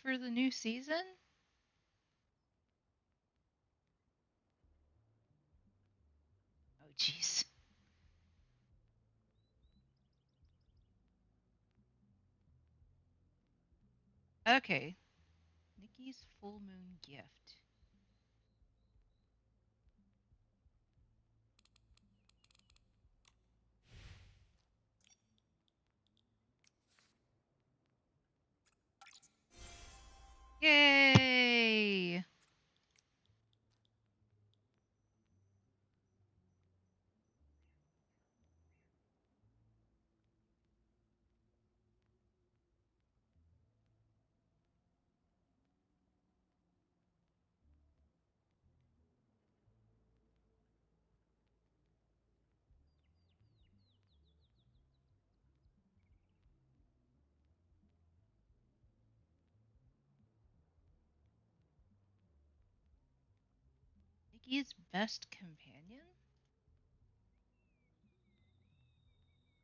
for the new season? Oh, jeez. Okay. Nikki's full moon gift. Yay! Nikki's best companion?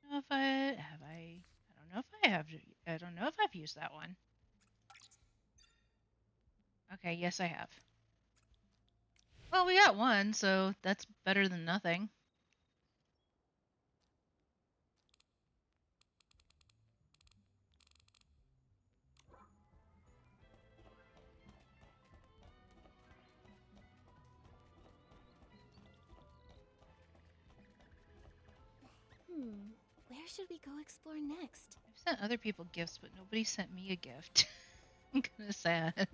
I don't know if I have I don't know if I have. I don't know if I've used that one. Okay, yes I have. Well, we got one, so that's better than nothing. Where should we go explore next? I've sent other people gifts, but nobody sent me a gift. I'm kind of sad.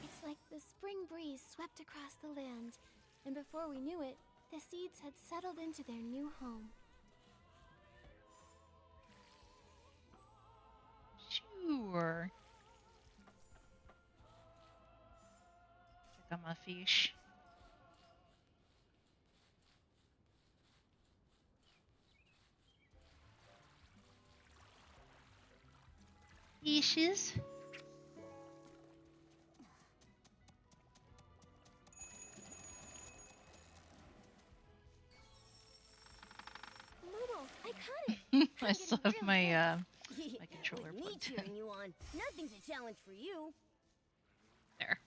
It's like the spring breeze swept across the land, and before we knew it, the seeds had settled into their new home. Sure. Check on my fish. Fishes. Momo, I caught it! I still have really my good. my controller With me plugged cheering in. you on, nothing's a challenge for you. There.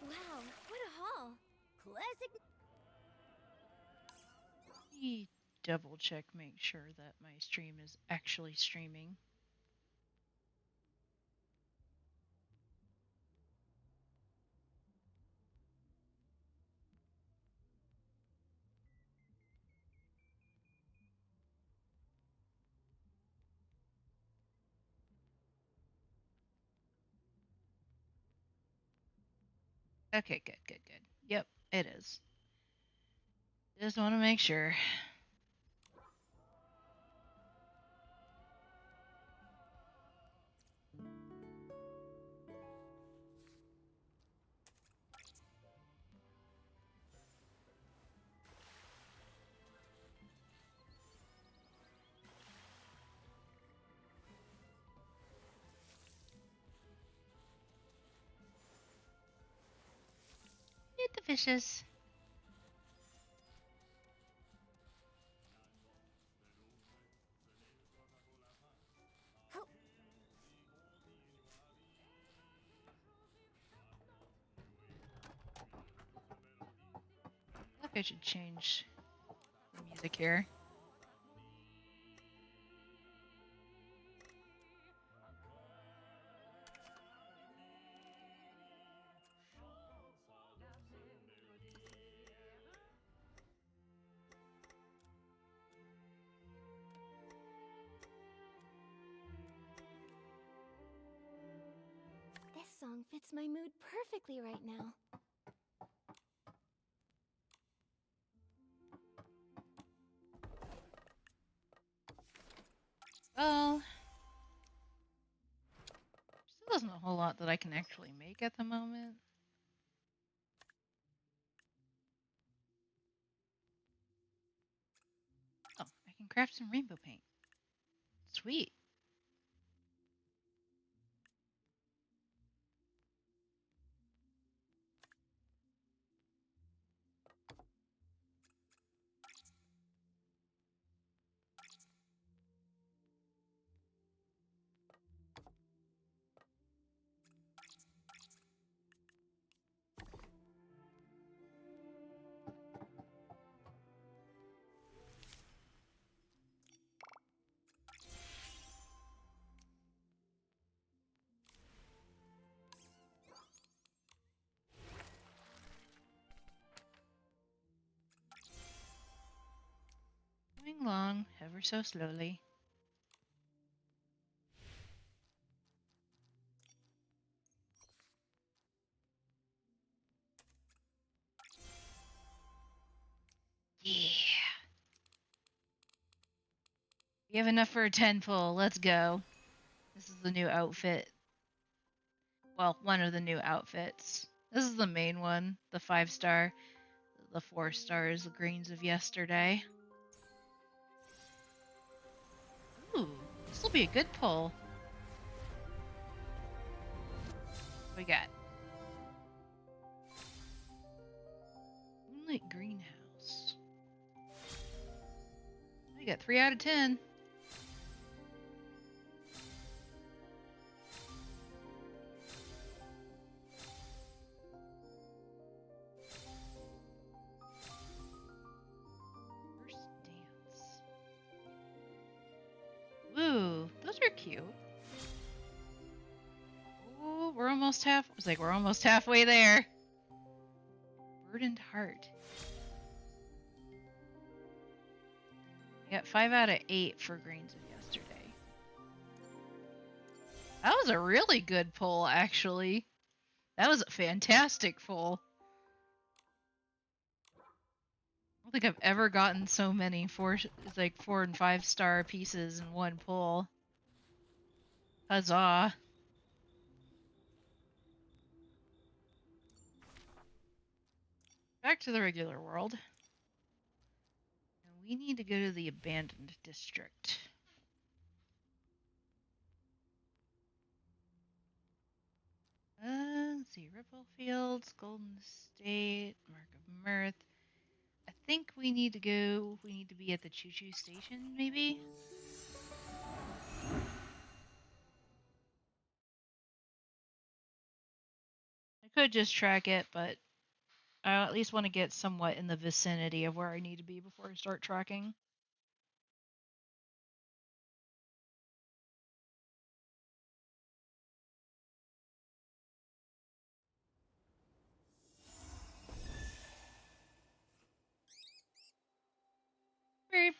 Wow, what a haul! Classic. Let me double check, make sure that my stream is actually streaming. Okay, good, good, good. Yep, it is. Just want to make sure. Eat the fishes. Oh, I think I should change the music here. song fits my mood perfectly right now. Well, still isn't a whole lot that I can actually make at the moment. Oh, I can craft some rainbow paint. Sweet. Moving along ever so slowly. Yeah. We have enough for a 10 full. Let's go. This is the new outfit. Well, one of the new outfits. This is the main one. The 5-star. The 4 stars, the greens of yesterday. Ooh, this will be a good pull. What we got? Moonlight Greenhouse. We got 3 out of 10. First dance. Ooh, those are cute. Oh, we're almost we're almost halfway there. Burdened Heart. I got 5 out of 8 for greens of yesterday. That was a really good pull, actually. That was a fantastic pull. I don't think I've ever gotten so many 4 and 5-star pieces in one pull. Huzzah. Back to the regular world. And we need to go to the abandoned district. Let's see. Ripple Fields, Golden State, Mark of Mirth. I think we need to be at the Choo Choo station, maybe? I could just track it, but I at least want to get somewhat in the vicinity of where I need to be before I start tracking. Beep.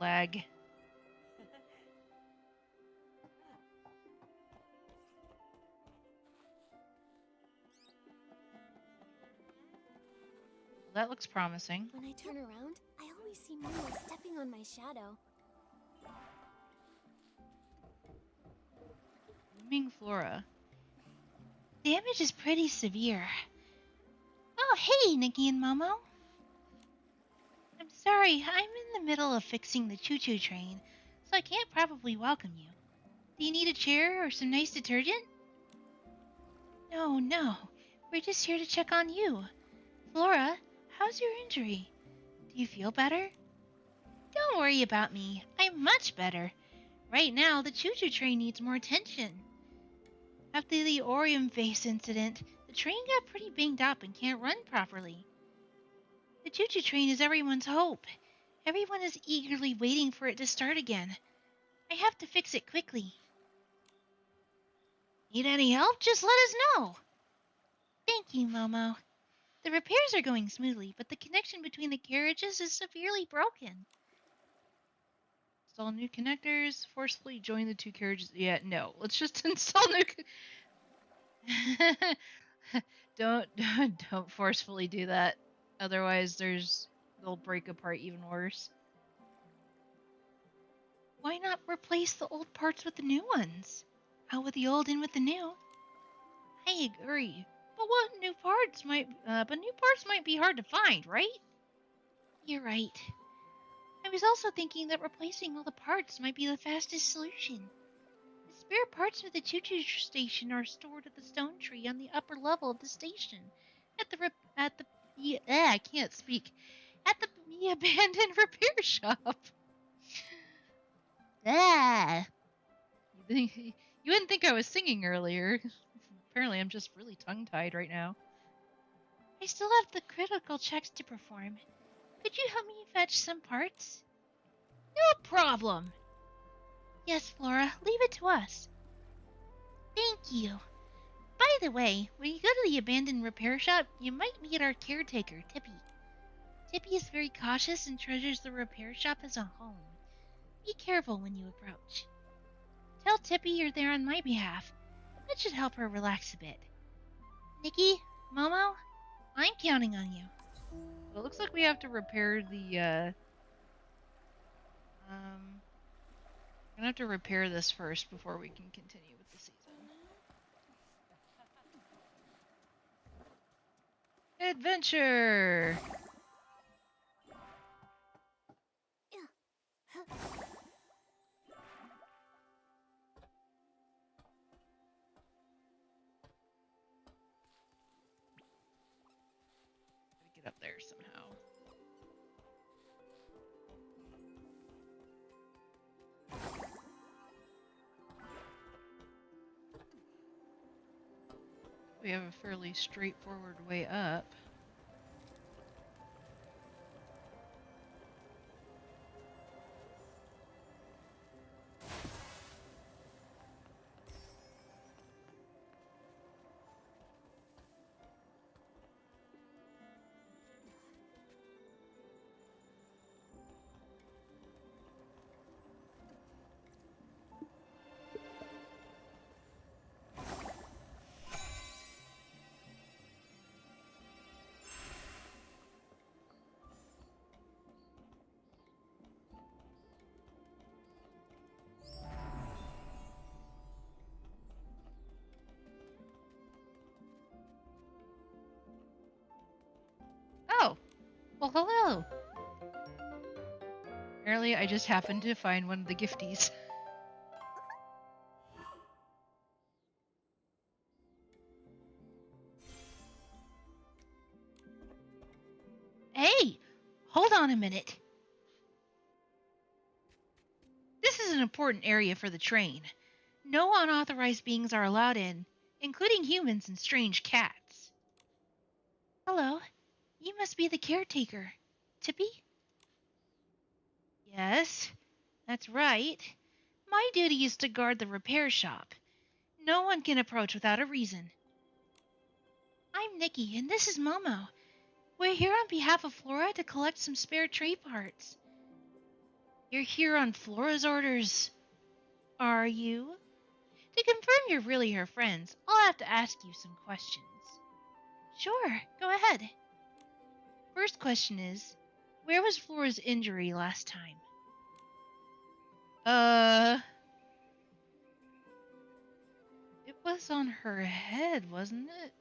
Lag. That looks promising. When I turn around, I always see Milo stepping on my shadow. Blooming Flora. Damage is pretty severe. Oh, hey, Nikki and Momo. I'm sorry, I'm in the middle of fixing the choo-choo train, so I can't probably welcome you. Do you need a chair or some nice detergent? No. We're just here to check on you. Flora, how's your injury? Do you feel better? Don't worry about me. I'm much better. Right now, the choo-choo train needs more attention. After the Orium Face incident, The train got pretty banged up and can't run properly. The choo-choo train is everyone's hope. Everyone is eagerly waiting for it to start again. I have to fix it quickly. Need any help? Just let us know. Thank you, Momo. The repairs are going smoothly, but the connection between the carriages is severely broken. Install new connectors. Forcefully join the two carriages. Yeah, no. Let's just install new. Don't forcefully do that. Otherwise, they'll break apart even worse. Why not replace the old parts with the new ones? Out with the old, in with the new. I agree. But new parts might be hard to find, right? You're right. I was also thinking that replacing all the parts might be the fastest solution. The spare parts for the choo-choo station are stored at the stone tree on the upper level of the station. I can't speak. At the abandoned repair shop. Ah. You wouldn't think I was singing earlier. Apparently, I'm just really tongue-tied right now. I still have the critical checks to perform. Could you help me fetch some parts? No problem. Yes, Flora, leave it to us. Thank you. By the way, when you go to the abandoned repair shop, you might meet our caretaker, Tippy. Tippy is very cautious and treasures the repair shop as a home. Be careful when you approach. Tell Tippy you're there on my behalf. That should help her relax a bit. Nikki, Momo, I'm counting on you. Well, it looks like we have to repair the, gonna have to repair this first before we can continue with the season. Adventure! Gotta get up there somehow. We have a fairly straightforward way up. Oh! Well, hello! Apparently, I just happened to find one of the gifties. Hey! Hold on a minute. This is an important area for the train. No unauthorized beings are allowed in, including humans and strange cats. Hello. You must be the caretaker. Tippy? Yes, that's right. My duty is to guard the repair shop. No one can approach without a reason. I'm Nikki, and this is Momo. We're here on behalf of Flora to collect some spare tree parts. You're here on Flora's orders, are you? To confirm you're really her friends, I'll have to ask you some questions. Sure, go ahead. First question is, where was Flora's injury last time? It was on her head, wasn't it?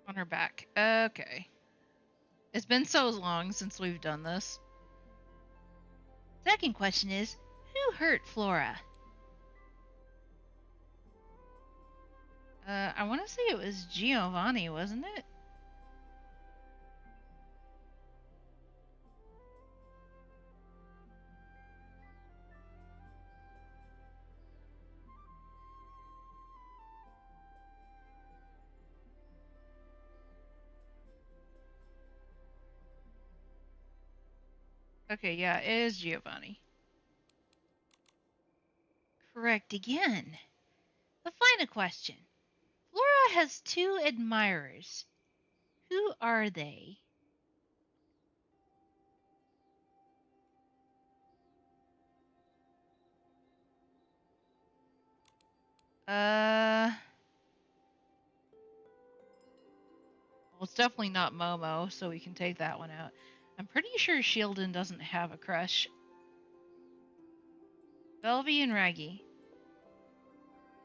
On her back. Okay. It's been so long since we've done this. Second question is, who hurt Flora? I want to say it was Giovanni, wasn't it? Okay, yeah, it is Giovanni. Correct again. The final question. Flora has two admirers. Who are they? Well, it's definitely not Momo, so we can take that one out. I'm pretty sure Shieldon doesn't have a crush. Velvy and Raggy.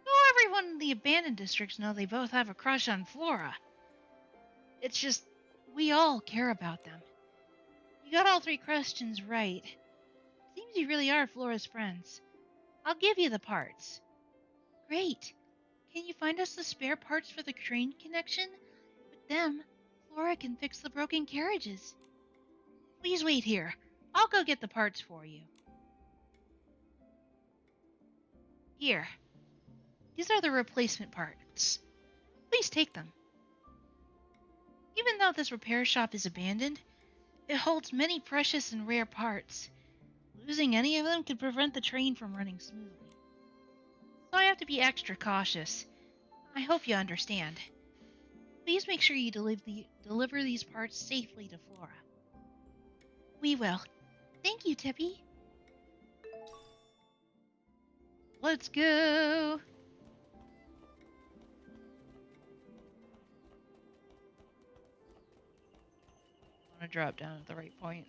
Oh, everyone in the abandoned districts know they both have a crush on Flora. It's just, we all care about them. You got all three questions right. Seems you really are Flora's friends. I'll give you the parts. Great. Can you find us the spare parts for the train connection? With them, Flora can fix the broken carriages. Please wait here. I'll go get the parts for you. Here. These are the replacement parts. Please take them. Even though this repair shop is abandoned, it holds many precious and rare parts. Losing any of them could prevent the train from running smoothly. So I have to be extra cautious. I hope you understand. Please make sure you deliver these parts safely to Flora. We will. Thank you, Tippy. Let's go. I want to drop down at the right point.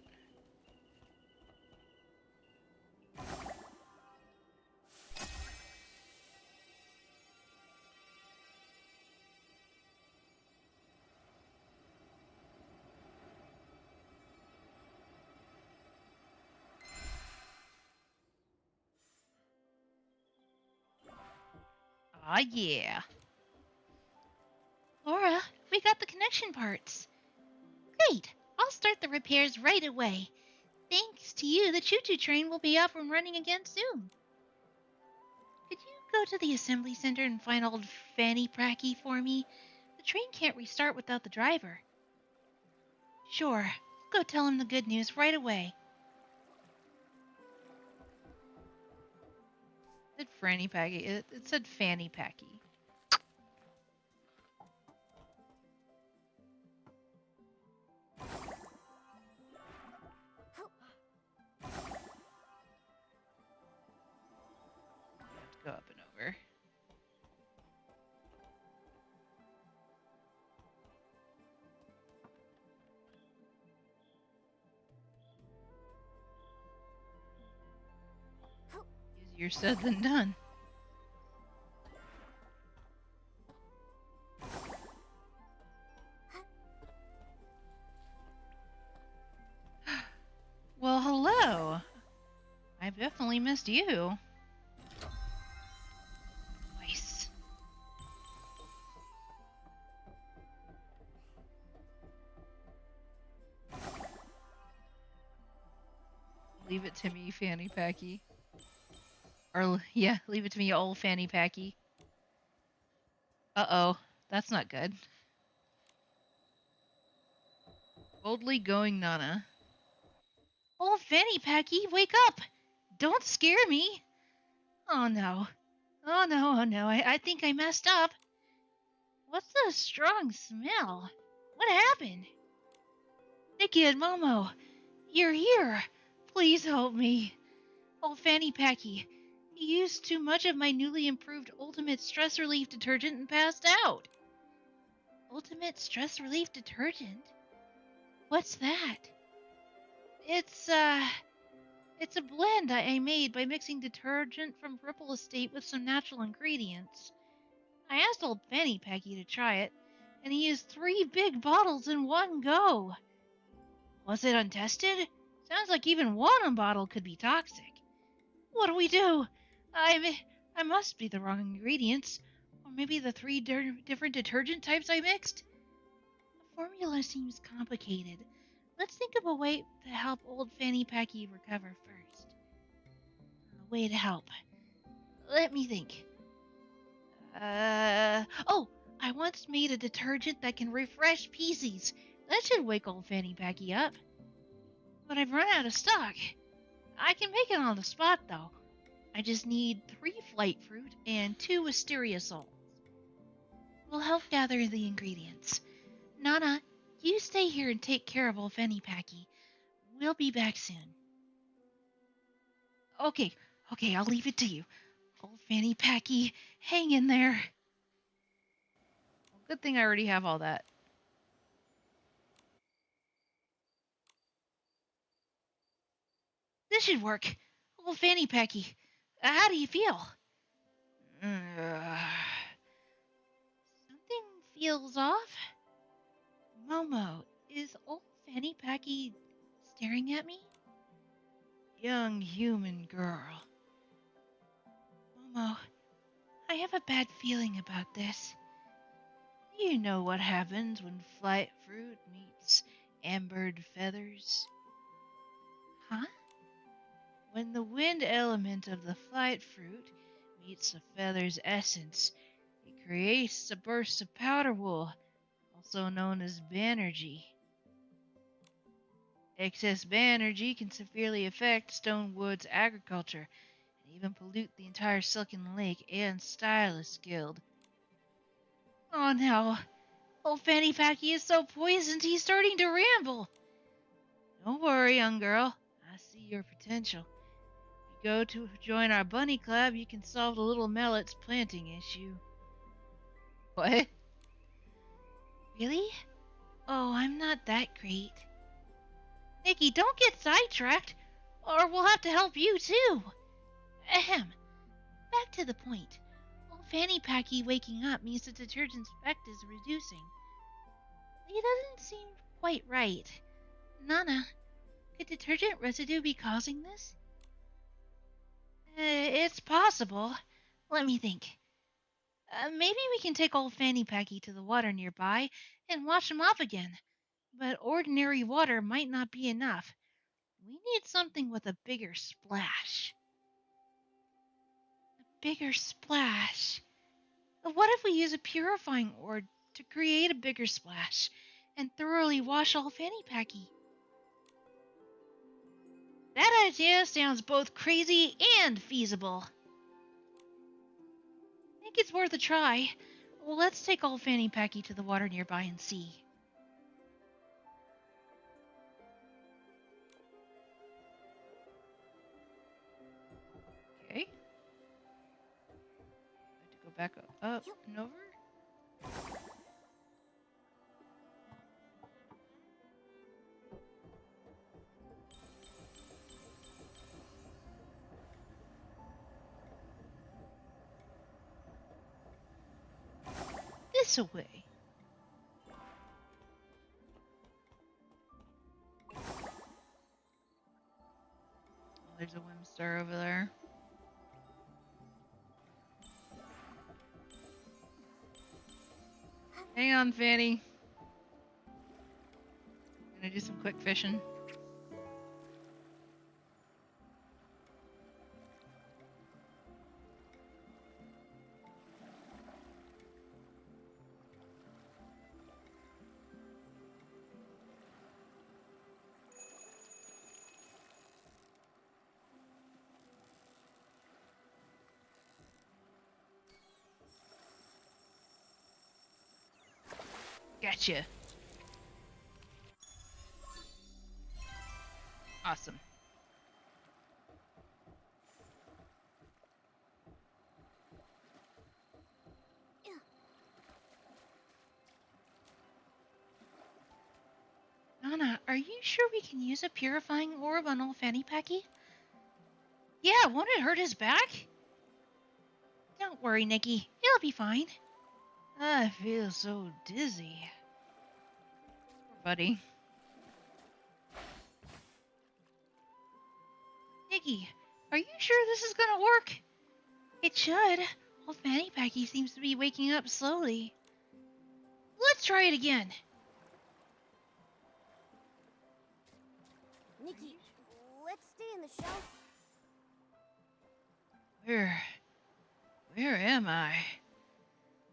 Ah, yeah. Laura, we got the connection parts. Great. I'll start the repairs right away. Thanks to you, the choo-choo train will be up and running again soon. Could you go to the assembly center and find old Fanny Pracky for me? The train can't restart without the driver. Sure. I'll go tell him the good news right away. It said Franny Packy. It said Fanny Packy. Go up and over. Easier said than done. Well, hello. I've definitely missed you. Nice. Leave it to me, Fanny Packy. Or, yeah, leave it to me, old Fanny Packy. Uh-oh. That's not good. Boldly going Nana. Old Fanny Packy, wake up! Don't scare me! Oh no. Oh no, oh no, I think I messed up. What's the strong smell? What happened? Nikki and Momo, you're here. Please help me. Old Fanny Packy, he used too much of my newly improved Ultimate Stress Relief Detergent and passed out. Ultimate Stress Relief Detergent? What's that? It's a blend I made by mixing detergent from Ripple Estate with some natural ingredients. I asked old Fanny Packy to try it, and he used 3 big bottles in one go. Was it untested? Sounds like even one bottle could be toxic. What do we do? I must be the wrong ingredients. Or maybe the three different detergent types I mixed? The formula seems complicated. Let's think of a way to help old Fanny Packy recover first. A way to help. Let me think. Oh, I once made a detergent that can refresh PCs. That should wake old Fanny Packy up. But I've run out of stock. I can make it on the spot, though. I just need 3 flight fruit and 2 wisteria salts. We'll help gather the ingredients. Nana, you stay here and take care of old Fanny Packy. We'll be back soon. Okay, I'll leave it to you. Old Fanny Packy, hang in there. Good thing I already have all that. This should work. Old Fanny Packy, how do you feel? Something feels off. Momo, is old Fanny Packy staring at me? Young human girl. Momo, I have a bad feeling about this. You know what happens when flight fruit meets ambered feathers? Huh? When the wind element of the flight fruit meets the feather's essence, it creates a burst of powder wool, also known as Banerjee. Excess Banerjee can severely affect Stonewood's agriculture and even pollute the entire Silken Lake and Stylist Guild. Oh no, old Fanny Packy is so poisoned he's starting to ramble. Don't worry, young girl. I see your potential. If you go to join our bunny club, you can solve the little mallet's planting issue. What? Really? Oh, I'm not that great. Nikki, don't get sidetracked, or we'll have to help you too. Ahem. Back to the point. Old Fanny Packy waking up means the detergent's effect is reducing. It doesn't seem quite right. Nana, could detergent residue be causing this? It's possible. Let me think. Maybe we can take old Fanny Packy to the water nearby and wash him off again. But ordinary water might not be enough. We need something with a bigger splash. A bigger splash. What if we use a purifying ord to create a bigger splash and thoroughly wash old Fanny Packy? That idea sounds both crazy and feasible. I think it's worth a try. Well, let's take old Fanny Packy to the water nearby and see. Okay. I have to go back up and over. This away. There's a Whimstar over there. Hang on, Fanny. Gonna do some quick fishing. Gotcha. Awesome. Nana, are you sure we can use a purifying orb on old Fanny Packy? Yeah, won't it hurt his back? Don't worry, Nikki. It'll be fine. I feel so dizzy. Poor buddy. Nikki, are you sure this is gonna work? It should. Old Fanny Packy seems to be waking up slowly. Let's try it again. Nikki, let's stay in the shelf. Where am I?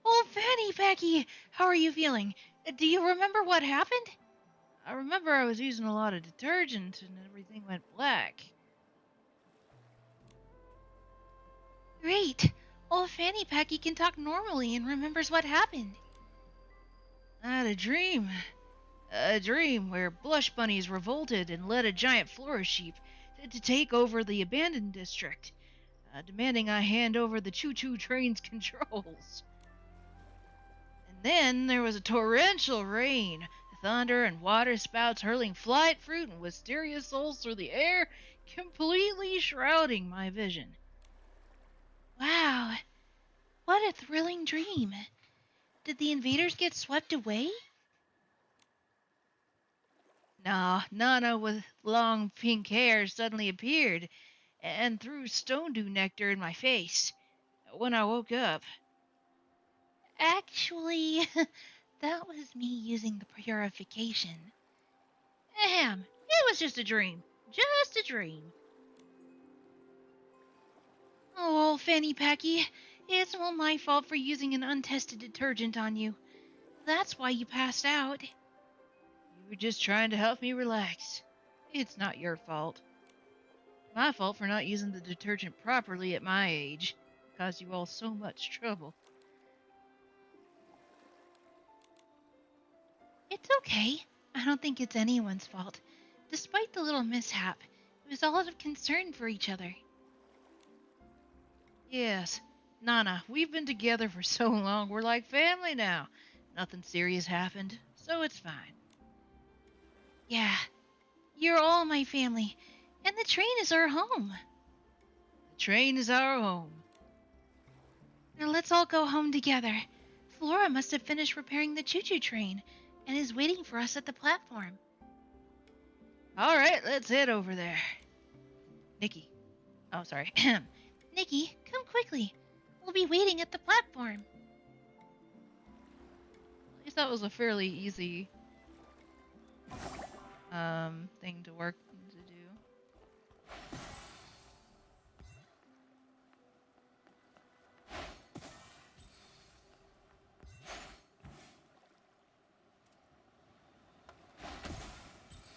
Old Fanny Packy, how are you feeling? Do you remember what happened? I remember I was using a lot of detergent and everything went black. Great! Old Fanny Packy can talk normally and remembers what happened. I had a dream. A dream where Blush Bunnies revolted and led a giant Flora sheep to take over the abandoned district, demanding I hand over the choo-choo train's controls. And then there was a torrential rain, thunder and water spouts hurling flight fruit and wisteria souls through the air, completely shrouding my vision. Wow, what a thrilling dream. Did the invaders get swept away? No, Nana with long pink hair suddenly appeared and threw stone dew nectar in my face when I woke up. Actually, that was me using the purification. Ahem, it was just a dream. Just a dream. Oh, Fanny Packy, it's all my fault for using an untested detergent on you. That's why you passed out. You were just trying to help me relax. It's not your fault. My fault for not using the detergent properly at my age. It caused you all so much trouble. It's okay. I don't think it's anyone's fault. Despite the little mishap, it was all out of concern for each other. Yes, Nana, we've been together for so long, we're like family now. Nothing serious happened, so it's fine. Yeah, you're all my family, and the train is our home. The train is our home. Now let's all go home together. Flora must have finished repairing the choo-choo train and is waiting for us at the platform. All right, let's head over there. Nikki. Oh, sorry. Nikki, come quickly. We'll be waiting at the platform. At least that was a fairly easy thing to work to do.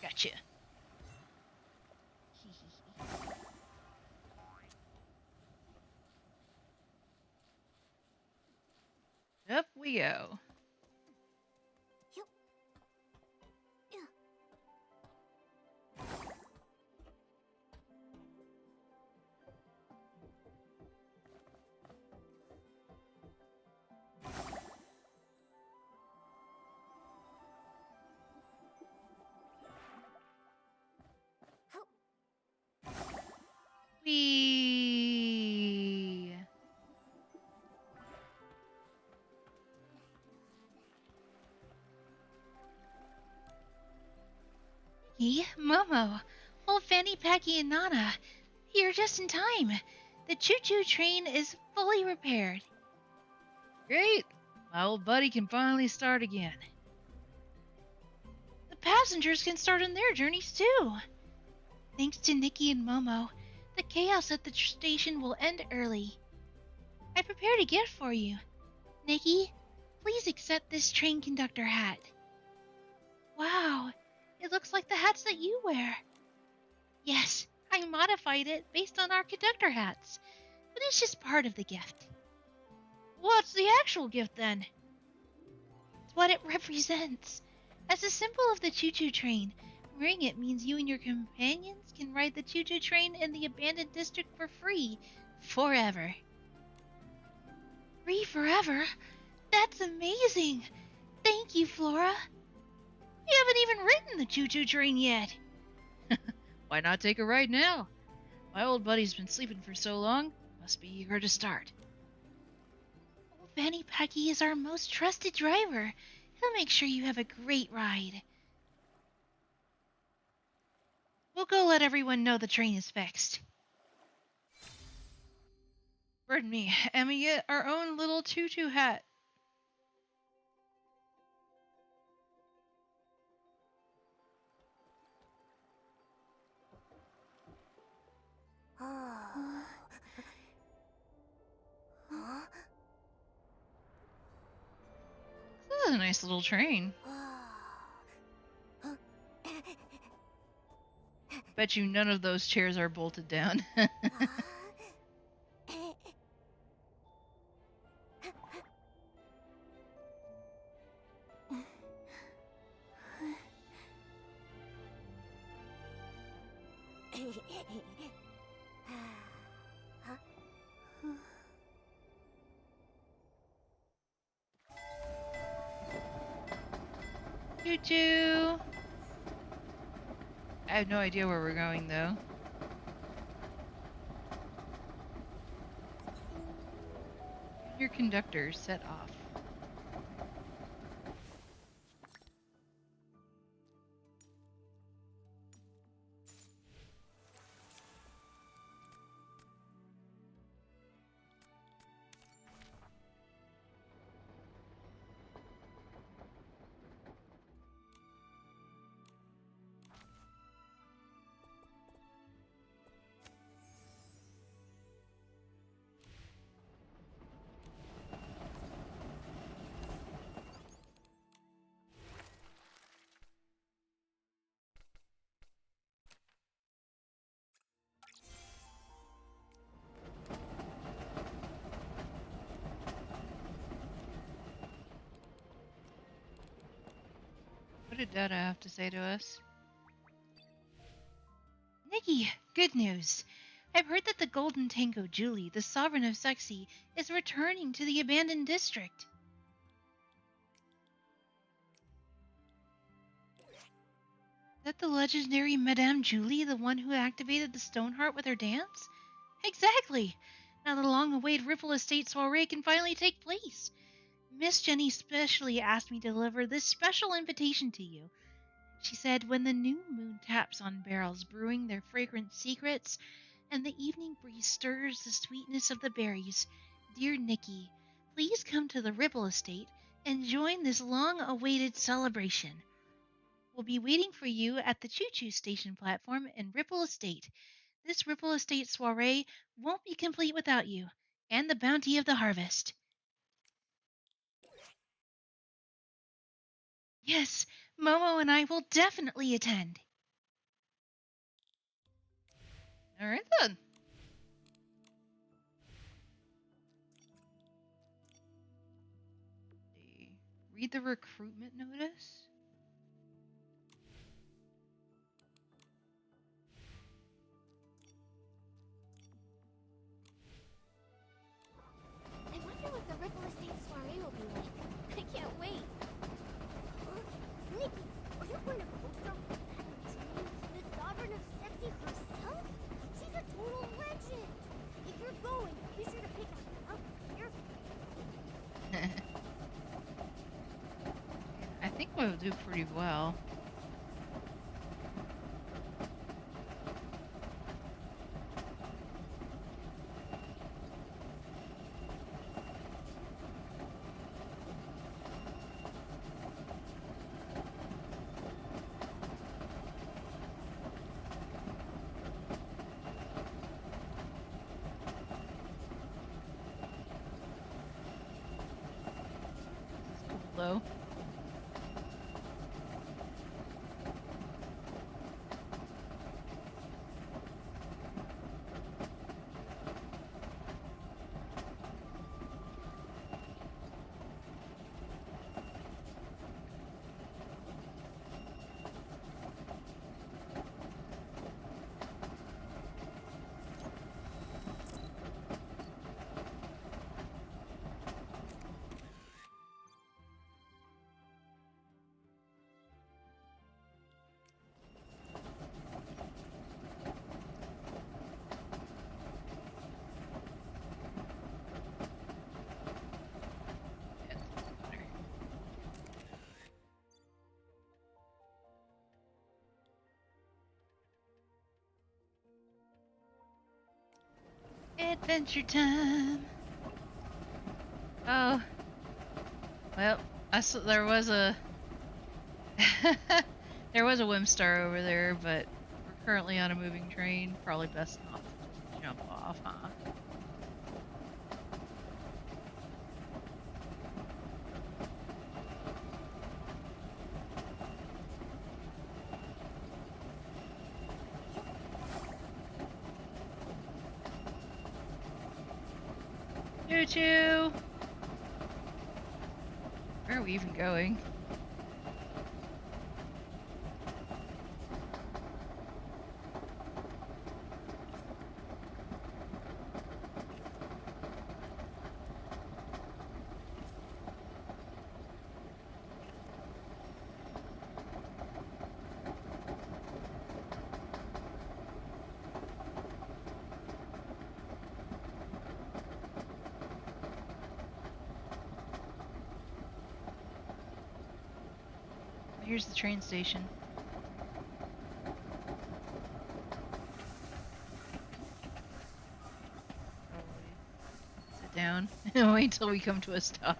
Gotcha. Up we go. Wee. Nikki, Momo, old Fanny Packy and Nana, you're just in time. The choo-choo train is fully repaired. Great! My old buddy can finally start again. The passengers can start on their journeys too. Thanks to Nikki and Momo, the chaos at the station will end early. I prepared a gift for you. Nikki, please accept this train conductor hat. Wow, it looks like the hats that you wear. Yes, I modified it based on our conductor hats, but it's just part of the gift. What's the actual gift then? It's what it represents. As a symbol of the choo-choo train, wearing it means you and your companions can ride the choo-choo train in the abandoned district for free, forever. Free forever? That's amazing! Thank you, Flora. You haven't even ridden the choo-choo train yet. Why not take a ride now? My old buddy's been sleeping for so long, must be eager to start. Old Fanny Packy is our most trusted driver. He'll make sure you have a great ride. We'll go let everyone know the train is fixed. Pardon me, and we get our own little tutu hat. This is a nice little train. Bet you none of those chairs are bolted down. Choo choo! I have no idea where we're going though. Your conductor set off. What did Dada have to say to us? Nikki, good news. I've heard that the Golden Tango Julie, the sovereign of Sexy, is returning to the abandoned district. Is that the legendary Madame Julie, the one who activated the Stoneheart with her dance? Exactly! Now the long-awaited Ripple Estate soiree can finally take place. Miss Jenny specially asked me to deliver this special invitation to you. She said when the new moon taps on barrels brewing their fragrant secrets, and the evening breeze stirs the sweetness of the berries, dear Nikki, please come to the Ripple Estate and join this long-awaited celebration. We'll be waiting for you at the choo-choo station platform in Ripple Estate. This Ripple Estate soiree won't be complete without you, and the bounty of the harvest. Yes, Momo and I will definitely attend. All right then. Read the recruitment notice. I wonder what the Ripple Estate soiree will be like. I can't wait. Nikki, are you going to co-star with Madame Julie, the sovereign of Sexy herself? She's a total legend. If you're going, be sure to pick up here. I think we'll do pretty well. Though. Adventure time. Oh, well, there was a there was a Whimstar over there, but we're currently on a moving train. Probably best not to just jump off, huh? Choo choo! Where are we even going? Here's the train station. Sit down and wait until we come to a stop.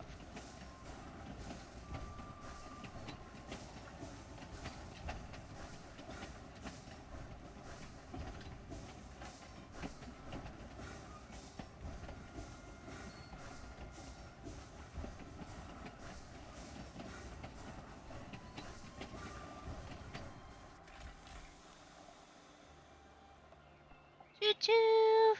Choo choo!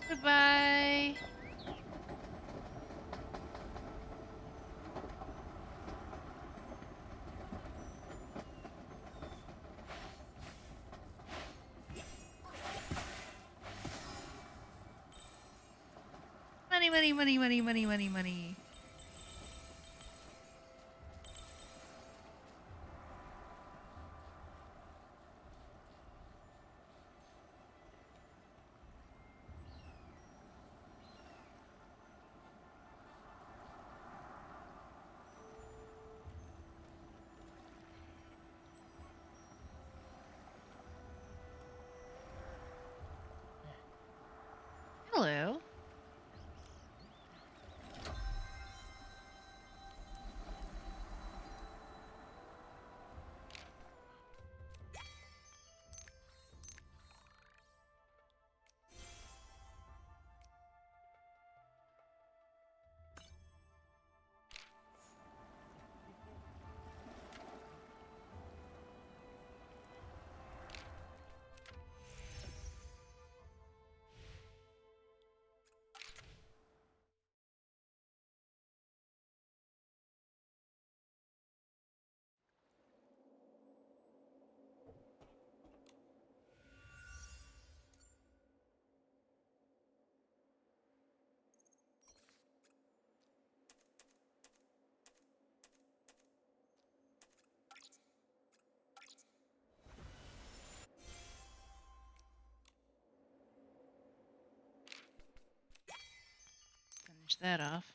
Goodbye. Money, money, money, money, money, money, money. Hello. Finish that off.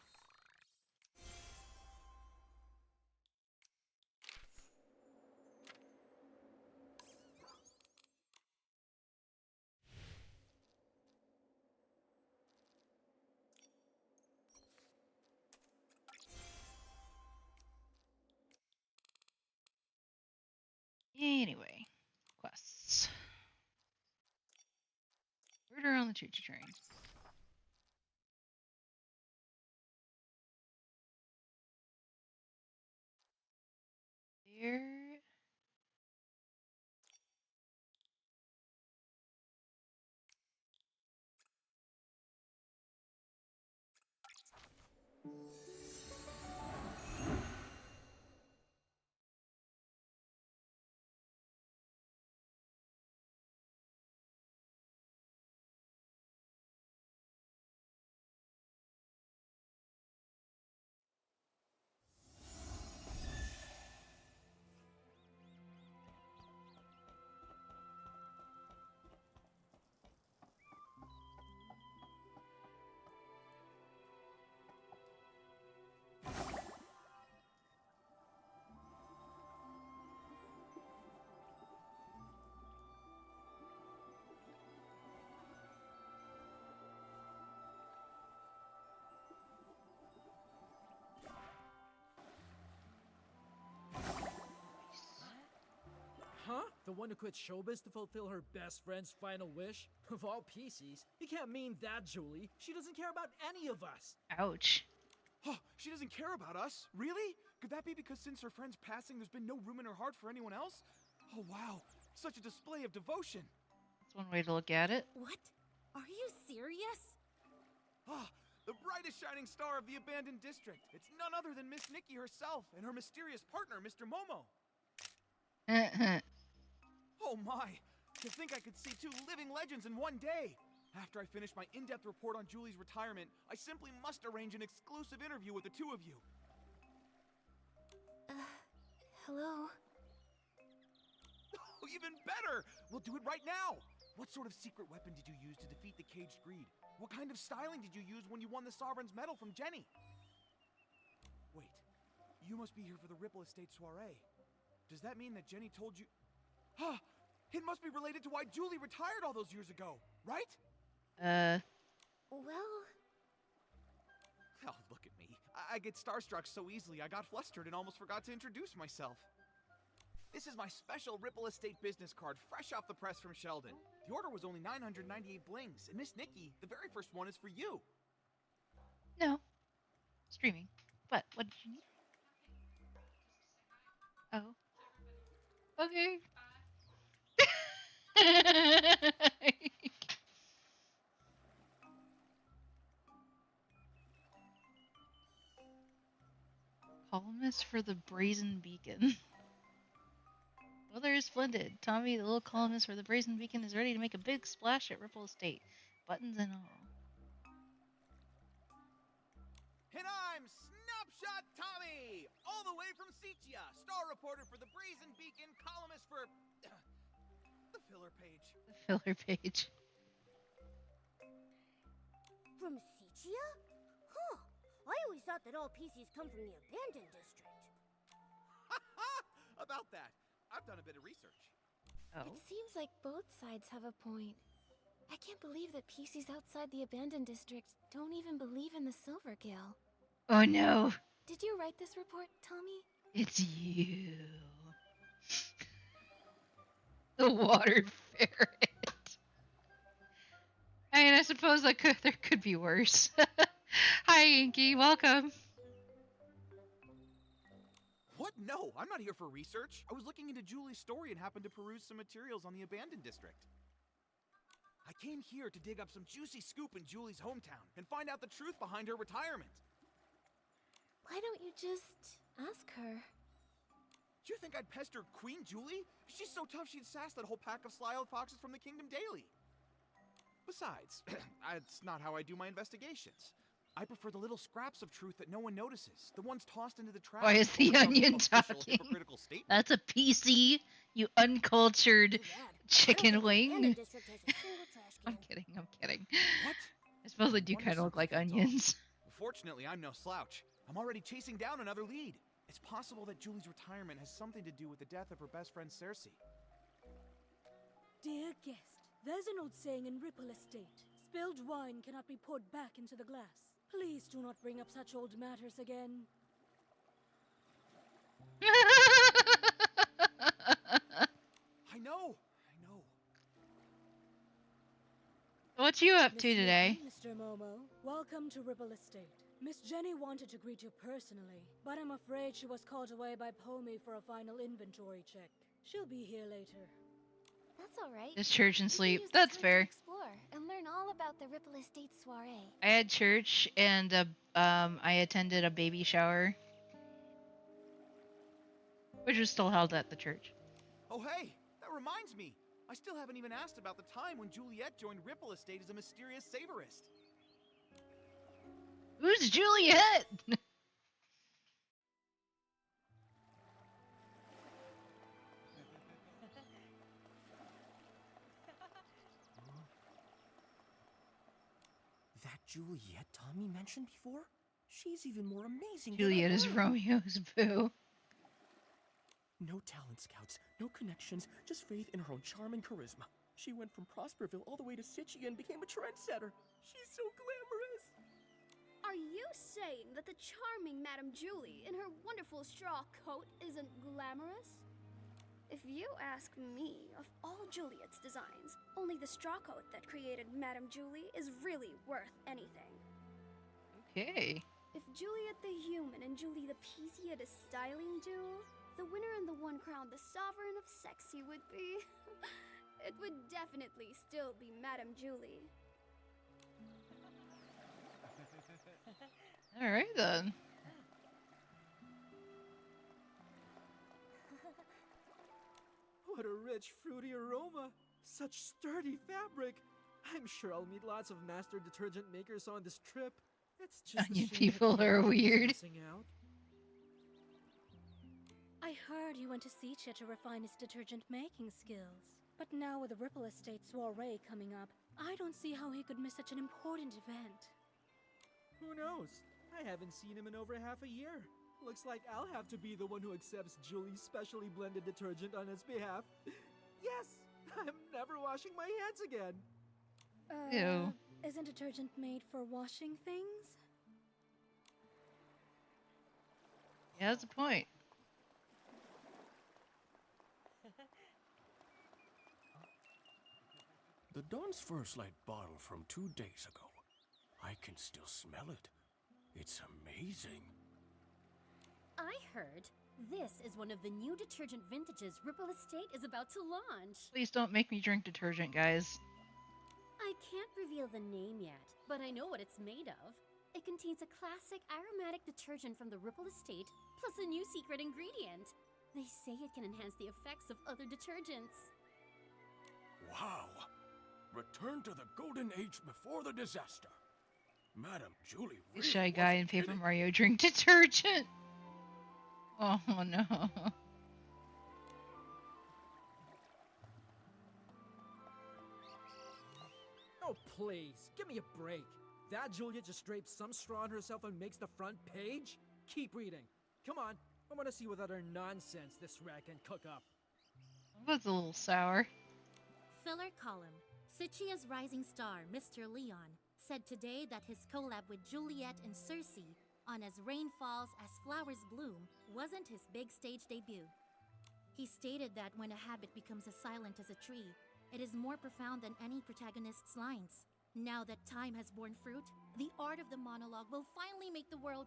Anyway, quests. Murder on the choo-choo train. There. The one who quit showbiz to fulfill her best friend's final wish? Of all PCs, you can't mean that, Julie. She doesn't care about any of us. Ouch. Oh, she doesn't care about us? Really? Could that be because since her friend's passing, there's been no room in her heart for anyone else? Oh, wow. Such a display of devotion. That's one way to look at it. What? Are you serious? Ah, the brightest shining star of the abandoned district. It's none other than Miss Nikki herself and her mysterious partner, Mr. Momo. Oh my! To think I could see two living legends in one day! After I finish my in-depth report on Julie's retirement, I simply must arrange an exclusive interview with the two of you. Hello? Oh, even better! We'll do it right now! What sort of secret weapon did you use to defeat the caged greed? What kind of styling did you use when you won the Sovereign's Medal from Jenny? Wait, you must be here for the Ripple Estate soiree. Does that mean that Jenny told you... Ah! It must be related to why Julie retired all those years ago, right? Well... Oh, look at me. I get starstruck so easily I got flustered and almost forgot to introduce myself. This is my special Ripple Estate business card, fresh off the press from Sheldon. The order was only 998 blings, and Miss Nikki, the very first one is for you. No. Streaming. What? What did you need? Oh. Okay. Columnist for the Brazen Beacon. Weather is splendid. Tommy, the little columnist for the Brazen Beacon, is ready to make a big splash at Ripple Estate. Buttons and all. And I'm Snapshot Tommy, all the way from Sitia, star reporter for the Brazen Beacon, columnist for the filler page. The filler page. From Sitia? Huh. I always thought that all PCs come from the abandoned district. About that, I've done a bit of research. Oh. It seems like both sides have a point. I can't believe that PCs outside the abandoned district don't even believe in the Silver Gill. Oh no. Did you write this report, Tommy? It's you. The water ferret. I mean, I suppose there could be worse. Hi, Inky. Welcome. What? No, I'm not here for research. I was looking into Julie's story and happened to peruse some materials on the abandoned district. I came here to dig up some juicy scoop in Julie's hometown and find out the truth behind her retirement. Why don't you just ask her? Do you think I'd pester Queen Julie? She's so tough she'd sass that whole pack of sly old foxes from the Kingdom Daily. Besides, that's not how I do my investigations. I prefer the little scraps of truth that no one notices, the ones tossed into the trash. Why is the or some onion official talking? hypocritical statement. That's a PC, you uncultured Too bad. I don't chicken think the wing. abandoned district has a single trash I'm can. kidding, I'm kidding. What? I suppose they do Wonder kind of look like something's off. onions. Fortunately, I'm no slouch. I'm already chasing down another lead. It's possible that Julie's retirement has something to do with the death of her best friend Cersei. Dear guest, there's an old saying in Ripple Estate. Spilled wine cannot be poured back into the glass. Please do not bring up such old matters again. I know. What you up to Miss today? Nikki, Mr. Momo, welcome to Ripple Estate. Miss Jenny wanted to greet you personally, but I'm afraid she was called away by Pomey for a final inventory check. She'll be here later. That's all right. Just church and We can sleep. use the That's time to fair. explore and learn all about the Ripple Estate soiree. I had church and I attended a baby shower, which was still held at the church. Oh, hey, that reminds me. I still haven't even asked about the time when Juliet joined Ripple Estate as a mysterious savorist. Who's Juliet? That Juliet Tommy mentioned before? She's even more amazing Juliet than I is thought. Romeo's boo. No talent scouts, no connections, just faith in her own charm and charisma. She went from Prosperville all the way to Sitia and became a trendsetter. She's so glamorous. Are you saying that the charming Madame Julie in her wonderful straw coat isn't glamorous? If you ask me, of all Juliet's designs, only the straw coat that created Madame Julie is really worth anything. Okay. If Juliet the Human and Julie the Peasy had a styling duel, the winner and the one crowned the Sovereign of Sexy would be... it would definitely still be Madame Julie. Alright then. What a rich, fruity aroma! Such sturdy fabric! I'm sure I'll meet lots of master detergent makers on this trip. It's just a Onion shame people that are Nikki is weird. missing out. I heard he went to Seacha to refine his detergent making skills. But now with the Ripple Estate soiree coming up, I don't see how he could miss such an important event. Who knows? I haven't seen him in over half a year. Looks like I'll have to be the one who accepts Julie's specially blended detergent on his behalf. Yes! I'm never washing my hands again! Ew. Isn't detergent made for washing things? Yeah, that's a point. The Dawn's First Light bottle from 2 days ago. I can still smell it. It's amazing. I heard this is one of the new detergent vintages Ripple Estate is about to launch. Please don't make me drink detergent, guys. I can't reveal the name yet, but I know what it's made of. It contains a classic aromatic detergent from the Ripple Estate, plus a new secret ingredient. They say it can enhance the effects of other detergents. Wow! Return to the golden age before the disaster. Madame Julie really Shy guy in wasn't Paper kidding. Mario drink detergent. Oh no. Oh, please, give me a break. That Juliet just drapes some straw on herself and makes the front page? Keep reading. Come on, I want to see what other nonsense this rat can cook up. That's a little sour. Filler column. Sichia's rising star, Mr. Leon, said today that his collab with Juliet and Circe on As Rain Falls, As Flowers Bloom wasn't his big stage debut. He stated that when a habit becomes as silent as a tree, it is more profound than any protagonist's lines. Now that time has borne fruit, the art of the monologue will finally make the world...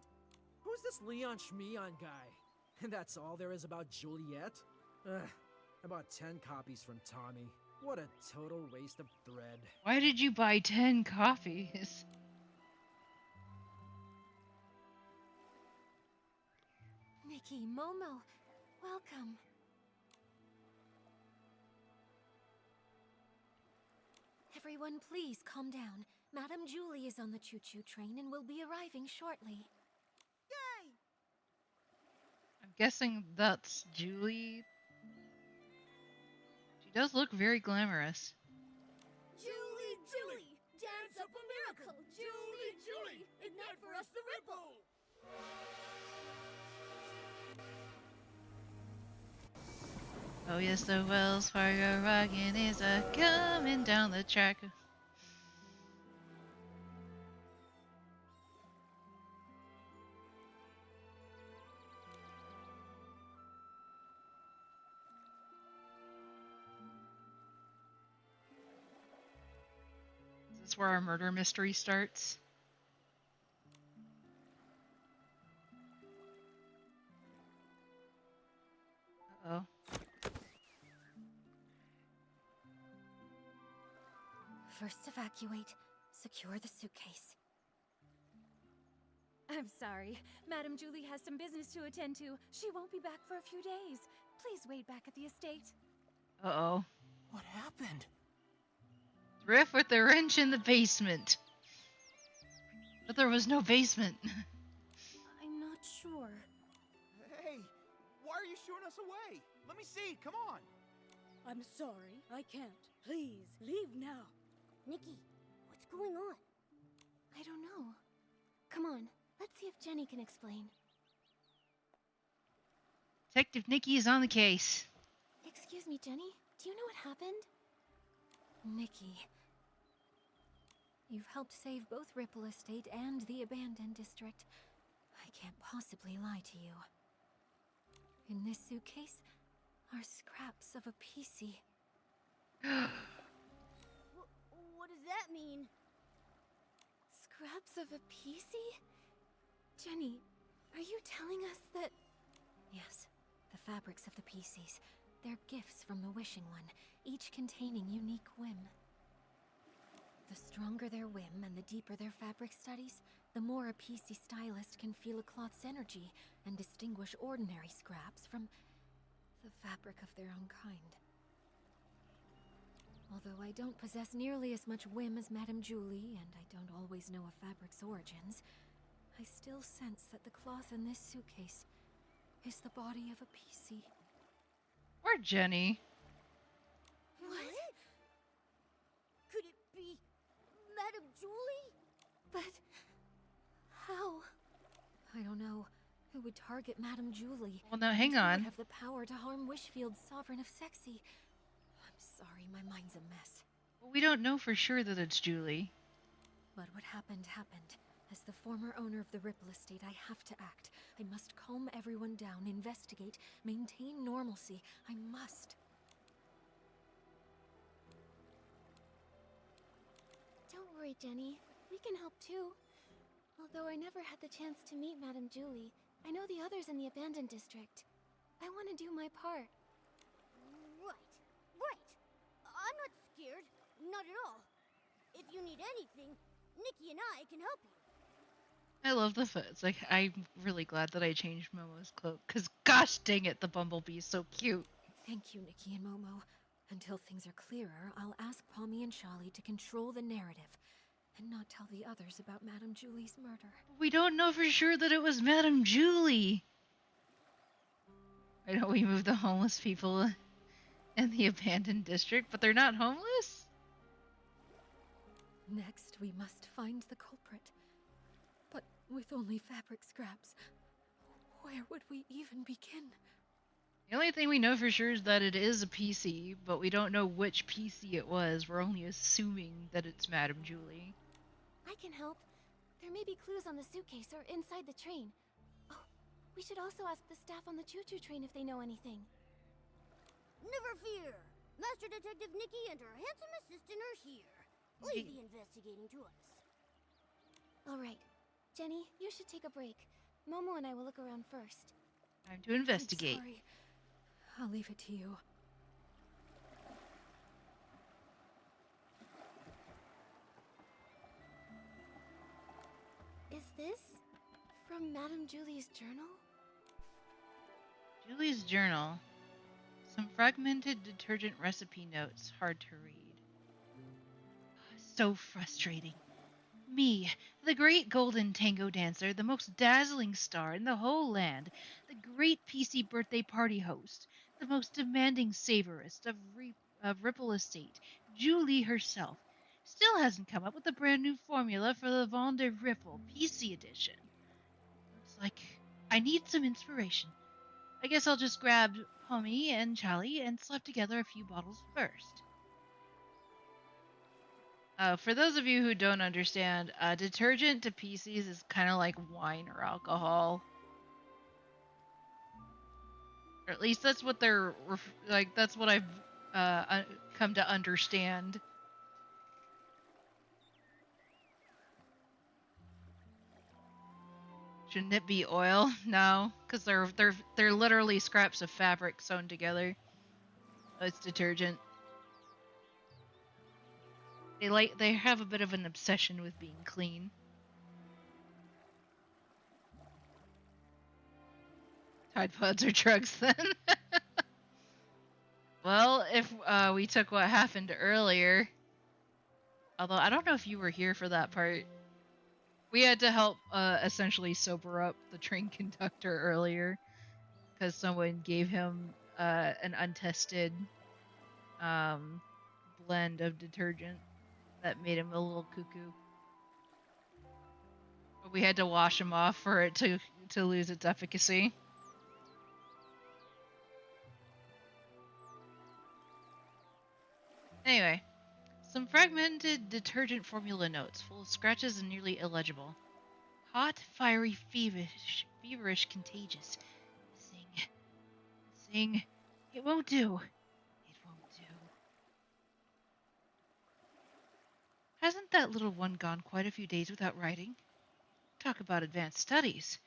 Who's this Leon Schmeon guy? And that's all there is about Juliet? Ugh, I bought 10 copies from Tommy. What a total waste of thread. Why did you buy 10 copies? Nikki, Momo, welcome. Everyone, please calm down. Madame Julie is on the choo-choo train and will be arriving shortly. I'm guessing that's Julie. She does look very glamorous. Julie, Julie, dance up a miracle. Julie, Julie, ignite for us the ripple. Oh yes, the Wells Fargo rockin' is a coming down the track. Is this where our murder mystery starts? Uh-oh. First evacuate. Secure the suitcase. I'm sorry. Madame Julie has some business to attend to. She won't be back for a few days. Please wait back at the estate. Uh-oh. What happened? Riff with the wrench in the basement. But there was no basement. I'm not sure. Hey, why are you shooing us away? Let me see, come on. I'm sorry, I can't. Please, leave now. Nikki, what's going on? I don't know. Come on, let's see if Jenny can explain. Detective Nikki is on the case. Excuse me, Jenny. Do you know what happened? Nikki. You've helped save both Ripple Estate and the abandoned district. I can't possibly lie to you. In this suitcase, are scraps of a PC. What does that mean? Scraps of a PC? Jenny, are you telling us that... Yes, the fabrics of the PCs. They're gifts from the Wishing One, each containing unique whim. The stronger their whim and the deeper their fabric studies, the more a PC stylist can feel a cloth's energy and distinguish ordinary scraps from the fabric of their own kind. Although I don't possess nearly as much whim as Madame Julie, and I don't always know a fabric's origins, I still sense that the cloth in this suitcase is the body of a PC. Poor Jenny. What? Could it be Madame Julie? But how? I don't know. Who would target Madame Julie? Well, now hang And who would on. have the power to harm Wishfield's Sovereign of Sexy? I'm sorry, my mind's a mess. We don't know for sure that it's Julie. But what happened, happened. As the former owner of the Ripple Estate, I have to act. I must calm everyone down, investigate, maintain normalcy. I must. Don't worry, Jenny. We can help too. Although I never had the chance to meet Madame Julie, I know the others in the abandoned district. I want to do my part. Right. I'm not scared. Not at all. If you need anything, Nikki and I can help you. I love the foot. It's like, I'm really glad that I changed Momo's cloak, because gosh dang it, the bumblebee is so cute. Thank you, Nikki and Momo. Until things are clearer, I'll ask Pommy and Charlie to control the narrative, and not tell the others about Madame Julie's murder. We don't know for sure that it was Madame Julie. I know we moved the homeless people in the abandoned district, but they're not homeless? Next, we must find the culprit. But with only fabric scraps, where would we even begin? The only thing we know for sure is that it is a PC, but we don't know which PC it was. We're only assuming that it's Madame Julie. I can help. There may be clues on the suitcase or inside the train. Oh, we should also ask the staff on the choo-choo train if they know anything. Never fear. Master Detective Nikki and her handsome assistant are here. Leave the investigating to us. All right. Jenny, you should take a break. Momo and I will look around first. Time to investigate. I'm sorry. I'll leave it to you. Is this from Madame Julie's journal? Julie's journal. Some fragmented detergent recipe notes, hard to read. So frustrating. Me, the great golden tango dancer, the most dazzling star in the whole land, the great PC birthday party host, the most demanding savorist of Ripple Estate, Julie herself, still hasn't come up with a brand new formula for the Vent de Ripple PC edition. Looks like I need some inspiration. I guess I'll just grab Pommy and Charlie and slap together a few bottles first. For those of you who don't understand, detergent to PCs is kind of like wine or alcohol. Or at least that's what they're like. That's what I've come to understand. Shouldn't it be oil? No, because they're literally scraps of fabric sewn together. It's detergent. They have a bit of an obsession with being clean. Tide Pods are drugs then. Well, if we took what happened earlier, although I don't know if you were here for that part, we had to help essentially sober up the train conductor earlier because someone gave him an untested blend of detergent that made him a little cuckoo. But we had to wash him off for it to lose its efficacy. Anyway, some fragmented detergent formula notes full of scratches and nearly illegible. Hot, fiery, feverish, contagious. Sing, It won't do. It won't do. Hasn't that little one gone quite a few days without writing? Talk about advanced studies.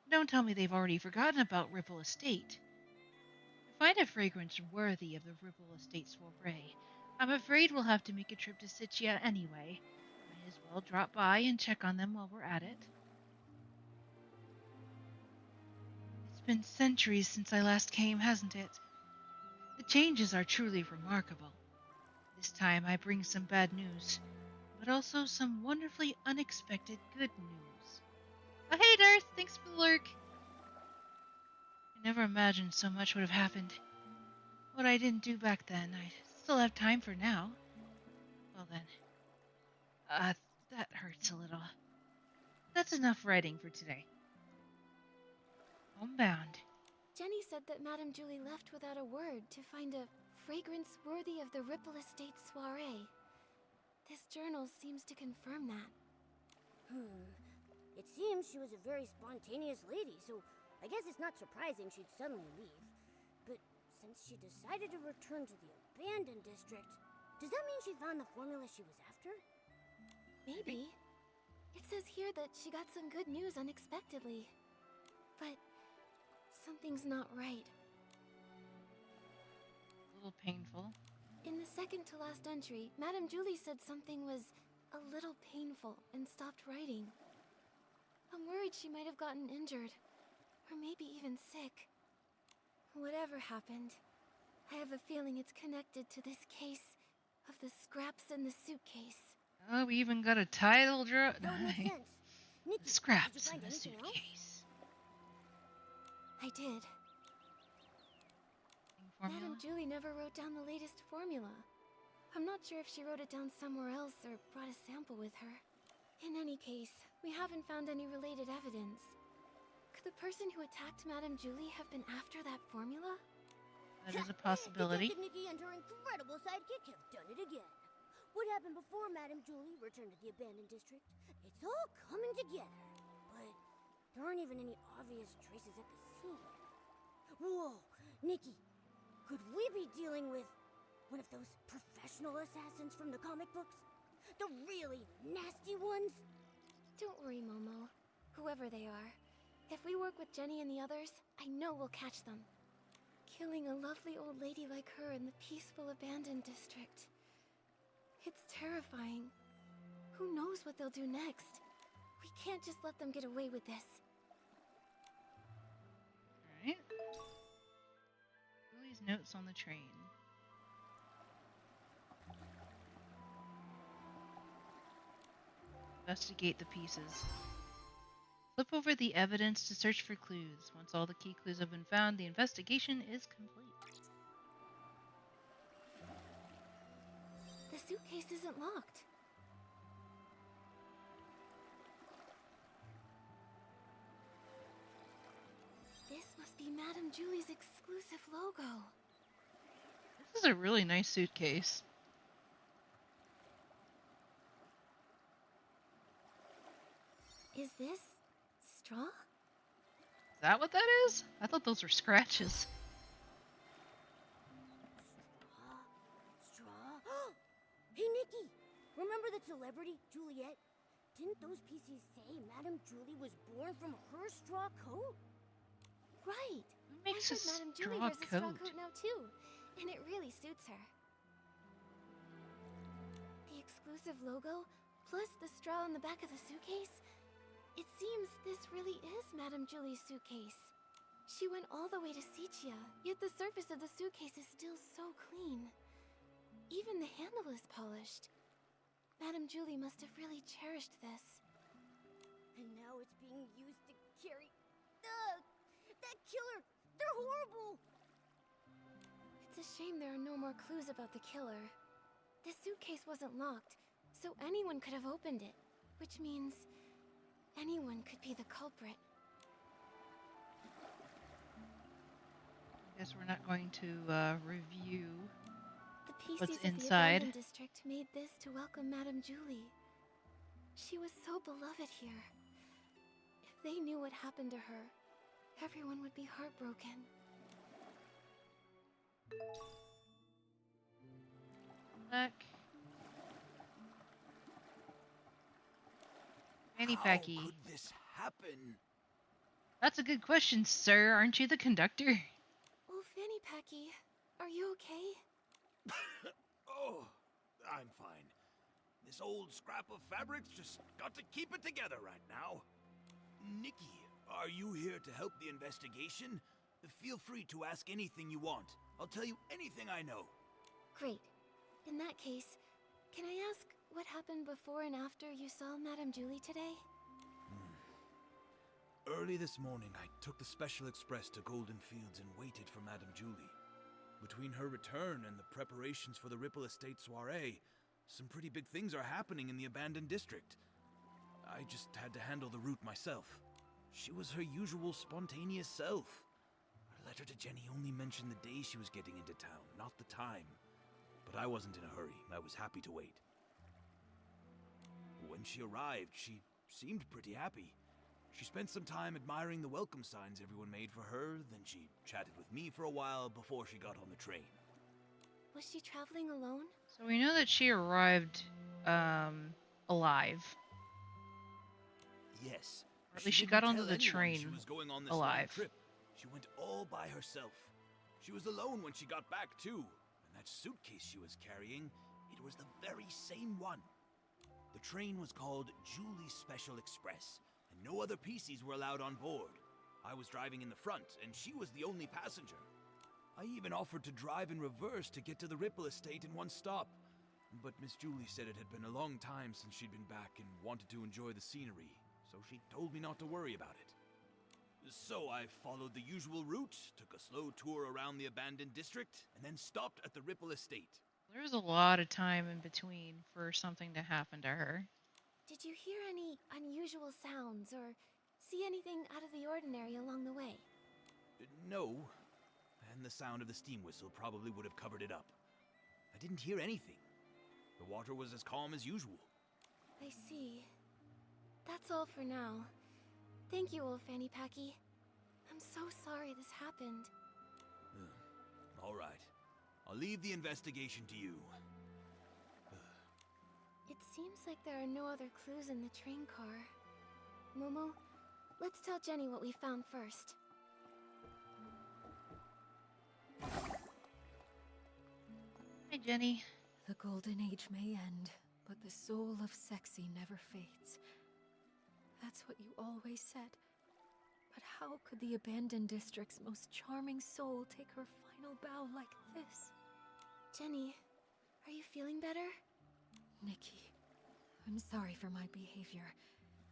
Don't tell me they've already forgotten about Ripple Estate. To find a fragrance worthy of the Ripple Estate soiree, I'm afraid we'll have to make a trip to Sitia anyway. Might as well drop by and check on them while we're at it. It's been centuries since I last came, hasn't it? The changes are truly remarkable. This time I bring some bad news, but also some wonderfully unexpected good news. Oh, hey, Darth! Thanks for the lurk! I never imagined so much would have happened. What I didn't do back then, I still have time for now. Well then, that hurts a little. That's enough writing for today. Homebound. Jenny said that Madame Julie left without a word to find a fragrance worthy of the Ripple Estate soiree. This journal seems to confirm that. It seems she was a very spontaneous lady, so I guess it's not surprising she'd suddenly leave. But since she decided to return to the abandoned district, does that mean she found the formula she was after? Maybe. It says here that she got some good news unexpectedly. But something's not right. A little painful. In the second to last entry, Madame Julie said something was a little painful and stopped writing. I'm worried she might have gotten injured, or maybe even sick. Whatever happened, I have a feeling it's connected to this case of the scraps in the suitcase. Oh, we even got a title draw. That would make sense. Nikki, did you Scraps find in the anything else? suitcase. I did. Formula? Madame Julie never wrote down the latest formula. I'm not sure if she wrote it down somewhere else or brought a sample with her. In any case, we haven't found any related evidence. Could the person who attacked Madame Julie have been after that formula? That is a possibility. Detective Nikki and her incredible sidekick have done it again. What happened before Madame Julie returned to the abandoned district? It's all coming together. But there aren't even any obvious traces at the scene. Whoa, Nikki, could we be dealing with one of those professional assassins from the comic books? The really nasty ones? Don't worry, Momo. Whoever they are. If we work with Jenny and the others, I know we'll catch them. Killing a lovely old lady like her in the peaceful abandoned district. It's terrifying. Who knows what they'll do next? We can't just let them get away with this. Alright. Julie's notes on the train. Investigate the pieces. Flip over the evidence to search for clues. Once all the key clues have been found, the investigation is complete. The suitcase isn't locked. This must be Madame Julie's exclusive logo. This is a really nice suitcase. Is this straw? Is that what that is? I thought those were scratches. Straw? Hey, Nikki! Remember the celebrity, Juliet? Didn't those PCs say Madame Julie was born from her straw coat? Right. What makes I a heard Madame Julie straw wears a straw coat? coat now too, and it really suits her. The exclusive logo, plus the straw on the back of the suitcase. It seems this really is Madame Julie's suitcase. She went all the way to Sitia, yet the surface of the suitcase is still so clean. Even the handle is polished. Madame Julie must have really cherished this. And now it's being used to carry... that killer! They're horrible! It's a shame there are no more clues about the killer. This suitcase wasn't locked, so anyone could have opened it, which means anyone could be the culprit. Guess we're not going to review The PCs what's of the inside. abandoned district made this to welcome Madame Julie. She was so beloved here. If they knew what happened to her, everyone would be heartbroken. Look. Fanny How Packy. could this happen? That's a good question, sir. Aren't you the conductor? Oh, Fanny Packy, are you okay? Oh, I'm fine. This old scrap of fabric's just got to keep it together right now. Nikki, are you here to help the investigation? Feel free to ask anything you want. I'll tell you anything I know. Great. In that case, can I ask what happened before and after you saw Madame Julie today? Early this morning, I took the Special Express to Golden Fields and waited for Madame Julie. Between her return and the preparations for the Ripple Estate soiree, some pretty big things are happening in the abandoned district. I just had to handle the route myself. She was her usual spontaneous self. Her letter to Jenny only mentioned the day she was getting into town, not the time. But I wasn't in a hurry. I was happy to wait. When she arrived, she seemed pretty happy. She spent some time admiring the welcome signs everyone made for her, then she chatted with me for a while before she got on the train. Was she traveling alone? So we know that she arrived, alive. Yes. Or at least she got didn't onto tell the anyone train she was going on this long alive. trip. She went all by herself. She was alone when she got back, too. And that suitcase she was carrying, it was the very same one. The train was called Julie's Special Express, and no other PCs were allowed on board. I was driving in the front, and she was the only passenger. I even offered to drive in reverse to get to the Ripple Estate in one stop. But Miss Julie said it had been a long time since she'd been back and wanted to enjoy the scenery, so she told me not to worry about it. So I followed the usual route, took a slow tour around the abandoned district, and then stopped at the Ripple Estate. There's a lot of time in between for something to happen to her. Did you hear any unusual sounds or see anything out of the ordinary along the way? No, and the sound of the steam whistle probably would have covered it up. I didn't hear anything. The water was as calm as usual. I see. That's all for now. Thank you, old Fanny Packy. I'm so sorry this happened. All right. I'll leave the investigation to you. It seems like there are no other clues in the train car. Momo, let's tell Jenny what we found first. Hi, Jenny. The golden age may end, but the soul of sexy never fades. That's what you always said. But how could the abandoned district's most charming soul take her final bow like this? Jenny, are you feeling better? Nikki, I'm sorry for my behavior,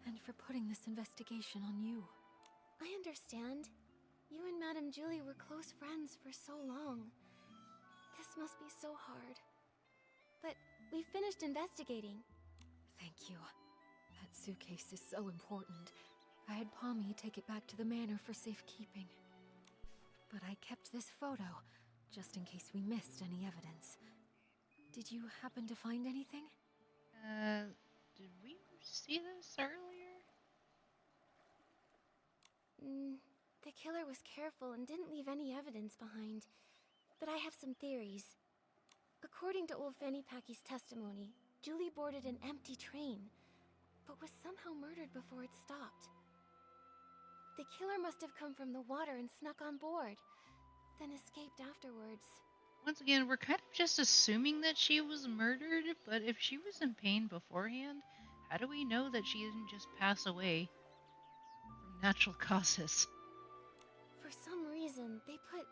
and for putting this investigation on you. I understand. You and Madame Julie were close friends for so long. This must be so hard. But we finished investigating. Thank you. That suitcase is so important. I had Pommy take it back to the manor for safekeeping. But I kept this photo, just in case we missed any evidence. Did you happen to find anything? Did we see this earlier? The killer was careful and didn't leave any evidence behind. But I have some theories. According to old Fanny Packy's testimony, Julie boarded an empty train, but was somehow murdered before it stopped. The killer must have come from the water and snuck on board, then escaped afterwards. Once again, we're kind of just assuming that she was murdered, but if she was in pain beforehand, how do we know that she didn't just pass away from natural causes? For some reason, they put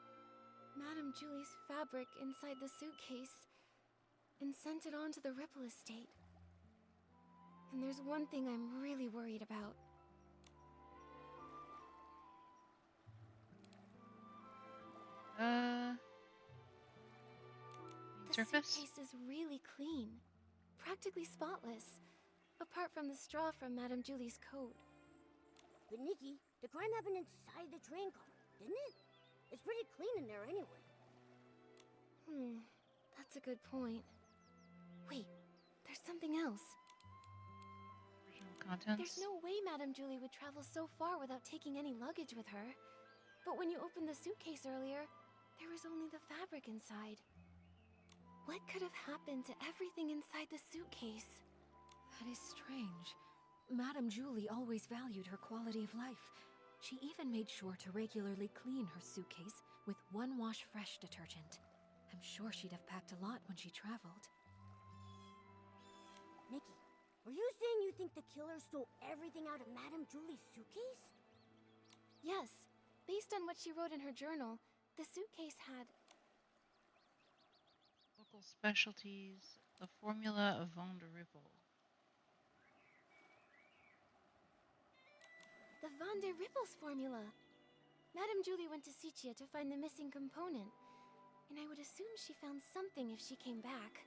Madame Julie's fabric inside the suitcase and sent it on to the Ripple Estate. And there's one thing I'm really worried about. The Surface? suitcase is really clean, practically spotless, apart from the straw from Madame Julie's coat. But Nikki, the crime happened inside the train car, didn't it? It's pretty clean in there anyway. That's a good point. Wait, there's something else. Original contents? There's no way Madame Julie would travel so far without taking any luggage with her. But when you opened the suitcase earlier, There was only the fabric inside. What could have happened to everything inside the suitcase? That is strange. Madame Julie always valued her quality of life. She even made sure to regularly clean her suitcase with one wash fresh detergent. I'm sure she'd have packed a lot when she traveled. Nikki, are you saying you think the killer stole everything out of Madame Julie's suitcase? Yes, based on what she wrote in her journal, the suitcase had... Local specialties, the formula of Von de Ripple. The Von der Ripples formula. Madame Julie went to Sicia to find the missing component, and I would assume she found something if she came back.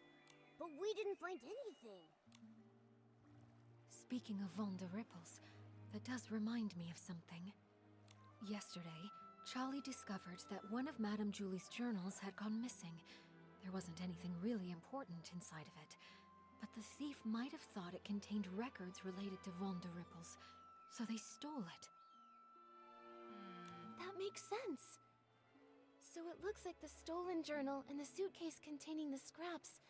But we didn't find anything. Speaking of Von der Ripples, that does remind me of something. Yesterday, Charlie discovered that one of Madame Julie's journals had gone missing. There wasn't anything really important inside of it, but the thief might have thought it contained records related to Von der Ripples, so they stole it. That makes sense. So it looks like the stolen journal and the suitcase containing the scraps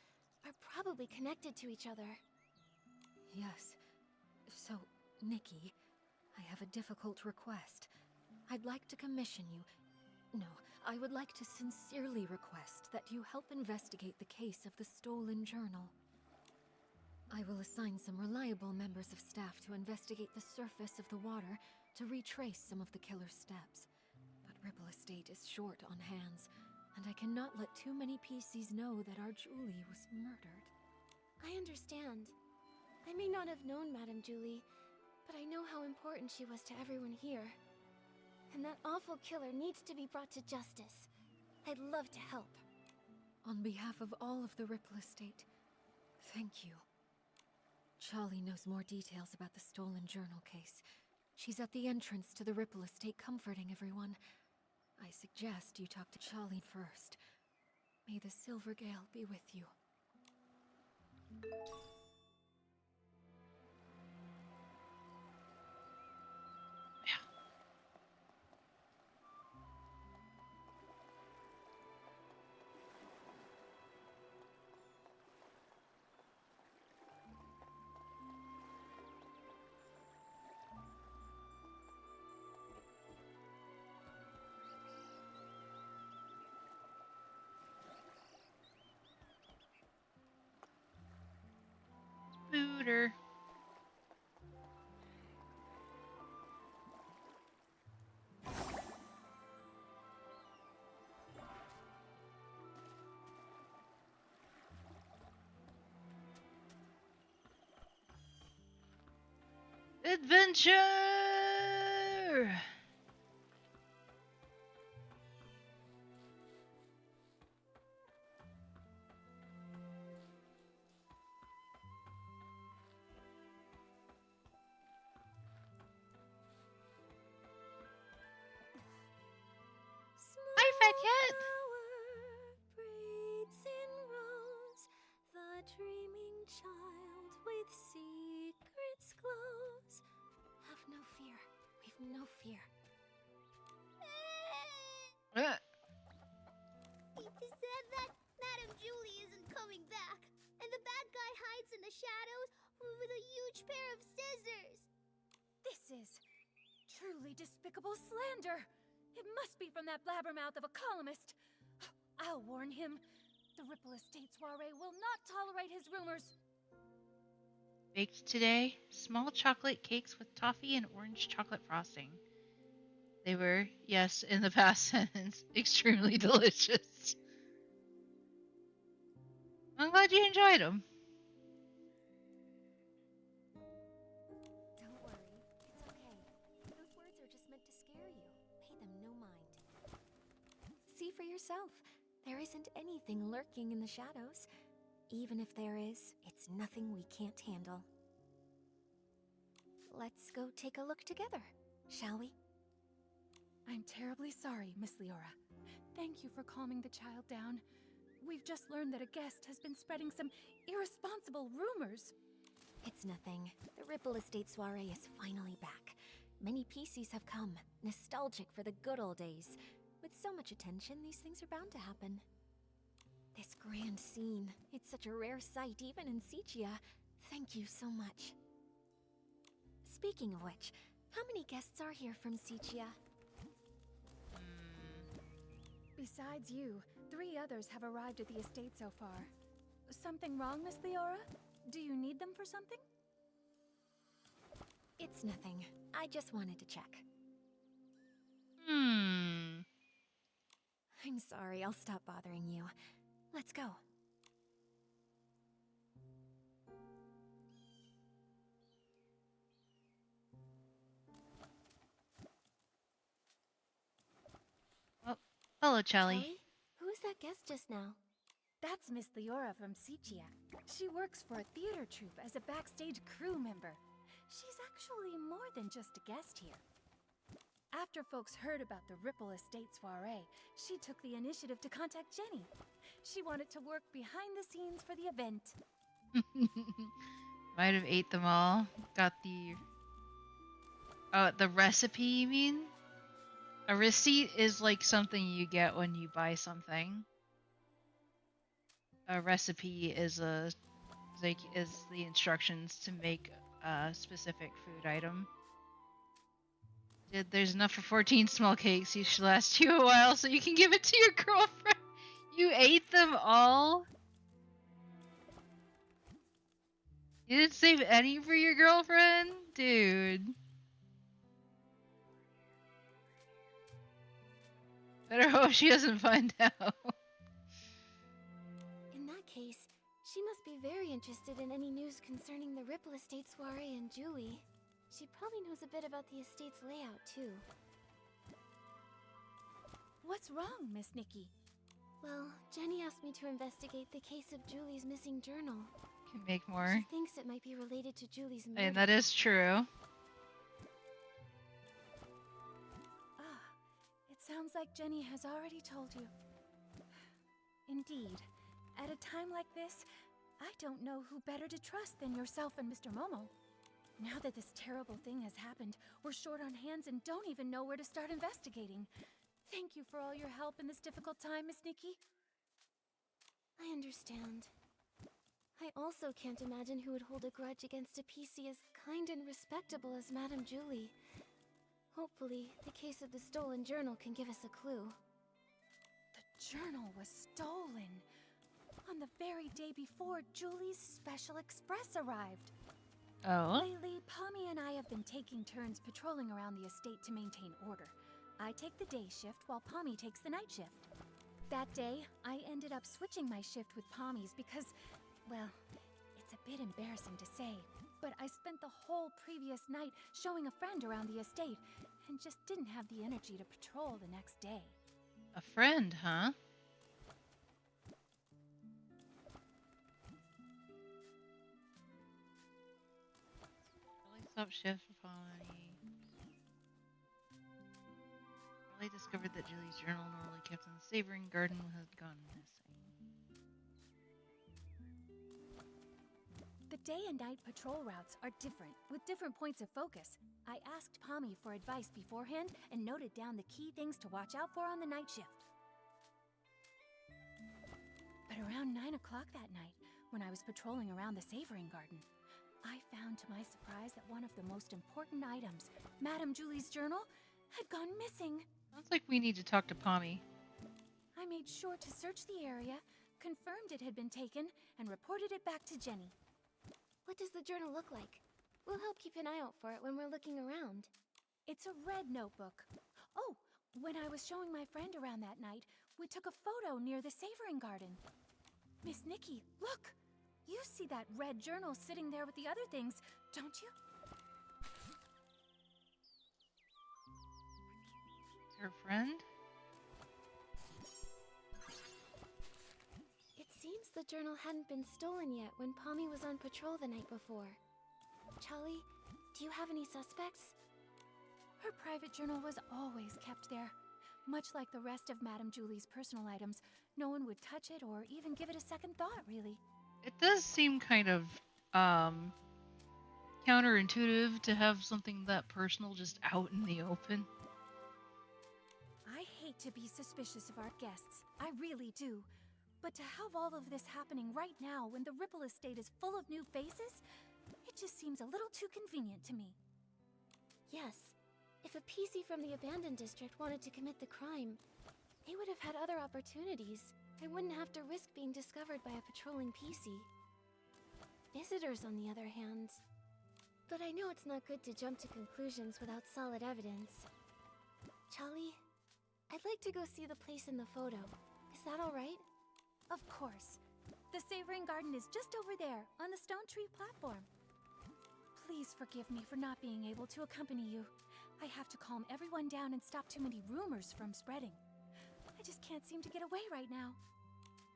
are probably connected to each other. Yes. So, Nikki, I have a difficult request. I'd like to commission you... No, I would like to sincerely request that you help investigate the case of the stolen journal. I will assign some reliable members of staff to investigate the surface of the water to retrace some of the killer's steps. But Ripple Estate is short on hands, and I cannot let too many PCs know that our Julie was murdered. I understand. I may not have known Madame Julie, but I know how important she was to everyone here. And that awful killer needs to be brought to justice. I'd love to help. On behalf of all of the Ripple Estate, thank you. Charlie knows more details about the stolen journal case. She's at the entrance to the Ripple Estate comforting everyone. I suggest you talk to Charlie first. May the Silver Gale be with you. Booter. Adventure! Hi, Fat Cat! Braids in rows, the dreaming child with secrets glows. Have no fear. We've no fear. He said that Madame Julie isn't coming back, and the bad guy hides in the shadows with a huge pair of scissors. This is truly despicable slander. It must be from that blabbermouth of a columnist. I'll warn him. The Ripple Estate soiree will not tolerate his rumors. Baked today, small chocolate cakes with toffee and orange chocolate frosting. They were, yes, in the past sentence, extremely delicious. I'm glad you enjoyed them. Don't worry. It's okay. Those words are just meant to scare you. Pay them no mind. See for yourself. There isn't anything lurking in the shadows. Even if there is, it's nothing we can't handle. Let's go take a look together, shall we? I'm terribly sorry, Miss Leora. Thank you for calming the child down. We've just learned that a guest has been spreading some irresponsible rumors. It's nothing. The Ripple Estate soiree is finally back. Many PCs have come, nostalgic for the good old days. With so much attention, these things are bound to happen. This grand scene, it's such a rare sight even in Sichia. Thank you so much. Speaking of which, how many guests are here from Sichia? Besides you, 3 others have arrived at the estate so far. Something wrong, Miss Leora? Do you need them for something? It's nothing. I just wanted to check. Hmm. I'm sorry, I'll stop bothering you. Let's go. Oh, hello, Charlie. Kelly? Who was that guest just now? That's Miss Leora from Sichia. She works for a theater troupe as a backstage crew member. She's actually more than just a guest here. After folks heard about the Ripple Estate soiree, she took the initiative to contact Jenny. She wanted to work behind the scenes for the event. Might have ate them all. Got the recipe, you mean? A receipt is like something you get when you buy something. A recipe is the instructions to make a specific food item. There's enough for 14 small cakes. You should last you a while so you can give it to your girlfriend. You ate them all? You didn't save any for your girlfriend? Dude. Better hope she doesn't find out. In that case, she must be very interested in any news concerning the Ripple Estate soiree and Julie. She probably knows a bit about the estate's layout, too. What's wrong, Miss Nikki? Well, Jenny asked me to investigate the case of Julie's missing journal. Can make more. She thinks it might be related to Julie's murder. And that is true. Ah, it sounds like Jenny has already told you. Indeed. At a time like this, I don't know who better to trust than yourself and Mr. Momo. Now that this terrible thing has happened, we're short on hands and don't even know where to start investigating. Thank you for all your help in this difficult time, Miss Nikki. I understand. I also can't imagine who would hold a grudge against a PC as kind and respectable as Madame Julie. Hopefully, the case of the stolen journal can give us a clue. The journal was stolen on the very day before Julie's Special Express arrived. Oh? Lately, Pommy and I have been taking turns patrolling around the estate to maintain order. I take the day shift while Pommy takes the night shift. That day, I ended up switching my shift with Pommy's because, well, it's a bit embarrassing to say, but I spent the whole previous night showing a friend around the estate and just didn't have the energy to patrol the next day. A friend, huh? Really stop shift for Polly. Polly discovered that Julie's journal, normally kept in the savoring garden, had gone missing. The day and night patrol routes are different, with different points of focus. I asked Pommy for advice beforehand and noted down the key things to watch out for on the night shift. But around 9 o'clock that night, when I was patrolling around the savoring garden, I found to my surprise that one of the most important items, Madame Julie's journal, had gone missing. Sounds like we need to talk to Pommy. I made sure to search the area, confirmed it had been taken, and reported it back to Jenny. What does the journal look like? We'll help keep an eye out for it when we're looking around. It's a red notebook. Oh, when I was showing my friend around that night, we took a photo near the savoring garden. Miss Nikki, look! You see that red journal sitting there with the other things, don't you? Her friend? It seems the journal hadn't been stolen yet when Pommy was on patrol the night before. Charlie, do you have any suspects? Her private journal was always kept there. Much like the rest of Madame Julie's personal items, no one would touch it or even give it a second thought, really. It does seem kind of, counterintuitive to have something that personal just out in the open. I hate right to be suspicious of our guests. I really do. But to have all of this happening right now when the Ripple Estate is full of new faces, it just seems a little too convenient to me. Yes. If a PC from the abandoned district wanted to commit the crime, they would have had other opportunities. They wouldn't have to risk being discovered by a patrolling PC. Visitors, on the other hand... But I know it's not good to jump to conclusions without solid evidence. Charlie, I'd like to go see the place in the photo. Is that alright? Of course. The Savoring Garden is just over there, on the Stone Tree platform. Please forgive me for not being able to accompany you. I have to calm everyone down and stop too many rumors from spreading. I just can't seem to get away right now.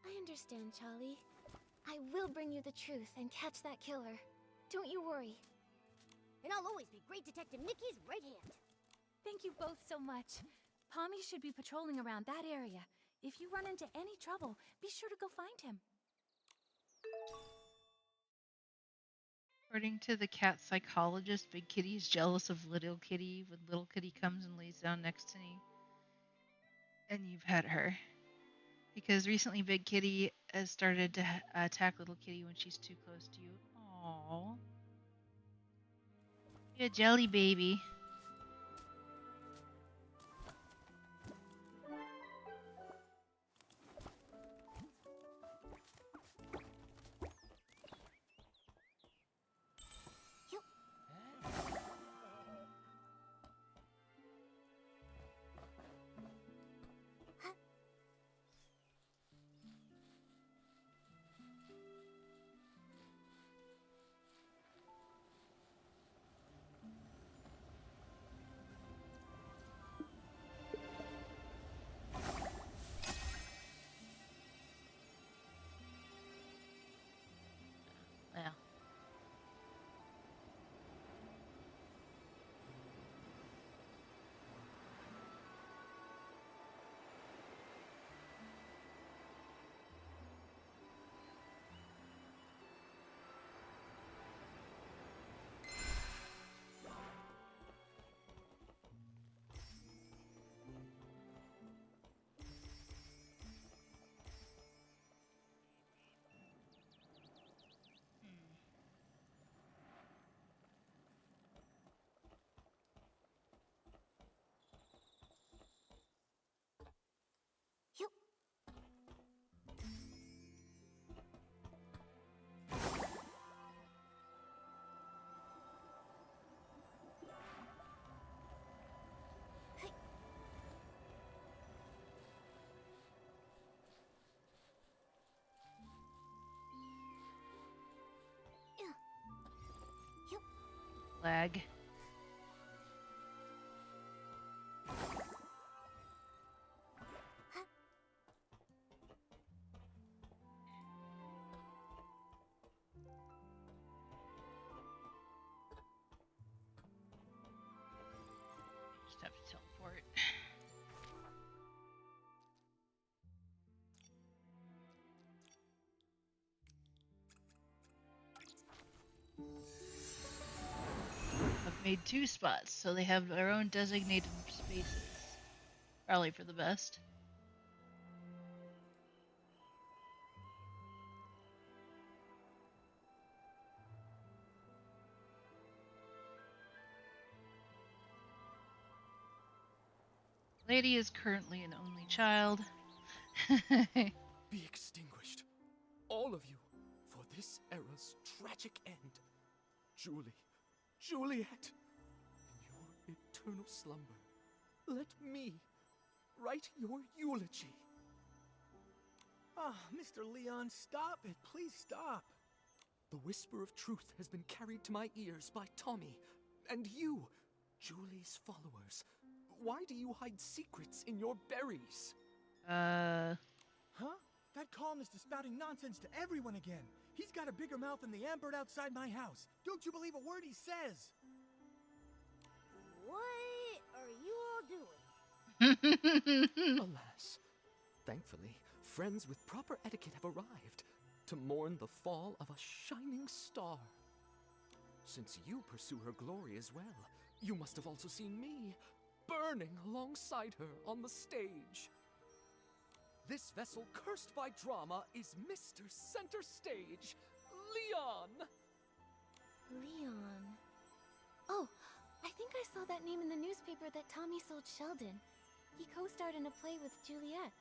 I understand, Charlie. I will bring you the truth and catch that killer. Don't you worry. And I'll always be Great Detective Nikki's right hand. Thank you both so much. Pommy should be patrolling around that area. If you run into any trouble, be sure to go find him. According to the cat psychologist, Big Kitty is jealous of Little Kitty when Little Kitty comes and lays down next to me. And you pet her. Because recently Big Kitty has started to attack Little Kitty when she's too close to you. Aww. You're a jelly baby. Well. Lag. Just have to teleport. I've made 2 spots, so they have their own designated spaces. Probably for the best. Lady is currently an only child. Be extinguished, all of you, for this era's tragic end. Julie, Juliet, in your eternal slumber, let me write your eulogy. Ah, Mr. Leon, stop it. Please stop. The whisper of truth has been carried to my ears by Tommy, and you, Julie's followers. Why do you hide secrets in your berries? Huh? That columnist is spouting nonsense to everyone again. He's got a bigger mouth than the Ambird outside my house. Don't you believe a word he says? What are you all doing? Alas, thankfully, friends with proper etiquette have arrived to mourn the fall of a shining star. Since you pursue her glory as well, you must have also seen me. burning alongside her on the stage. This vessel cursed by drama is Mr. Center Stage, Leon. Leon. Oh, I think I saw that name in the newspaper that Tommy sold Sheldon. He co-starred in a play with Juliet.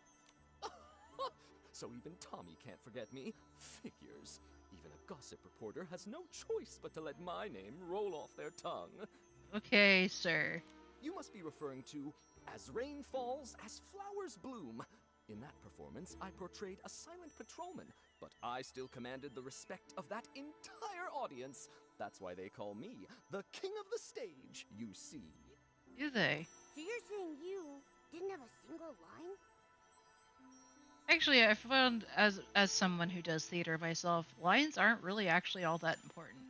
So even Tommy can't forget me. Figures. Even a gossip reporter has no choice but to let my name roll off their tongue. Okay, sir. You must be referring to As Rain Falls, As Flowers Bloom. In that performance, I portrayed a silent patrolman, but I still commanded the respect of that entire audience. That's why they call me the king of the stage, you see. Do they? So you're saying you didn't have a single line? Actually, I found as someone who does theater myself, lines aren't really actually all that important.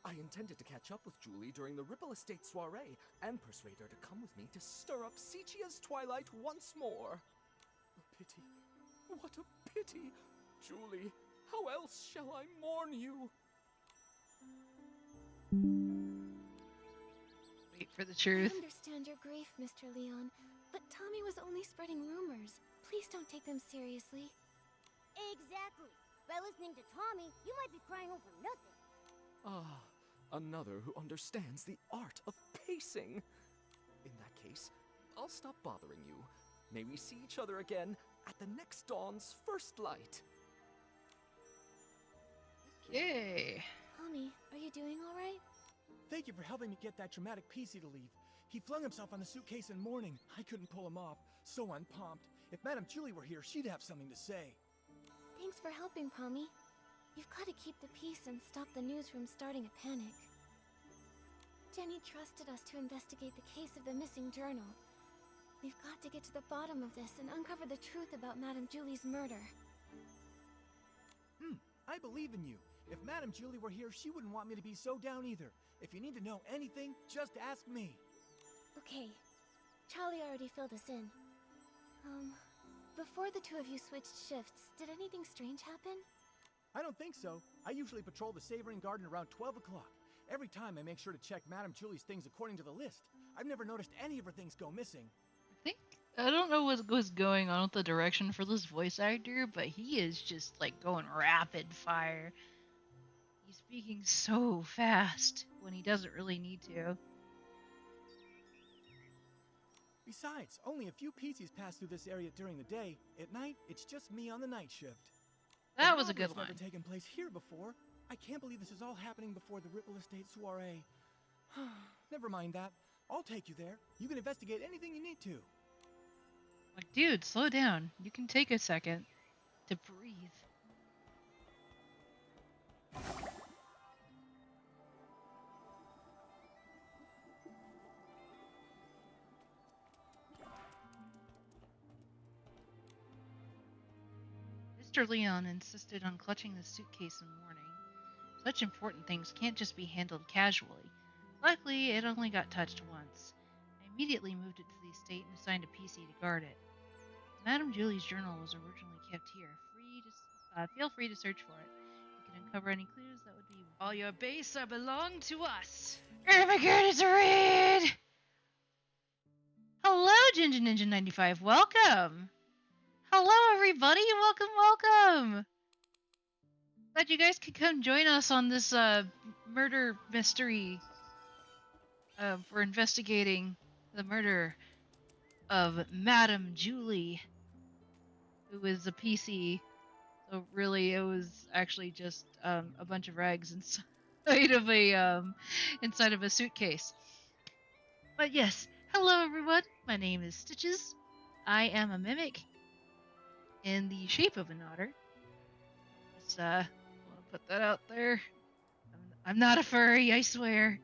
I intended to catch up with Julie during the Ripple Estate soiree and persuade her to come with me to stir up Sichia's twilight once more. A pity. What a pity. Julie, how else shall I mourn you? Wait for the truth. I understand your grief, Mr. Leon, but Tommy was only spreading rumors. Please don't take them seriously. Exactly. By listening to Tommy, you might be crying over nothing. Ah, another who understands the art of pacing. In that case, I'll stop bothering you. May we see each other again at the next dawn's first light. Yay. Tommy, are you doing all right? Thank you for helping me get that dramatic PC to leave. He flung himself on the suitcase in mourning. I couldn't pull him off. So unpumped. If Madame Julie were here, she'd have something to say. Thanks for helping, Pommy. You've got to keep the peace and stop the news from starting a panic. Jenny trusted us to investigate the case of the missing journal. We've got to get to the bottom of this and uncover the truth about Madame Julie's murder. I believe in you. If Madame Julie were here, she wouldn't want me to be so down either. If you need to know anything, just ask me. Okay. Charlie already filled us in. Before the two of you switched shifts, did anything strange happen? I don't think so. I usually patrol the Savoring Garden around 12 o'clock. Every time I make sure to check Madame Julie's things according to the list. I've never noticed any of her things go missing. I don't know what was going on with the direction for this voice actor, but he is just like going rapid fire. He's speaking so fast when he doesn't really need to. Besides, only a few PCs pass through this area during the day. At night, it's just me on the night shift. That was a good line. Never taken place here before. I can't believe this is all happening before the Ripple Estate soiree. Never mind that. I'll take you there. You can investigate anything you need to. Like, dude, slow down. You can take a second to breathe. Mr. Leon insisted on clutching the suitcase in mourning. Such important things can't just be handled casually. Luckily, it only got touched once. I immediately moved it to the estate and assigned a PC to guard it. Madame Julie's journal was originally kept here. Feel free to search for it. You can uncover any clues that would be... All your base belong to us. Ermagerd is a raid! Hello, Ginger Ninja 95. Welcome! Hello, everybody. Welcome. Glad you guys could come join us on this murder mystery. We're investigating the murder of Madame Julie, who is a PC. So really, it was actually just a bunch of rags inside of a suitcase. But yes, hello everyone. My name is Stitches. I am a mimic in the shape of an otter. Just want to put that out there. I'm not a furry, I swear.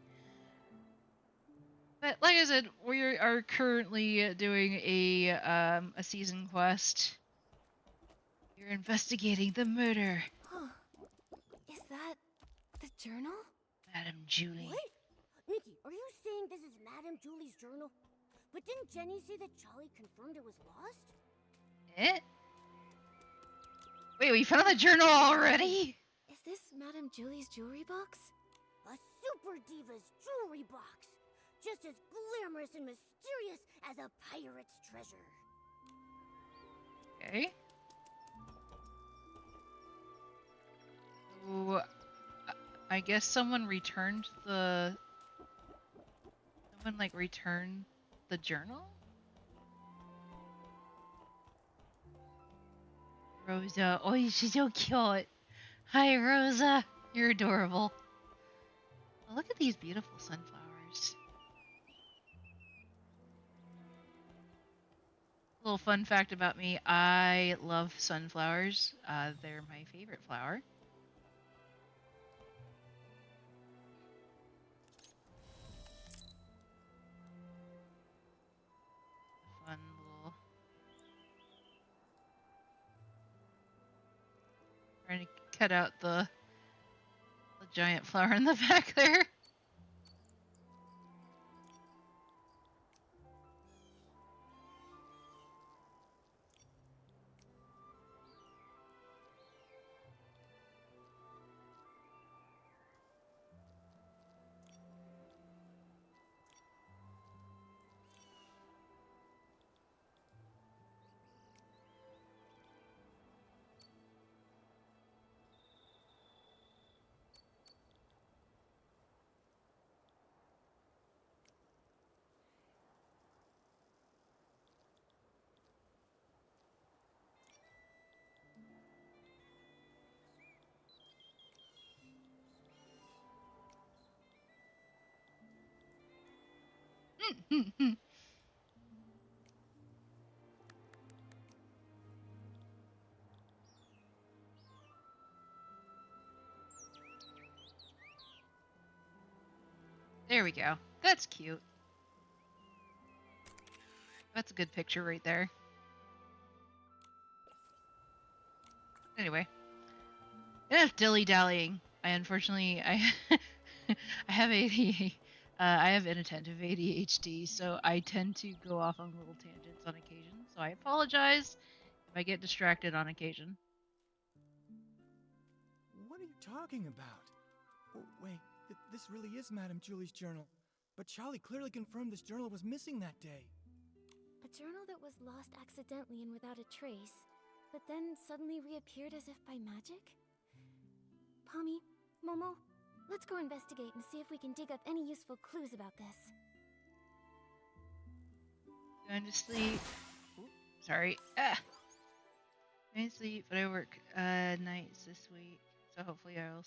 But like I said, we are currently doing a season quest. You're investigating the murder. Huh. Is that the journal? Madame Julie. What? Nikki, are you saying this is Madame Julie's journal? But didn't Jenny say that Charlie confirmed it was lost? Eh? Wait, we found the journal already? Is this Madame Julie's jewelry box? A super Glamour Diva's jewelry box. Just as glamorous and mysterious as a pirate's treasure. Okay. So, I guess someone returned the... Someone, like, returned the journal? Rosa. Oh, she's so cute. Hi, Rosa. You're adorable. Oh, look at these beautiful sunflowers. Little fun fact about me, I love sunflowers. They're my favorite flower. Fun little... Trying to cut out the giant flower in the back there. There we go. That's cute. That's a good picture right there. Anyway, enough dilly-dallying. I unfortunately I have I have inattentive ADHD, so I tend to go off on little tangents on occasion. So I apologize if I get distracted on occasion. What are you talking about? Oh, wait, this really is Madame Julie's journal. But Charlie clearly confirmed this journal was missing that day. A journal that was lost accidentally and without a trace, but then suddenly reappeared as if by magic? Pommy, Momo, let's go investigate and see if we can dig up any useful clues about this. Going to sleep. Ooh, sorry. Going to sleep, but I work nights this week, so hopefully we'll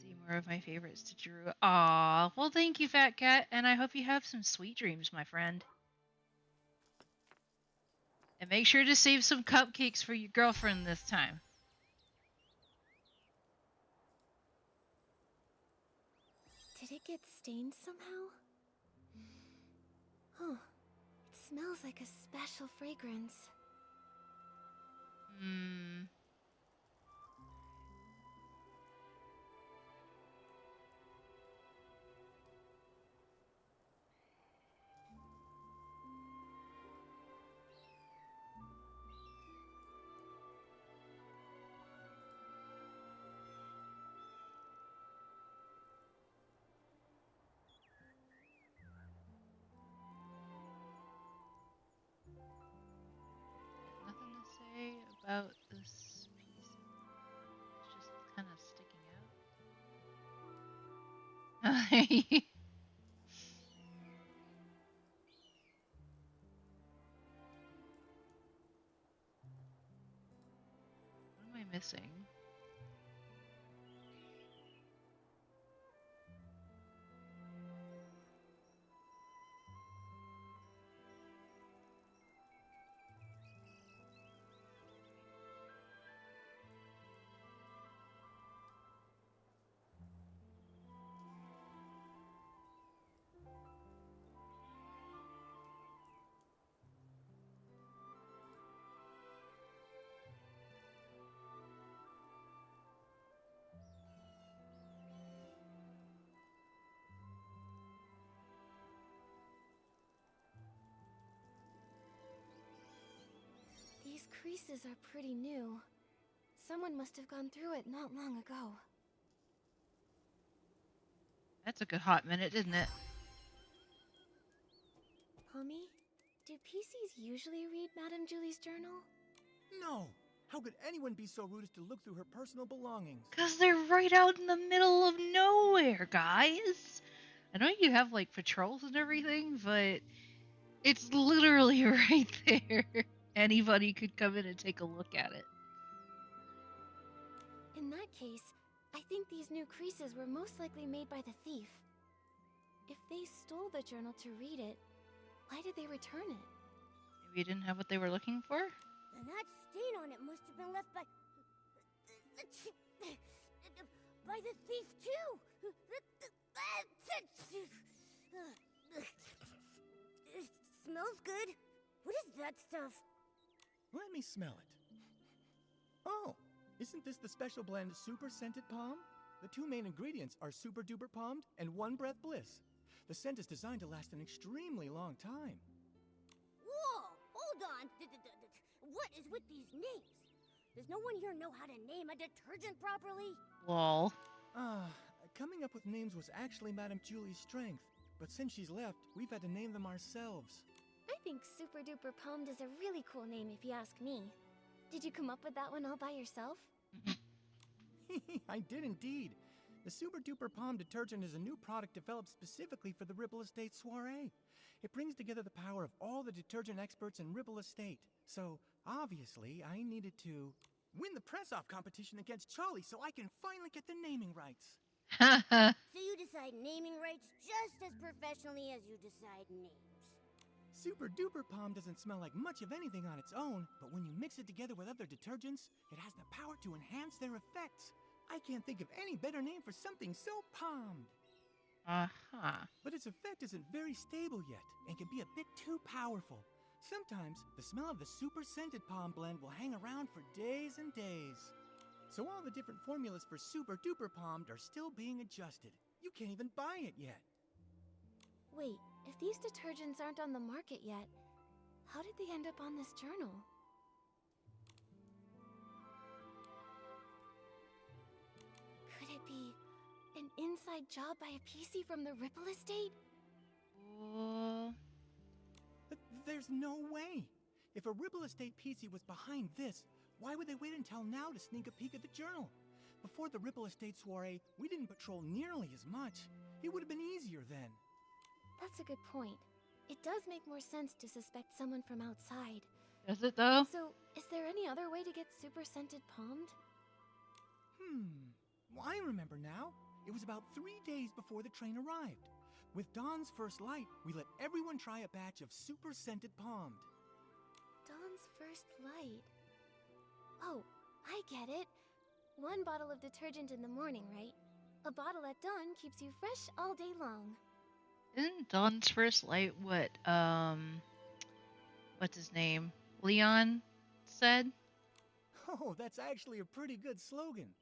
see more of my favorites to Drew. Aw, well, thank you, Fat Cat, and I hope you have some sweet dreams, my friend. And make sure to save some cupcakes for your girlfriend this time. Did it get stained somehow? Huh. It smells like a special fragrance. Hmm. Nothing to say about this piece. It's just kind of sticking out. What am I missing? These creases are pretty new. Someone must have gone through it not long ago. That took a hot minute, didn't it? Pommy, do PCs usually read Madame Julie's journal? No! How could anyone be so rude as to look through her personal belongings? Because they're right out in the middle of nowhere, guys. I know you have, like, patrols and everything, but it's literally right there. Anybody could come in and take a look at it. In that case, I think these new creases were most likely made by the thief. If they stole the journal to read it, why did they return it? Maybe you didn't have what they were looking for? Then that stain on it must have been left by the thief too. It smells good. What is that stuff? Let me smell it. Oh, isn't this the special blend Super Scented Palm? The two main ingredients are Super Duper Palmed and One Breath Bliss. The scent is designed to last an extremely long time. Whoa! Hold on. What is with these names? Does no one here know how to name a detergent properly? Lol. Coming up with names was actually Madame Julie's strength, but since she's left, we've had to name them ourselves. I think Super Duper Palmed is a really cool name if you ask me. Did you come up with that one all by yourself? I did indeed. The Super Duper Palm detergent is a new product developed specifically for the Ripple Estate soiree. It brings together the power of all the detergent experts in Ripple Estate. So, obviously, I needed to win the press-off competition against Charlie so I can finally get the naming rights. So you decide naming rights just as professionally as you decide names. Super Duper Palm doesn't smell like much of anything on its own, but when you mix it together with other detergents, it has the power to enhance their effects. I can't think of any better name for something so palmed. Uh-huh. But its effect isn't very stable yet, and can be a bit too powerful. Sometimes, the smell of the Super Scented Palm blend will hang around for days and days. So all the different formulas for Super Duper Palmed are still being adjusted. You can't even buy it yet. Wait, if these detergents aren't on the market yet, how did they end up on this journal? Could it be an inside job by a PC from the Ripple Estate? But there's no way. If a Ripple Estate PC was behind this, why would they wait until now to sneak a peek at the journal? Before the Ripple Estate soiree, we didn't patrol nearly as much. It would have been easier then. That's a good point. It does make more sense to suspect someone from outside. Does it, though? So, is there any other way to get Super Scented Palmed? Well, I remember now. It was about 3 days before the train arrived. With dawn's first light, we let everyone try a batch of Super Scented Palmed. Dawn's first light. Oh, I get it. 1 bottle of detergent in the morning, right? A bottle at dawn keeps you fresh all day long. Isn't Dawn's first light what, what's his name? Leon said? Oh, that's actually a pretty good slogan.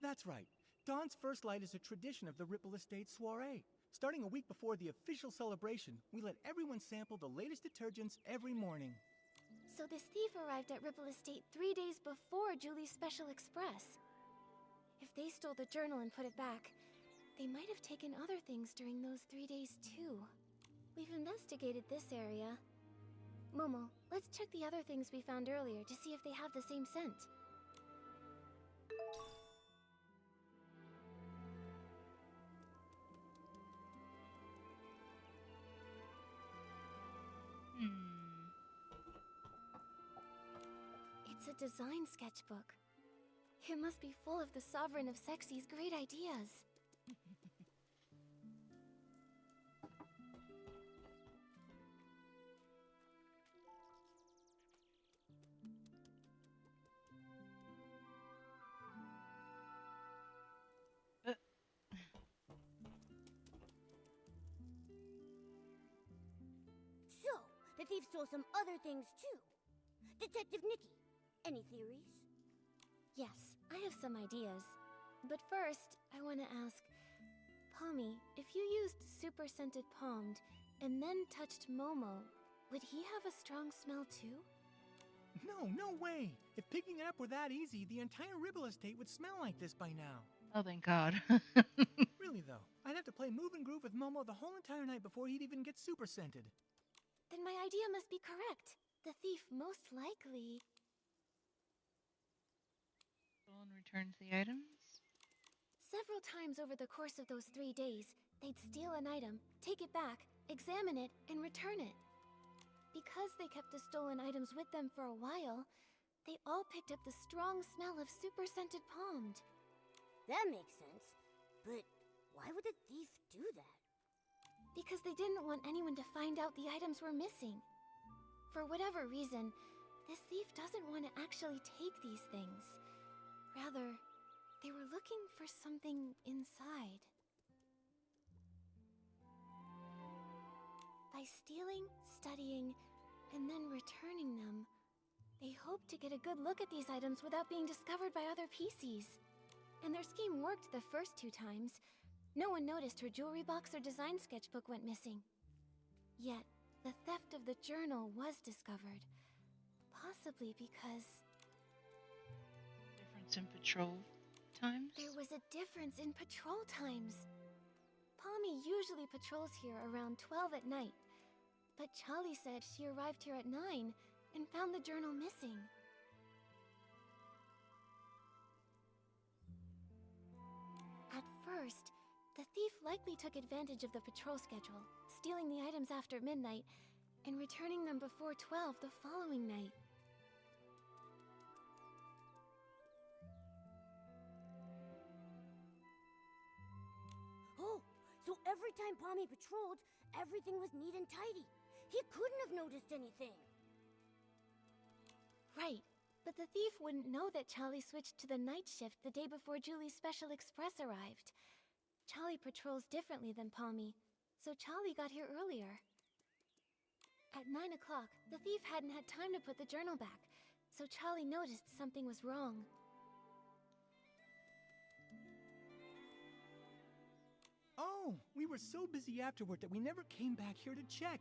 That's right. Dawn's first light is a tradition of the Ripple Estate soiree. Starting a week before the official celebration, we let everyone sample the latest detergents every morning. So this thief arrived at Ripple Estate 3 days before Julie's Special Express. If they stole the journal and put it back, they might have taken other things during those 3 days too. We've investigated this area. Momo, let's check the other things we found earlier to see if they have the same scent. It's a design sketchbook. It must be full of the Sovereign of Sexy's great ideas. So, the thief stole some other things too. Detective Nikki, any theories? Yes, I have some ideas. But first, I want to ask, Pommy, if you used Super Scented Palmed and then touched Momo, would he have a strong smell too? No way! If picking it up were that easy, the entire Ripple Estate would smell like this by now. Oh, thank God. Really though, I'd have to play moving ammo the whole entire night before he'd even get super scented. Then my idea must be correct. The thief most likely... Someone returns the items. Several times over the course of those 3 days, they'd steal an item, take it back, examine it, and return it. Because they kept the stolen items with them for a while, they all picked up the strong smell of super-scented palmed. That makes sense. But why would the thief do that? Because they didn't want anyone to find out the items were missing. For whatever reason, this thief doesn't want to actually take these things. Rather, they were looking for something inside. By stealing, studying, and then returning them, they hoped to get a good look at these items without being discovered by other PCs. And their scheme worked the first 2 times. No one noticed her jewelry box or design sketchbook went missing. Yet, the theft of the journal was discovered. Possibly because... Difference in patrol times? there was a difference in patrol times. Pommy usually patrols here around 12 at night. But Charlie said she arrived here at 9 and found the journal missing. At first, the thief likely took advantage of the patrol schedule, stealing the items after midnight and returning them before 12 the following night. Oh, so every time Pommy patrolled, everything was neat and tidy. He couldn't have noticed anything. Right, but the thief wouldn't know that Charlie switched to the night shift the day before Julie's Special Express arrived. Charlie patrols differently than Pommy, so Charlie got here earlier. At 9 o'clock, the thief hadn't had time to put the journal back, so Charlie noticed something was wrong. Oh, we were so busy afterward that we never came back here to check.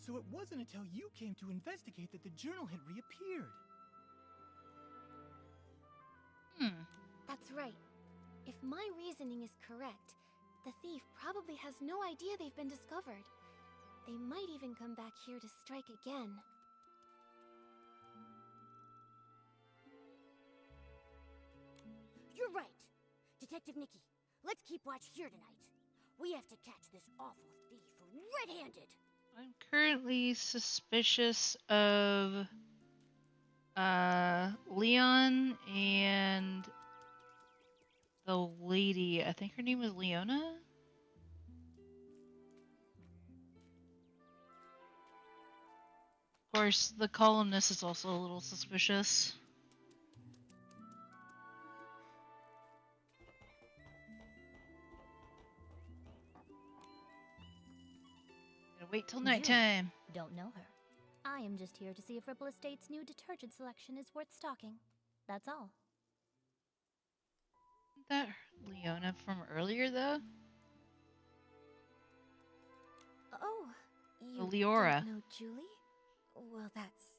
So it wasn't until you came to investigate that the journal had reappeared. That's right. If my reasoning is correct, the thief probably has no idea they've been discovered. They might even come back here to strike again. You're right. Detective Nikki, let's keep watch here tonight. We have to catch this awful thief red-handed. I'm currently suspicious of Leon and the lady. I think her name was Leona. Of course, the columnist is also a little suspicious. Gotta wait till nighttime. Don't know her. I am just here to see if Ripple Estate's new detergent selection is worth stocking. That's all. Isn't that Leona from earlier, though? Oh, you Leora. don't know Julie? Well, that's...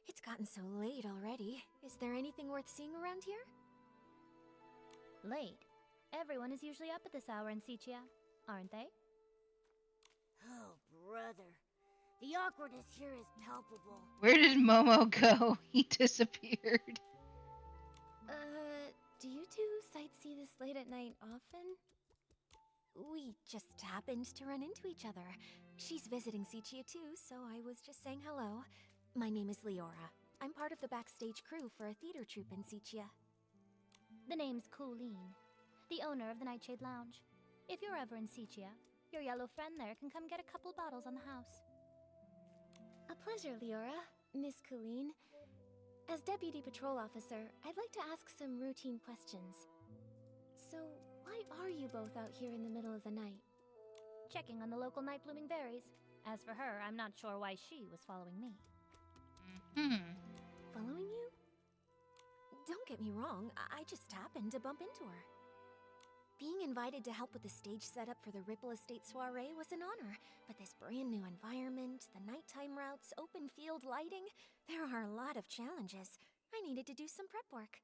It's gotten so late already. Is there anything worth seeing around here? Late. Everyone is usually up at this hour in Sichia, aren't they? Oh, brother. The awkwardness here is palpable. Where did Momo go? He disappeared. Do you two sightsee this late at night often? We just happened to run into each other. She's visiting Sichia too, so I was just saying hello. My name is Leora. I'm part of the backstage crew for a theater troupe in Sichia. The name's Colleen, the owner of the Nightshade Lounge. If you're ever in Sichia, your yellow friend there can come get a couple bottles on the house. A pleasure, Leora. Miss Colleen. As Deputy Patrol Officer, I'd like to ask some routine questions. So, why are you both out here in the middle of the night? Checking on the local night-blooming berries. As for her, I'm not sure why she was following me. Following you? Don't get me wrong, I just happened to bump into her. Being invited to help with the stage setup for the Ripple Estate soiree was an honor, but this brand new environment, the nighttime routes, open field lighting, there are a lot of challenges. I needed to do some prep work.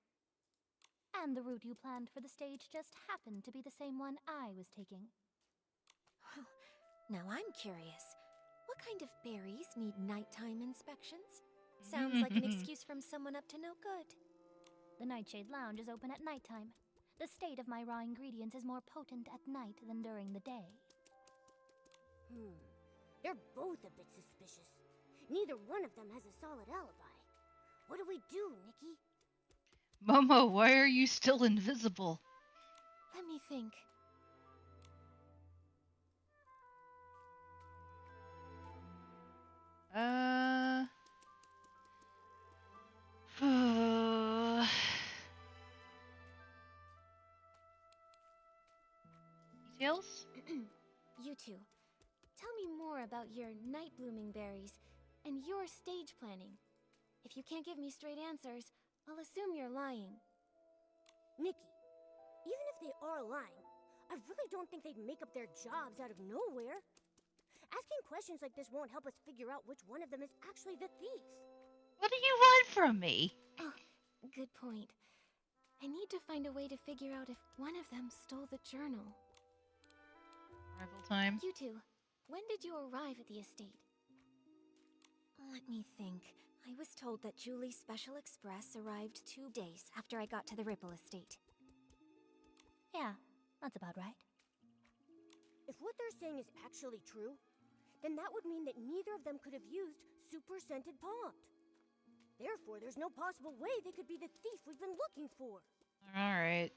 And the route you planned for the stage just happened to be the same one I was taking. Now I'm curious. What kind of berries need nighttime inspections? Sounds like an excuse from someone up to no good. The Nightshade Lounge is open at nighttime. The state of my raw ingredients is more potent at night than during the day. They're both a bit suspicious. Neither one of them has a solid alibi. What do we do, Nikki? Momo, why are you still invisible? Let me think. Details? You two, tell me more about your night blooming berries and your stage planning. If you can't give me straight answers, I'll assume you're lying. Nikki, even if they are lying, I really don't think they'd make up their jobs out of nowhere. Asking questions like this won't help us figure out which one of them is actually the thief. What do you want from me? Oh, good point. I need to find a way to figure out if one of them stole the journal. Arrival time. You two, when did you arrive at the estate? Let me think. I was told that Julie's Special Express arrived 2 days after I got to the Ripple estate. Yeah, that's about right. If what they're saying is actually true, then that would mean that neither of them could have used Super Scented Pond. Therefore, there's no possible way they could be the thief we've been looking for. Alright.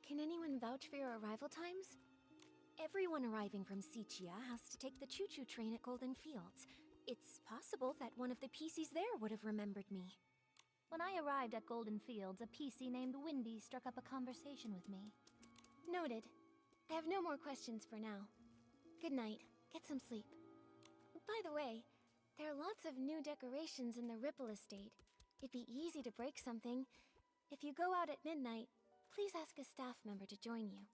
Can anyone vouch for your arrival times? Everyone arriving from Sichia has to take the choo-choo train at Golden Fields. It's possible that one of the PCs there would have remembered me. When I arrived at Golden Fields, a PC named Windy struck up a conversation with me. Noted. I have no more questions for now. Good night. Get some sleep. By the way, there are lots of new decorations in the Ripple estate. It'd be easy to break something. If you go out at midnight, please ask a staff member to join you.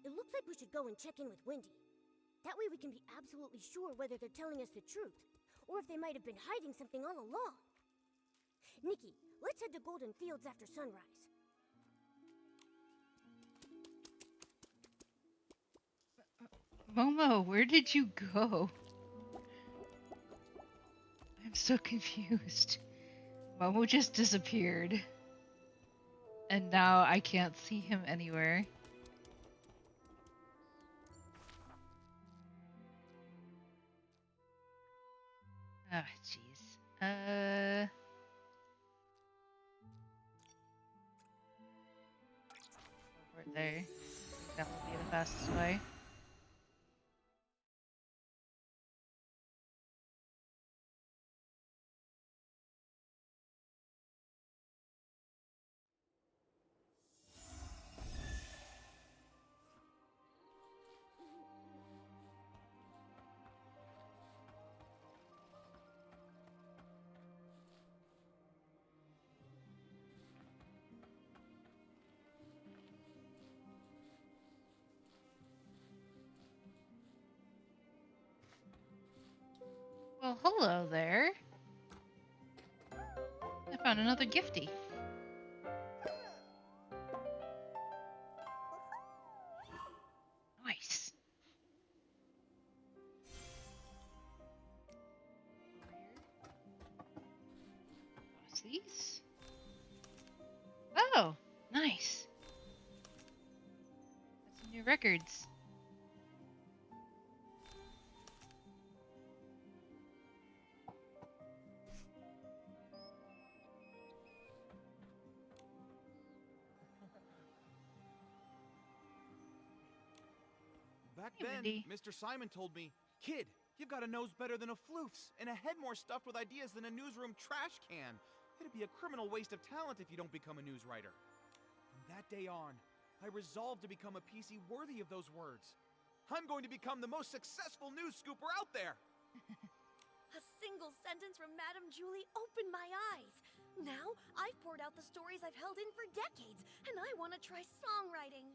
It looks like we should go and check in with Windy. That way we can be absolutely sure whether they're telling us the truth, or if they might have been hiding something all along. Nikki, let's head to Golden Fields after sunrise. Momo, where did you go? I'm so confused. Momo just disappeared. And now I can't see him anywhere. Ah, jeez. Over there. That will be the fastest way. Well, hello there. I found another gifty. Nice. What's these? Oh, nice. Got some new records. Back Hey, then, Wendy. Mr. Simon told me, "Kid, you've got a nose better than a floof's, and a head more stuffed with ideas than a newsroom trash can. It'd be a criminal waste of talent if you don't become a news writer." From that day on, I resolved to become a PC worthy of those words. I'm going to become the most successful news scooper out there. A single sentence from Madame Julie opened my eyes. Now, I've poured out the stories I've held in for decades, and I want to try songwriting.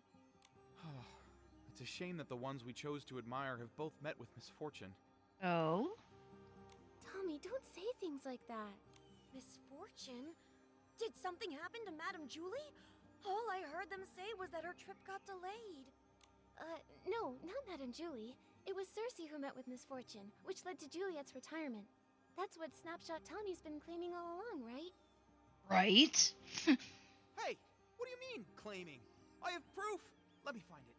It's a shame that the ones we chose to admire have both met with misfortune. Oh? Tommy, don't say things like that. Misfortune? Did something happen to Madame Julie? All I heard them say was that her trip got delayed. No, not Madame Julie. It was Cersei who met with misfortune, which led to Juliet's retirement. That's what Snapshot Tommy's been claiming all along, right? Right? Hey, what do you mean, claiming? I have proof. Let me find it.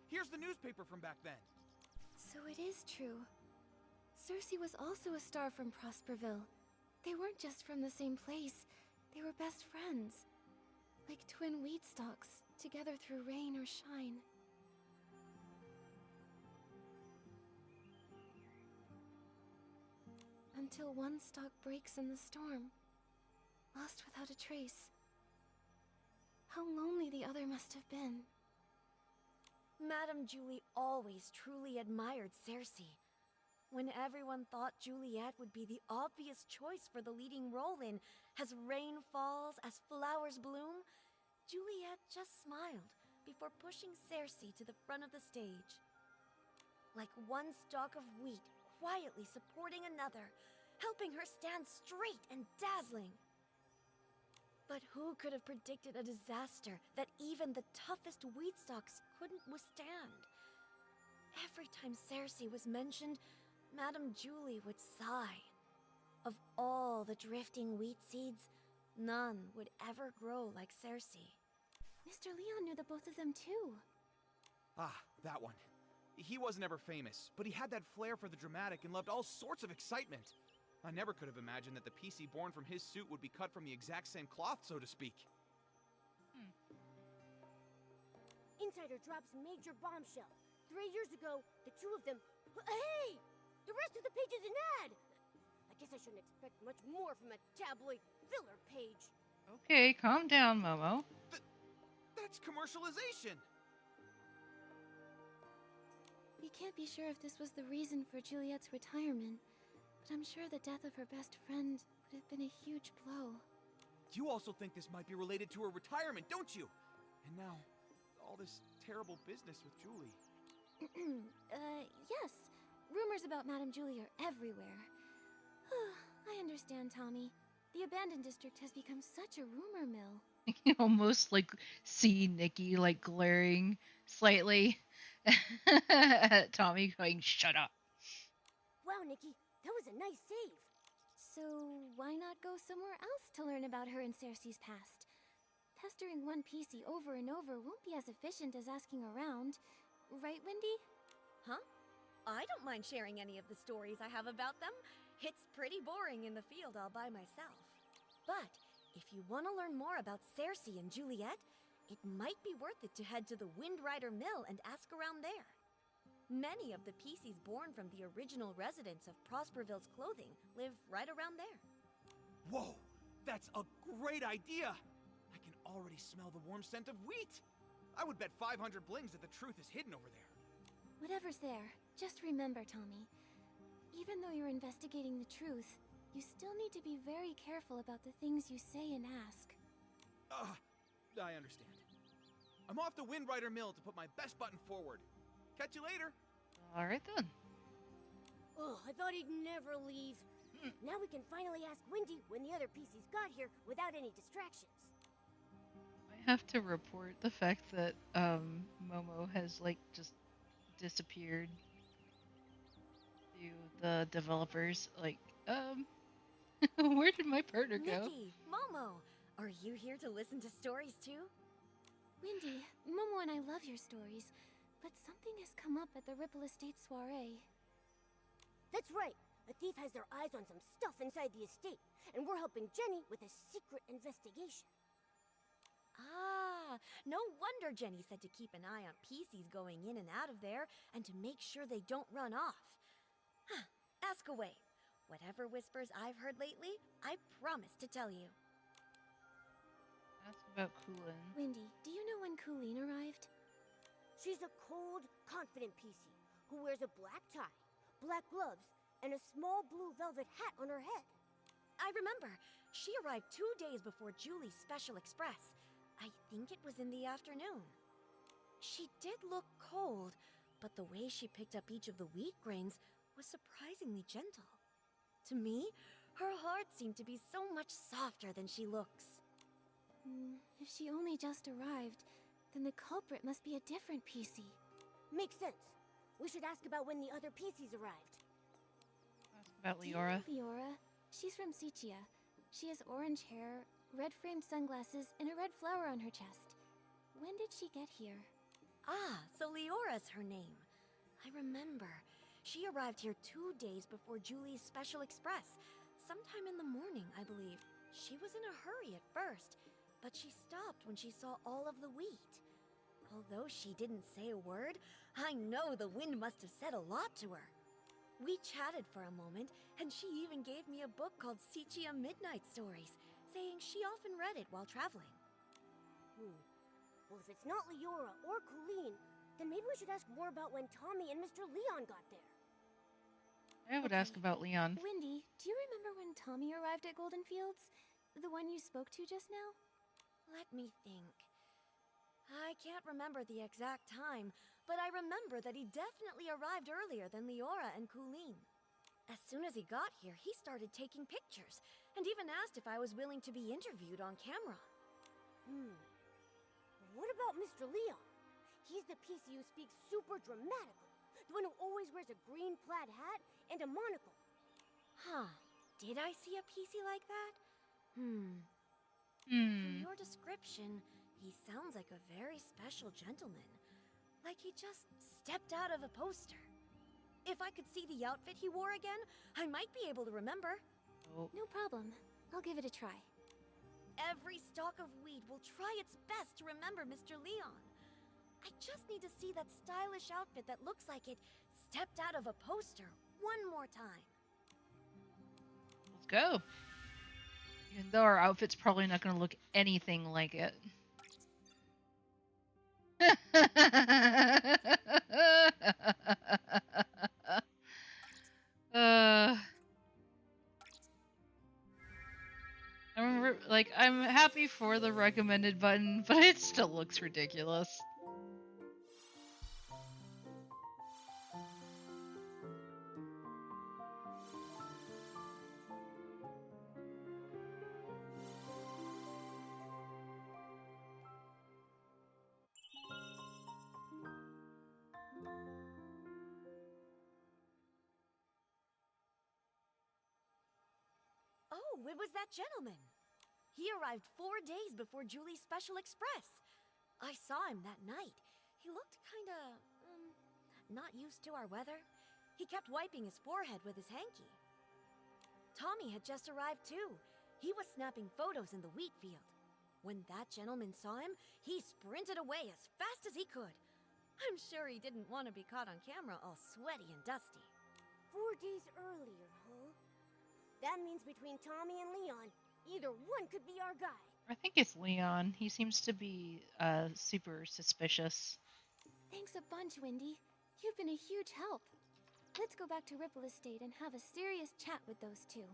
Here's the newspaper from back then. So it is true. Cersei was also a star from Prosperville. They weren't just from the same place. They were best friends. Like twin wheat stalks, together through rain or shine. Until one stalk breaks in the storm, lost without a trace. How lonely the other must have been. Madame Julie always truly admired Cersei. When everyone thought Juliet would be the obvious choice for the leading role in As Rain Falls, As Flowers Bloom, Juliet just smiled before pushing Cersei to the front of the stage. Like one stalk of wheat quietly supporting another, helping her stand straight and dazzling. But who could have predicted a disaster that even the toughest wheat stalks couldn't withstand? Every time Cersei was mentioned, Madame Julie would sigh. Of all the drifting wheat seeds, none would ever grow like Cersei. Mr. Leon knew the both of them too. Ah, that one. He wasn't ever famous, but he had that flair for the dramatic and loved all sorts of excitement. I never could have imagined that the PC born from his suit would be cut from the exact same cloth, so to speak. Insider drops major bombshell. 3 years ago, the two of them... Hey! The rest of the page is an ad! I guess I shouldn't expect much more from a tabloid filler page. Okay, calm down, Momo. That's commercialization! We can't be sure if this was the reason for Juliet's retirement, but I'm sure the death of her best friend would have been a huge blow. You also think this might be related to her retirement, don't you? And now, all this terrible business with Julie. Yes. Rumors about Madame Julie are everywhere. I understand, Tommy. The abandoned district has become such a rumor mill. You almost like see Nikki like glaring slightly at Tommy going, "Shut up." Wow, Nikki, that was a nice save. So why not go somewhere else to learn about her and Cersei's past? Pestering one PC over and over won't be as efficient as asking around. Right, Wendy? Huh? I don't mind sharing any of the stories I have about them. It's pretty boring in the field all by myself. But if you want to learn more about Cersei and Juliet, it might be worth it to head to the Windrider Mill and ask around there. Many of the PCs born from the original residents of Prosperville's clothing live right around there. Whoa! That's a great idea! I can already smell the warm scent of wheat! I would bet 500 blings that the truth is hidden over there. Whatever's there, just remember, Tommy. Even though you're investigating the truth, you still need to be very careful about the things you say and ask. I understand. I'm off to Windrider Mill to put my best button forward. Catch you later. Alright then. Oh, I thought he'd never leave. Now we can finally ask Wendy when the other PCs got here without any distractions. I have to report the fact that Momo has like just disappeared to the developers. Like, where did my partner go? Nikki, Momo, are you here to listen to stories too? Wendy, Momo and I love your stories, but something has come up at the Ripple Estate soiree. That's right. A thief has their eyes on some stuff inside the estate, and we're helping Jenny with a secret investigation. Ah, no wonder Jenny said to keep an eye on PCs going in and out of there, and to make sure they don't run off. Ask away. Whatever whispers I've heard lately, I promise to tell you. Ask about Kulin. Wendy, do you know when Kulin arrived? She's a cold, confident PC who wears a black tie, black gloves, and a small blue velvet hat on her head. I remember. She arrived 2 days before Julie's Special Express. I think it was in the afternoon. She did look cold, but the way she picked up each of the wheat grains was surprisingly gentle. To me, Her heart seemed to be so much softer than she looks. If she only just arrived, then the culprit must be a different PC. Makes sense. We should ask about when the other PCs arrived. Ask about Do you Leora. know Leora? She's from Sichia. She has orange hair, red-framed sunglasses, and a red flower on her chest. When did she get here? Ah, so Leora's her name. I remember. She arrived here 2 days before Julie's Special Express. Sometime in the morning, I believe. She was in a hurry at first, but she stopped when she saw all of the wheat. Although she didn't say a word, I know the wind must have said a lot to her. We chatted for a moment, and she even gave me a book called Sichia Midnight Stories, saying she often read it while traveling. Well, if it's not Leora or Colleen, then maybe we should ask more about when Tommy and Mr. Leon got there. I would ask about Leon. Wendy, do you remember when Tommy arrived at Golden Fields? The one you spoke to just now? Let me think. I can't remember the exact time, but I remember that he definitely arrived earlier than Leora and Colleen. As soon as he got here, he started taking pictures, and even asked if I was willing to be interviewed on camera. What about Mr. Leon? He's the PC who speaks super dramatically. The one who always wears a green plaid hat and a monocle. Huh. Did I see a PC like that? From your description, he sounds like a very special gentleman. Like he just stepped out of a poster. If I could see the outfit he wore again, I might be able to remember. Oh. No problem. I'll give it a try. Every stalk of wheat will try its best to remember Mr. Leon. I just need to see that stylish outfit that looks like it stepped out of a poster one more time. Let's go. Even though our outfit's probably not going to look anything like it. I'm happy for the recommended button, but it still looks ridiculous. Oh, it was that gentleman. He arrived 4 days before Julie's Special Express. I saw him that night. He looked kinda, not used to our weather. He kept wiping his forehead with his hanky. Tommy had just arrived too. He was snapping photos in the wheat field. When that gentleman saw him, he sprinted away as fast as he could. I'm sure he didn't want to be caught on camera all sweaty and dusty. 4 days earlier, huh? That means between Tommy and Leon, either one could be our guy. I think it's Leon. He seems to be super suspicious. Thanks a bunch, Wendy. You've been a huge help. Let's go back to Ripple Estate and have a serious chat with those two.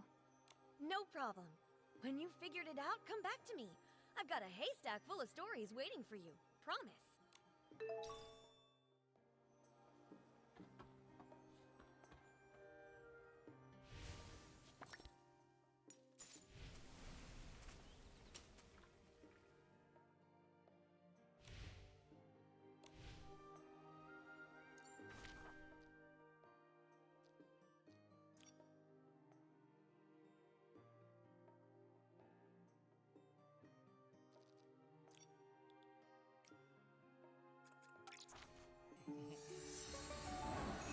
No problem. When you figured it out, come back to me. I've got a haystack full of stories waiting for you. Promise.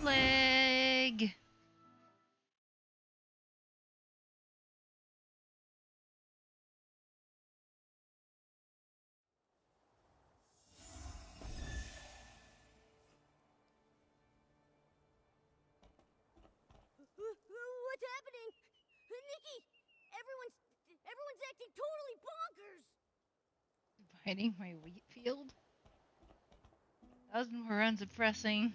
Leg. What's happening? Nikki! Everyone's acting totally bonkers! Hiding my wheat field? That was more unsurprising.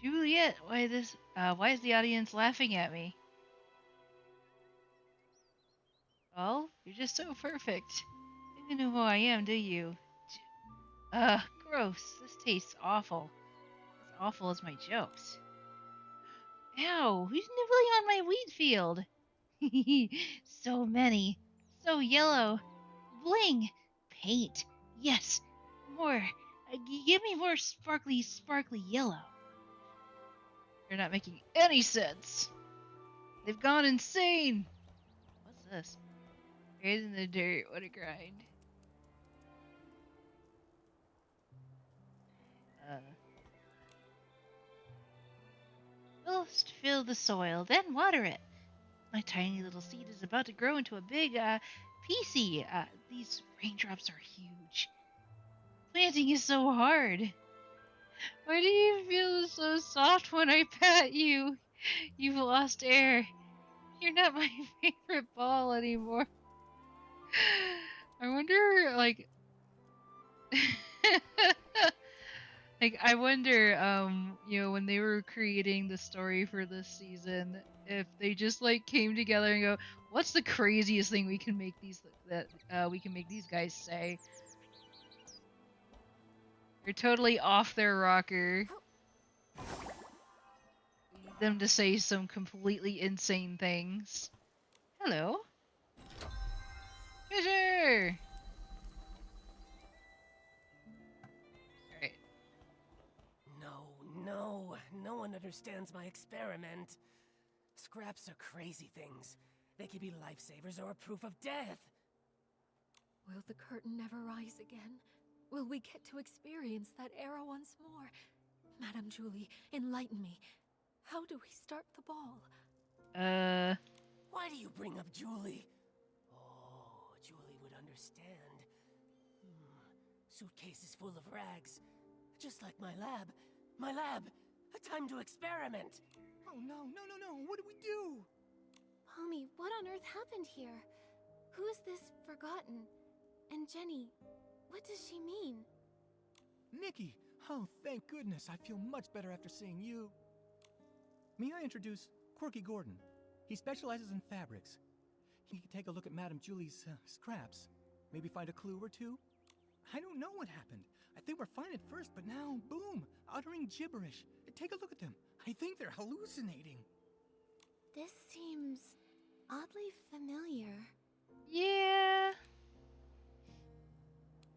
Juliet, why is the audience laughing at me? Well, you're just so perfect. You don't know who I am, do you? Gross. This tastes awful. As awful as my jokes. Ow, who's nibbling on my wheat field? So many. So yellow. Bling! Paint. Yes. More. Give me more sparkly, sparkly yellow. They're not making any sense. They've gone insane. What's this? Buried in the dirt. What a grind. First fill the soil, then water it. My tiny little seed is about to grow into a big, PC. These raindrops are huge. Planting is so hard. Why do you feel so soft when I pat you? You've lost air. You're not my favorite ball anymore. I wonder, like... like, I wonder, when they were creating the story for this season, if they just, like, came together and go, what's the craziest thing we can make these guys say? They're totally off their rocker. We need them to say some completely insane things. Hello. Treasure! Alright. No one understands my experiment. Scraps are crazy things. They can be lifesavers or a proof of death. Will the curtain never rise again? Will we get to experience that era once more? Madame Julie, enlighten me. How do we start the ball? Why do you bring up Julie? Oh, Julie would understand. Suitcases full of rags. Just like my lab. My lab! A time to experiment! Oh no. What do we do? Pommy, what on earth happened here? Who is this Forgotten? And Jenny, what does she mean? Nikki! Oh, thank goodness. I feel much better after seeing you. May I introduce Quirky Gordon? He specializes in fabrics. He can take a look at Madame Julie's scraps. Maybe find a clue or two. I don't know what happened. I think we're fine at first, but now, boom, uttering gibberish. Take a look at them. I think they're hallucinating. This seems oddly familiar. Yeah.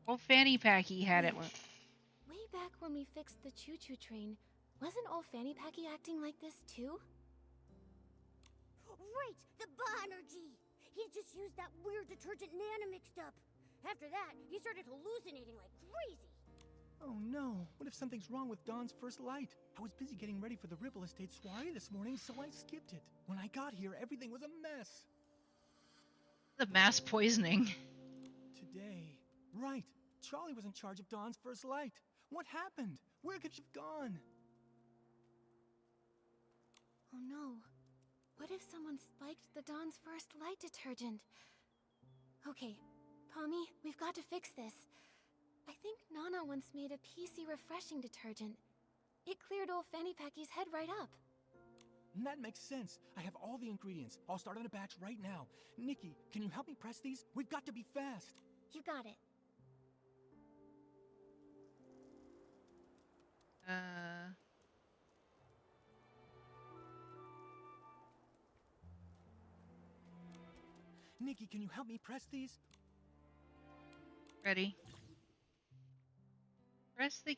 Old Fanny Packy had it. Way back when we fixed the choo-choo train, wasn't old Fanny Packy acting like this too? Right! The Bah-energy! He just used that weird detergent Nana mixed up. After that, he started hallucinating like crazy. Oh no, what if something's wrong with Dawn's first light? I was busy getting ready for the Ripple Estate soiree this morning, so I skipped it. When I got here, everything was a mess. The mass poisoning. Today. Right. Charlie was in charge of Dawn's first light. What happened? Where could she have gone? Oh no. What if someone spiked the Dawn's first light detergent? Okay, Pommy, we've got to fix this. I think Nana once made a PC refreshing detergent. It cleared old Fanny Packy's head right up. That makes sense. I have all the ingredients. I'll start on a batch right now. Nikki, can you help me press these? We've got to be fast. You got it. Nikki, can you help me press these? Ready. Press the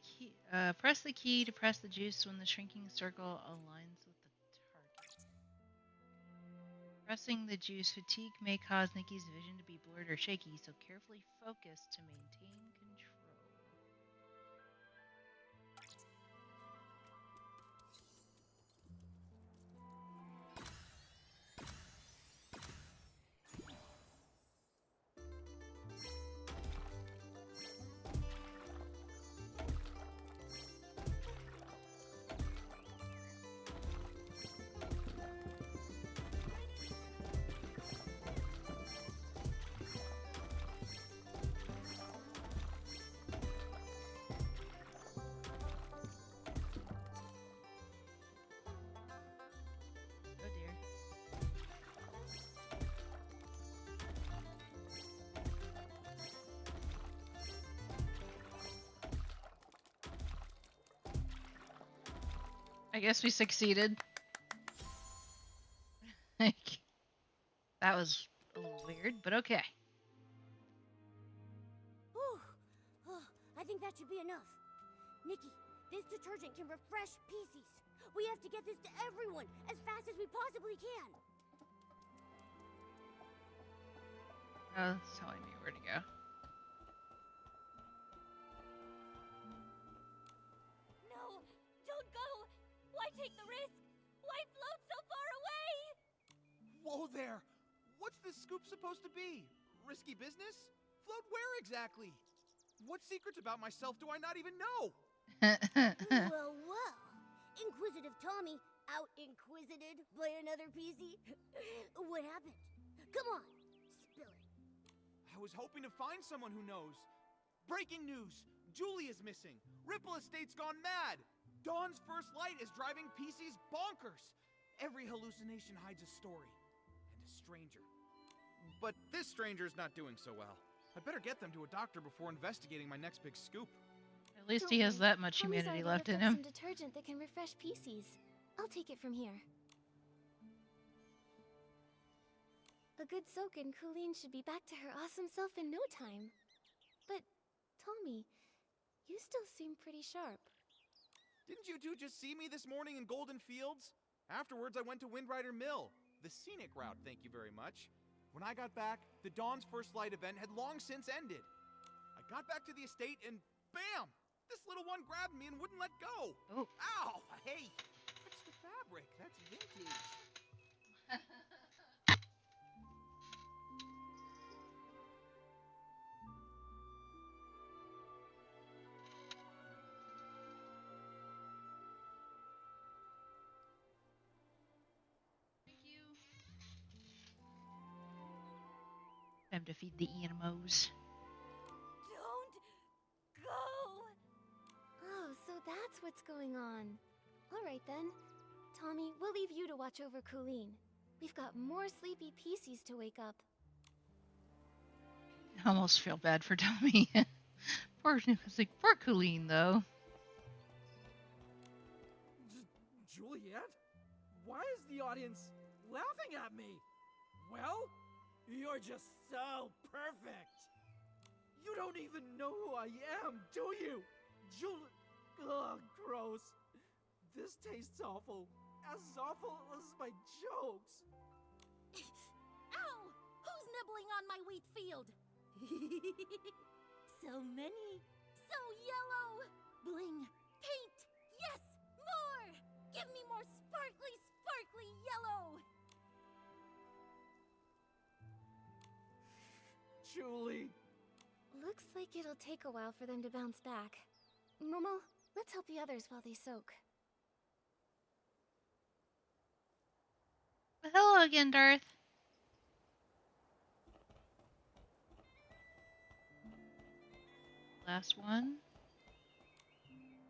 key to press the juice when the shrinking circle aligns with the target. Pressing the juice fatigue may cause Nikki's vision to be blurred or shaky, so carefully focus to maintain control. I guess we succeeded. Like, that was a little weird, but okay. Whew. Oh, I think that should be enough. Nikki, this detergent can refresh PCs. We have to get this to everyone as fast as we possibly can. Oh, that's telling me where to go. No, don't go! Why take the risk? Why float so far away? Whoa there! What's this scoop supposed to be? Risky business? Float where exactly? What secrets about myself do I not even know? Well, well. Inquisitive Tommy out-inquisited by another PC? What happened? Come on, spill it. I was hoping to find someone who knows. Breaking news! Julie is missing! Ripple Estate's gone mad! Dawn's first light is driving PCs bonkers! Every hallucination hides a story. And a stranger. But this stranger's not doing so well. I'd better get them to a doctor before investigating my next big scoop. At least he has that much humanity left in him. Some detergent that can refresh PCs. I'll take it from here. A good soak and Colleen should be back to her awesome self in no time. But, Tommy, you still seem pretty sharp. Didn't you two just see me this morning in Golden Fields? Afterwards, I went to Windrider Mill. The scenic route, thank you very much. When I got back, the Dawn's First Light event had long since ended. I got back to the estate and bam! This little one grabbed me and wouldn't let go. Oh. Ow! Hey! That's the fabric. That's vintage. Thank you. Time to feed the animals. Don't go! Oh, so that's what's going on. All right then. Tommy, we'll leave you to watch over Colleen. We've got more sleepy PCs to wake up. I almost feel bad for Tommy. Poor Colleen, though. Juliet? Why is the audience laughing at me? Well, you're just so perfect. You don't even know who I am, do you? Ugh, gross. This tastes awful. As awful as my jokes. Ow! Who's nibbling on my wheat field? So many. So yellow. Bling. Paint. Yes! More! Give me more sparkly, sparkly yellow! Julie. Looks like it'll take a while for them to bounce back. Momo, let's help the others while they soak. Hello again, Darth. Last one.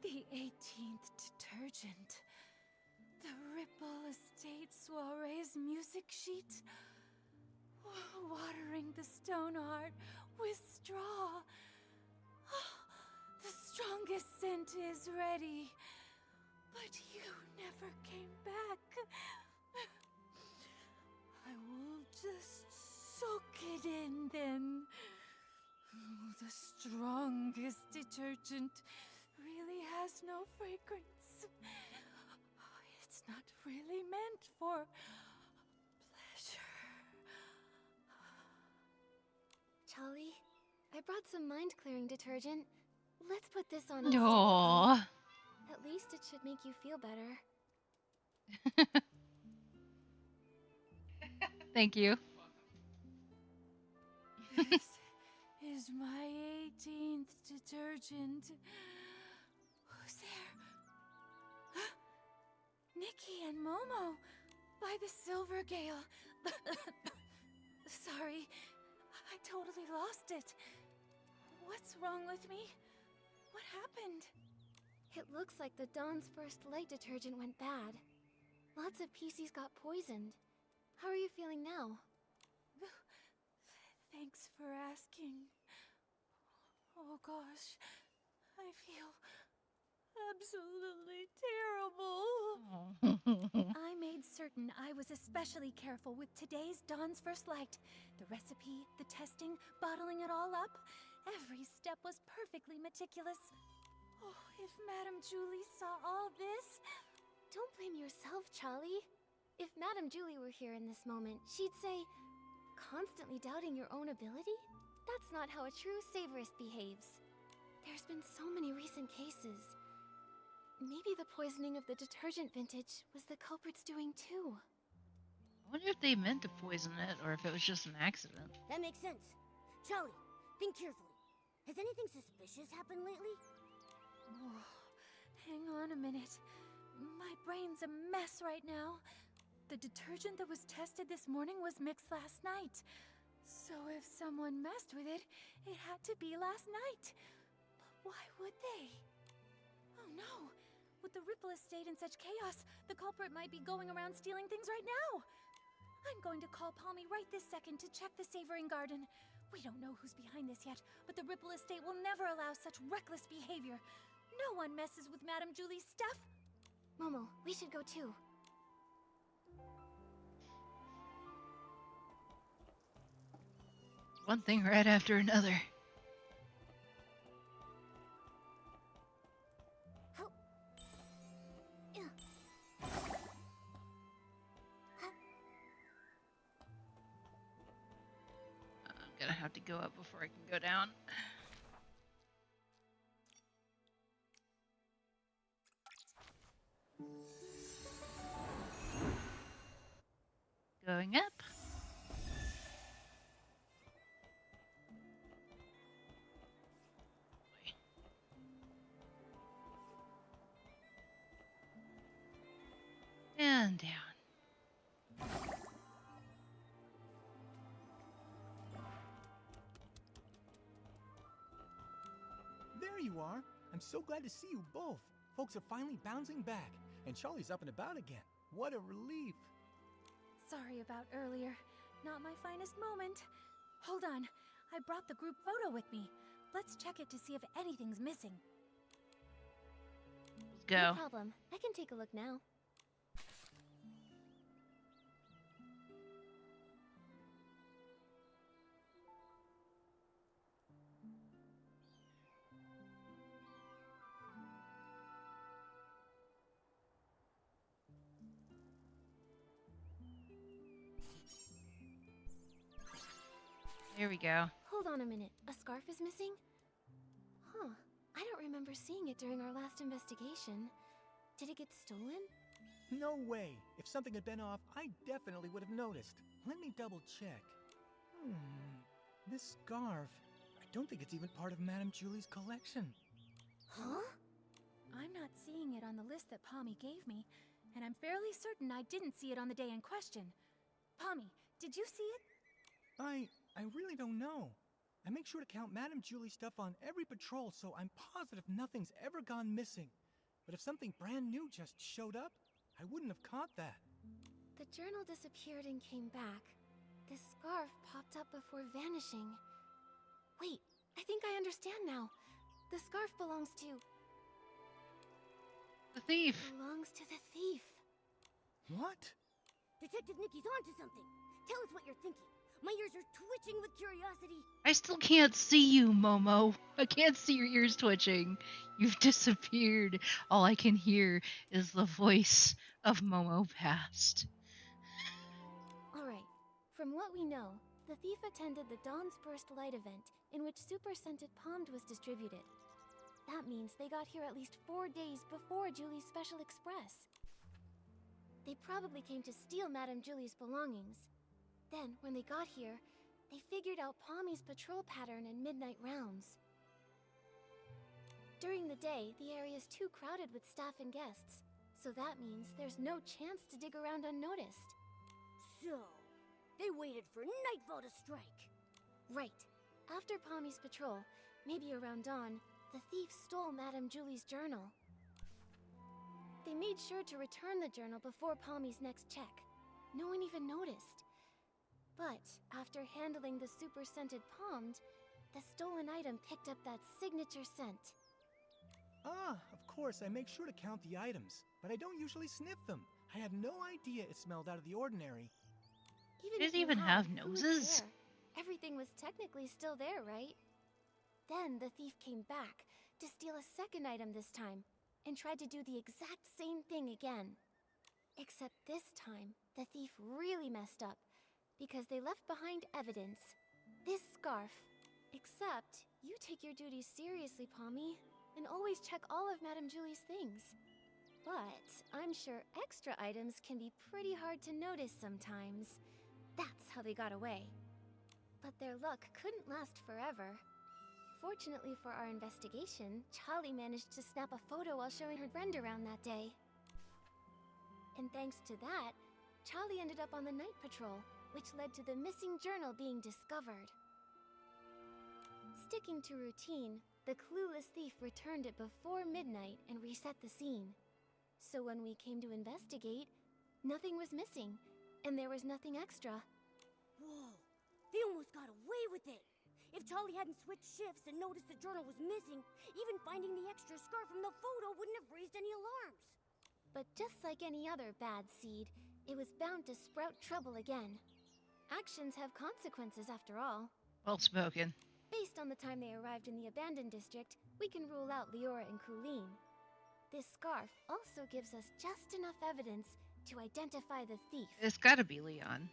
The 18th detergent. The Ripple Estate Soiree's music sheet. Watering the stone heart with straw. The strongest scent is ready. But you never came back. I will just soak it in then. The strongest detergent really has no fragrance. It's not really meant for pleasure. Charlie, I brought some mind-clearing detergent. Let's put this on instead. Aww. At least it should make you feel better. Thank you. This is my 18th detergent. Who's there? Nikki and Momo by the Silver Gale. Sorry, I totally lost it. What's wrong with me? What happened? It looks like the Dawn's First Light detergent went bad. Lots of PCs got poisoned. How are you feeling now? Thanks for asking. Oh gosh, I feel absolutely terrible. I made certain I was especially careful with today's Dawn's First Light. The recipe, the testing, bottling it all up. Every step was perfectly meticulous. Oh, if Madame Julie saw all this... Don't blame yourself, Charlie. If Madame Julie were here in this moment, she'd say, constantly doubting your own ability? That's not how a true savorist behaves. There's been so many recent cases. Maybe the poisoning of the detergent vintage was the culprit's doing too. I wonder if they meant to poison it or if it was just an accident. That makes sense. Charlie, think carefully. Has anything suspicious happened lately? Oh, hang on a minute. My brain's a mess right now. The detergent that was tested this morning was mixed last night. So if someone messed with it, it had to be last night. But why would they? Oh no! With the Ripple Estate in such chaos, the culprit might be going around stealing things right now. I'm going to call Palmy right this second to check the Savoring Garden. We don't know who's behind this yet, but the Ripple Estate will never allow such reckless behavior. No one messes with Madame Julie's stuff. Momo, we should go too. One thing right after another. I'm gonna have to go up before I can go down. Going up. And down. There you are. I'm so glad to see you both. Folks are finally bouncing back, and Charlie's up and about again. What a relief. Sorry about earlier. Not my finest moment. Hold on. I brought the group photo with me. Let's check it to see if anything's missing. Let's go. No problem. I can take a look now. Here we go. Hold on a minute. A scarf is missing? Huh. I don't remember seeing it during our last investigation. Did it get stolen? No way. If something had been off, I definitely would have noticed. Let me double check. This scarf. I don't think it's even part of Madame Julie's collection. Huh? I'm not seeing it on the list that Palmy gave me, and I'm fairly certain I didn't see it on the day in question. Palmy, did you see it? I really don't know. I make sure to count Madame Julie's stuff on every patrol, so I'm positive nothing's ever gone missing. But if something brand new just showed up, I wouldn't have caught that. The journal disappeared and came back. This scarf popped up before vanishing. Wait, I think I understand now. The scarf belongs to... The thief. Belongs to the thief. What? Detective Nikki's onto something. Tell us what you're thinking. My ears are twitching with curiosity. I still can't see you, Momo. I can't see your ears twitching. You've disappeared. All I can hear is the voice of Momo Past. Alright, from what we know, the thief attended the Dawn's First Light event, in which Super Scented Pommed was distributed. That means they got here at least 4 days before Julie's Special Express. They probably came to steal Madame Julie's belongings. Then, when they got here, they figured out Palmy's patrol pattern and midnight rounds. During the day, the area's too crowded with staff and guests, so that means there's no chance to dig around unnoticed. So, they waited for nightfall to strike. Right. After Palmy's patrol, maybe around dawn, the thief stole Madame Julie's journal. They made sure to return the journal before Palmy's next check. No one even noticed. But after handling the super scented Pommed, the stolen item picked up that signature scent. Ah, of course, I make sure to count the items, but I don't usually sniff them. I had no idea it smelled out of the ordinary. Even Does if it you even had, have who would noses? care? Everything was technically still there, right? Then the thief came back to steal a second item this time and tried to do the exact same thing again. Except this time, the thief really messed up because they left behind evidence. This scarf. Except you take your duties seriously, Pommy, and always check all of Madame Julie's things. But I'm sure extra items can be pretty hard to notice sometimes. That's how they got away. But their luck couldn't last forever. Fortunately for our investigation, Charlie managed to snap a photo while showing her friend around that day. And thanks to that, Charlie ended up on the night patrol, which led to the missing journal being discovered. Sticking to routine, the clueless thief returned it before midnight and reset the scene. So when we came to investigate, nothing was missing, and there was nothing extra. Whoa, they almost got away with it. If Charlie hadn't switched shifts and noticed the journal was missing, even finding the extra scarf from the photo wouldn't have raised any alarms. But just like any other bad seed, it was bound to sprout trouble again. Actions have consequences after all. Well spoken. Based on the time they arrived in the abandoned district, we can rule out Leora and Colleen. This scarf also gives us just enough evidence to identify the thief. It's gotta be Leon.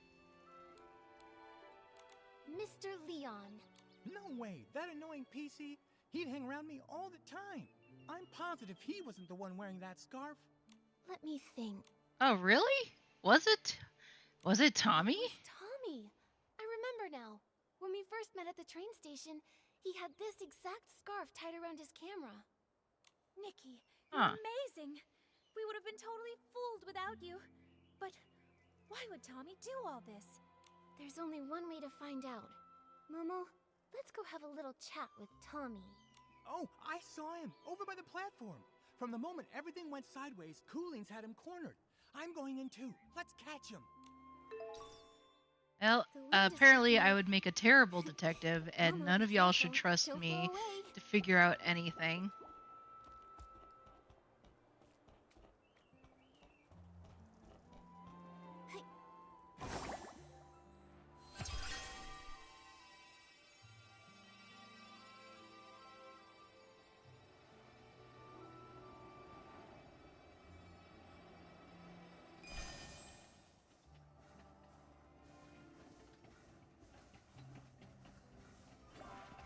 Mr. Leon. No way, that annoying PC? He'd hang around me all the time. I'm positive he wasn't the one wearing that scarf. Let me think. Oh, really? Was it Tommy? It was Tommy. I remember now. When we first met at the train station, he had this exact scarf tied around his camera. Nikki, you're amazing. We would have been totally fooled without you. But why would Tommy do all this? There's only one way to find out. Momo, let's go have a little chat with Tommy. Oh, I saw him, over by the platform. From the moment everything went sideways, Cooling's had him cornered. I'm going in too. Let's catch him. Well, apparently I would make a terrible detective, and none of y'all should trust me to figure out anything.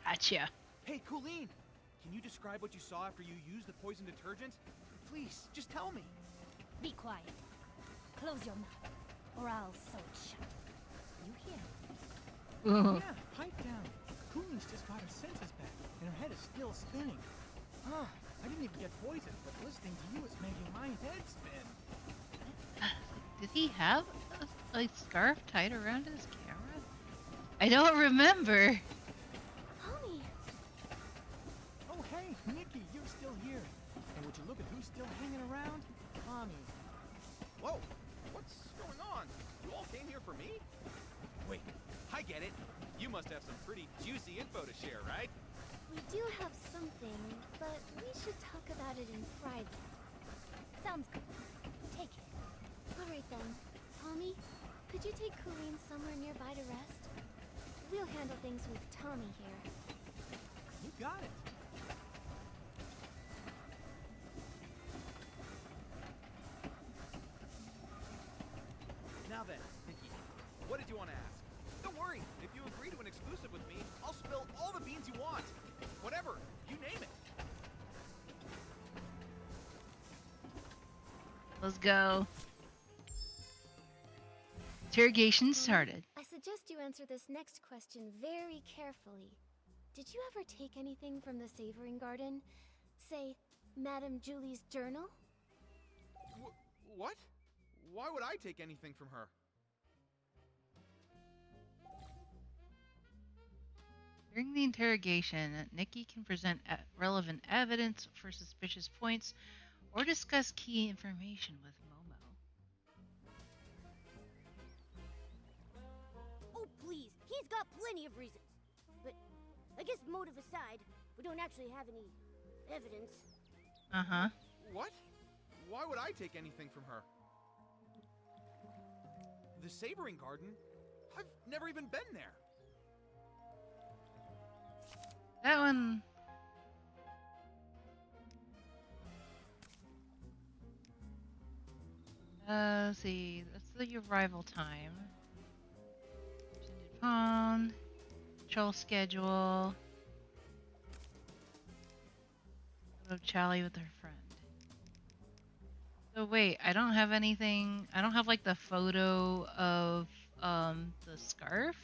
Gotcha. Hey, Colleen! Can you describe what you saw after you used the poison detergent? Please, just tell me. Be quiet. Close your mouth, or I'll sew it shut. You hear? Yeah, pipe down. Cooling's just got her senses back, and her head is still spinning. Huh, I didn't even get poisoned, but listening to you is making my head spin. Did he have a scarf tied around his camera? I don't remember. Tommy! Oh, hey, Nikki, you're still here. And would you look at who's still hanging around? Tommy. Whoa! What's going on? You all came here for me? Wait, I get it. You must have some pretty juicy info to share, right? We do have something, but we should talk about it in private. Sounds good. Take it. Alright then. Tommy, could you take Colleen somewhere nearby to rest? We'll handle things with Tommy here. You got it. Now then, Nikki, what did you want to ask? Don't worry, if you agree to an exclusive with me, I'll spill all the beans you want. Whatever, you name it. Let's go. Interrogation started. I suggest you answer this next question very carefully. Did you ever take anything from the Savoring Garden? Say, Madame Julie's journal? What? Why would I take anything from her? During the interrogation, Nikki can present relevant evidence for suspicious points or discuss key information with Momo. Oh, please, he's got plenty of reasons. But I guess motive aside, we don't actually have any evidence. Uh-huh. What? Why would I take anything from her? The Savoring Garden? I've never even been there. That one. Let's see. That's the arrival time. Extended pawn. Patrol schedule. Photo Charlie with her friend. So wait, I don't have anything. I don't have like the photo of the scarf.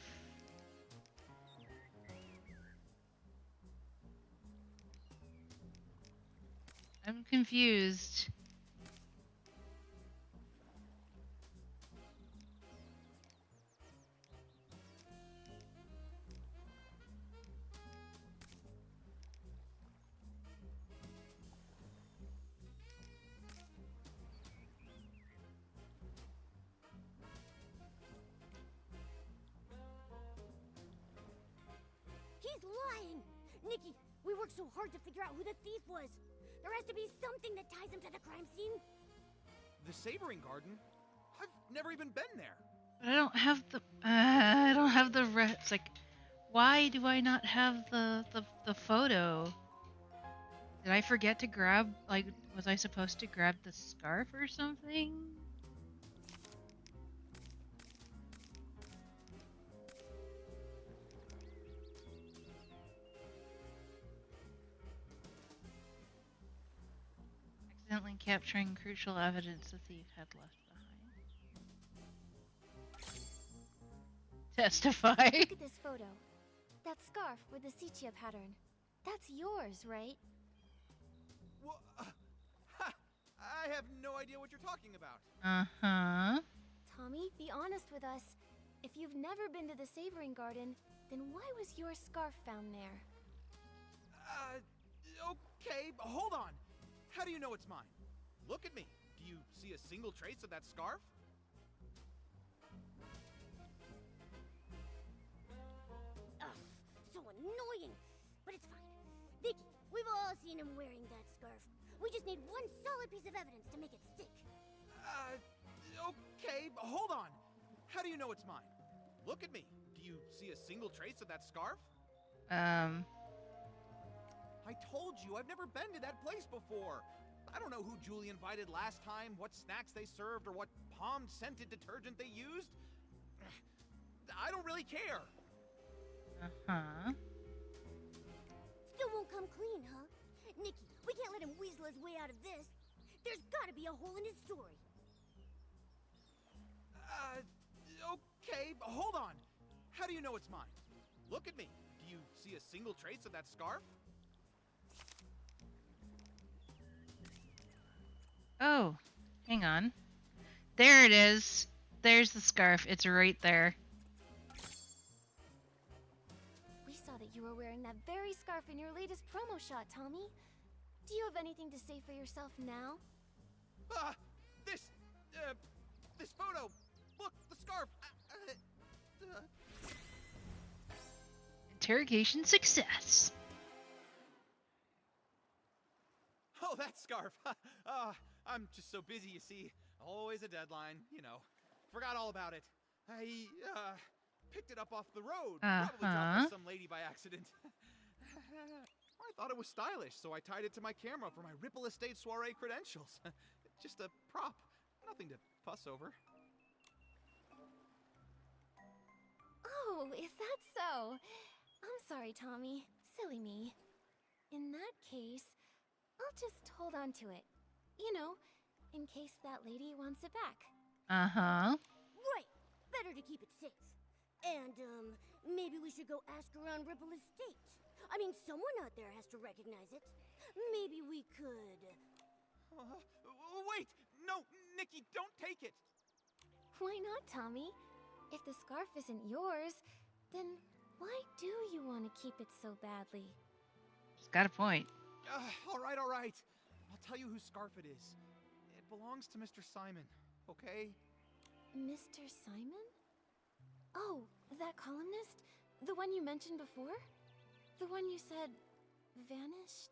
I'm confused. He's lying! Nikki, we worked so hard to figure out who the thief was. There has to be something that ties him to the crime scene. The Savoring Garden? I've never even been there. But I don't have the. I don't have the. It's like, why do I not have the photo? Did I forget to grab? Like, was I supposed to grab the scarf or something? Accidentally capturing crucial evidence the thief had left behind. Testify. Look at this photo. That scarf with the sepia pattern. That's yours, right? Well, ha! I have no idea what you're talking about. Uh-huh. Tommy, be honest with us. If you've never been to the Savoring Garden, then why was your scarf found there? Okay, but hold on. How do you know it's mine? Look at me. Do you see a single trace of that scarf? Ugh, so annoying. But it's fine. Nikki, we've all seen him wearing that scarf. We just need one solid piece of evidence to make it stick. Okay, but hold on. How do you know it's mine? Look at me. Do you see a single trace of that scarf? I told you, I've never been to that place before. I don't know who Julie invited last time, what snacks they served, or what palm-scented detergent they used. I don't really care. Uh-huh. Still won't come clean, huh? Nikki, we can't let him weasel his way out of this. There's gotta be a hole in his story. Okay, but hold on. How do you know it's mine? Look at me. Do you see a single trace of that scarf? Oh, hang on. There it is. There's the scarf. It's right there. We saw that you were wearing that very scarf in your latest promo shot, Tommy. Do you have anything to say for yourself now? This photo. Look, the scarf. Interrogation success. Oh, that scarf. I'm just so busy, you see. Always a deadline, you know. Forgot all about it. I picked it up off the road. Probably dropped it to some lady by accident. I thought it was stylish, so I tied it to my camera for my Ripple Estate soiree credentials. Just a prop. Nothing to fuss over. Oh, is that so? I'm sorry, Tommy. Silly me. In that case, I'll just hold on to it. You know, in case that lady wants it back. Uh-huh. Right. Better to keep it safe. And, maybe we should go ask around Ripple Estate. I mean, someone out there has to recognize it. Maybe we could... Wait! No, Nikki, don't take it! Why not, Tommy? If the scarf isn't yours, then why do you want to keep it so badly? She's got a point. All right. I'll tell you whose scarf it is. It belongs to Mr. Simon, okay? Mr. Simon? Oh, that columnist? The one you mentioned before? The one you said vanished?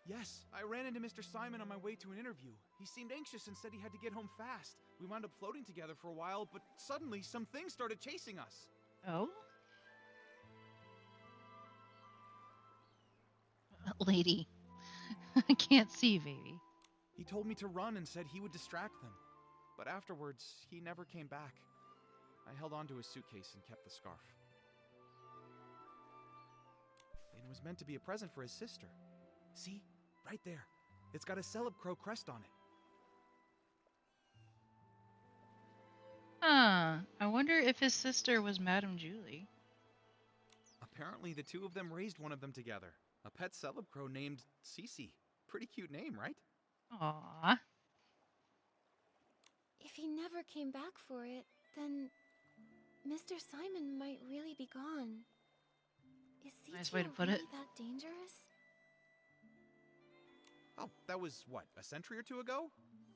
Yes, I ran into Mr. Simon on my way to an interview. He seemed anxious and said he had to get home fast. We wound up floating together for a while, but suddenly some things started chasing us. Oh? Lady. I can't see, baby. He told me to run and said he would distract them. But afterwards, he never came back. I held onto his suitcase and kept the scarf. It was meant to be a present for his sister. See? Right there. It's got a Celeb Crow crest on it. Huh. I wonder if his sister was Madame Julie. Apparently, the two of them raised one of them together. A pet Celeb Crow named Cece. Pretty cute name, right? Aww. If he never came back for it, then Mr. Simon might really be gone. Is Nice Cece way to put really it. that dangerous? Oh, that was, what, a century or two ago?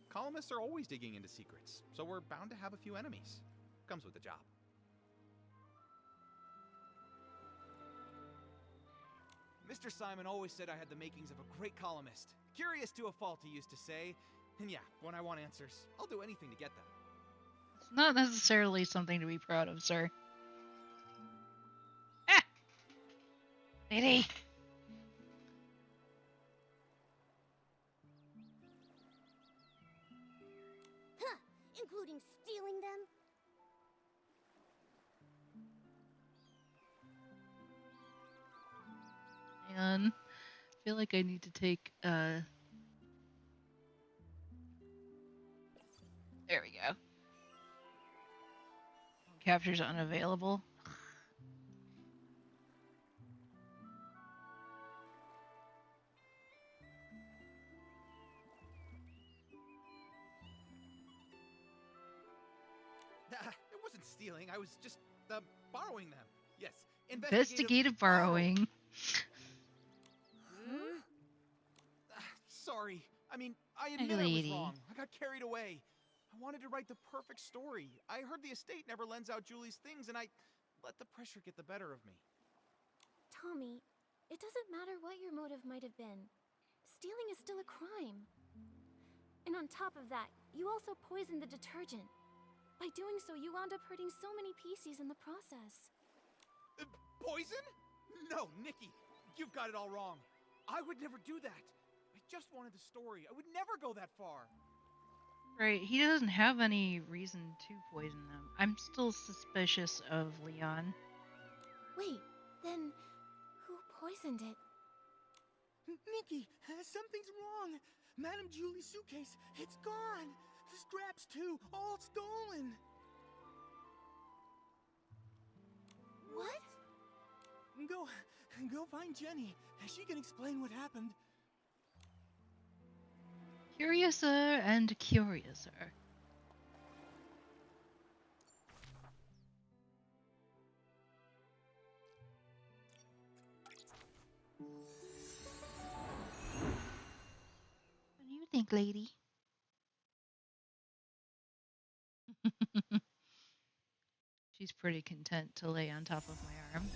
Columnists are always digging into secrets, so we're bound to have a few enemies. Comes with the job. Mr. Simon always said I had the makings of a great columnist. Curious to a fault, he used to say. And yeah, when I want answers, I'll do anything to get them. It's not necessarily something to be proud of, sir. Ah! Lady! Huh! Including stealing them? And I feel like I need to take, there we go. Captures unavailable. It wasn't stealing, I was just, borrowing them. Yes, Investigative borrowing. Huh? Sorry. I mean, I Hey, admit I was lady. wrong. I got carried away. I wanted to write the perfect story. I heard the estate never lends out Julie's things, and I let the pressure get the better of me. Tommy, it doesn't matter what your motive might have been. Stealing is still a crime. And on top of that, you also poisoned the detergent. By doing so, you wound up hurting so many PCs in the process. Poison? No, Nikki, you've got it all wrong. I would never do that. I just wanted the story. I would never go that far. Right, he doesn't have any reason to poison them. I'm still suspicious of Leon. Wait, then who poisoned it? Nikki, something's wrong. Madame Julie's suitcase, it's gone. The scraps too, all stolen. What? Go find Jenny. She can explain what happened. Curiouser and curiouser. What do you think, lady? She's pretty content to lay on top of my arm.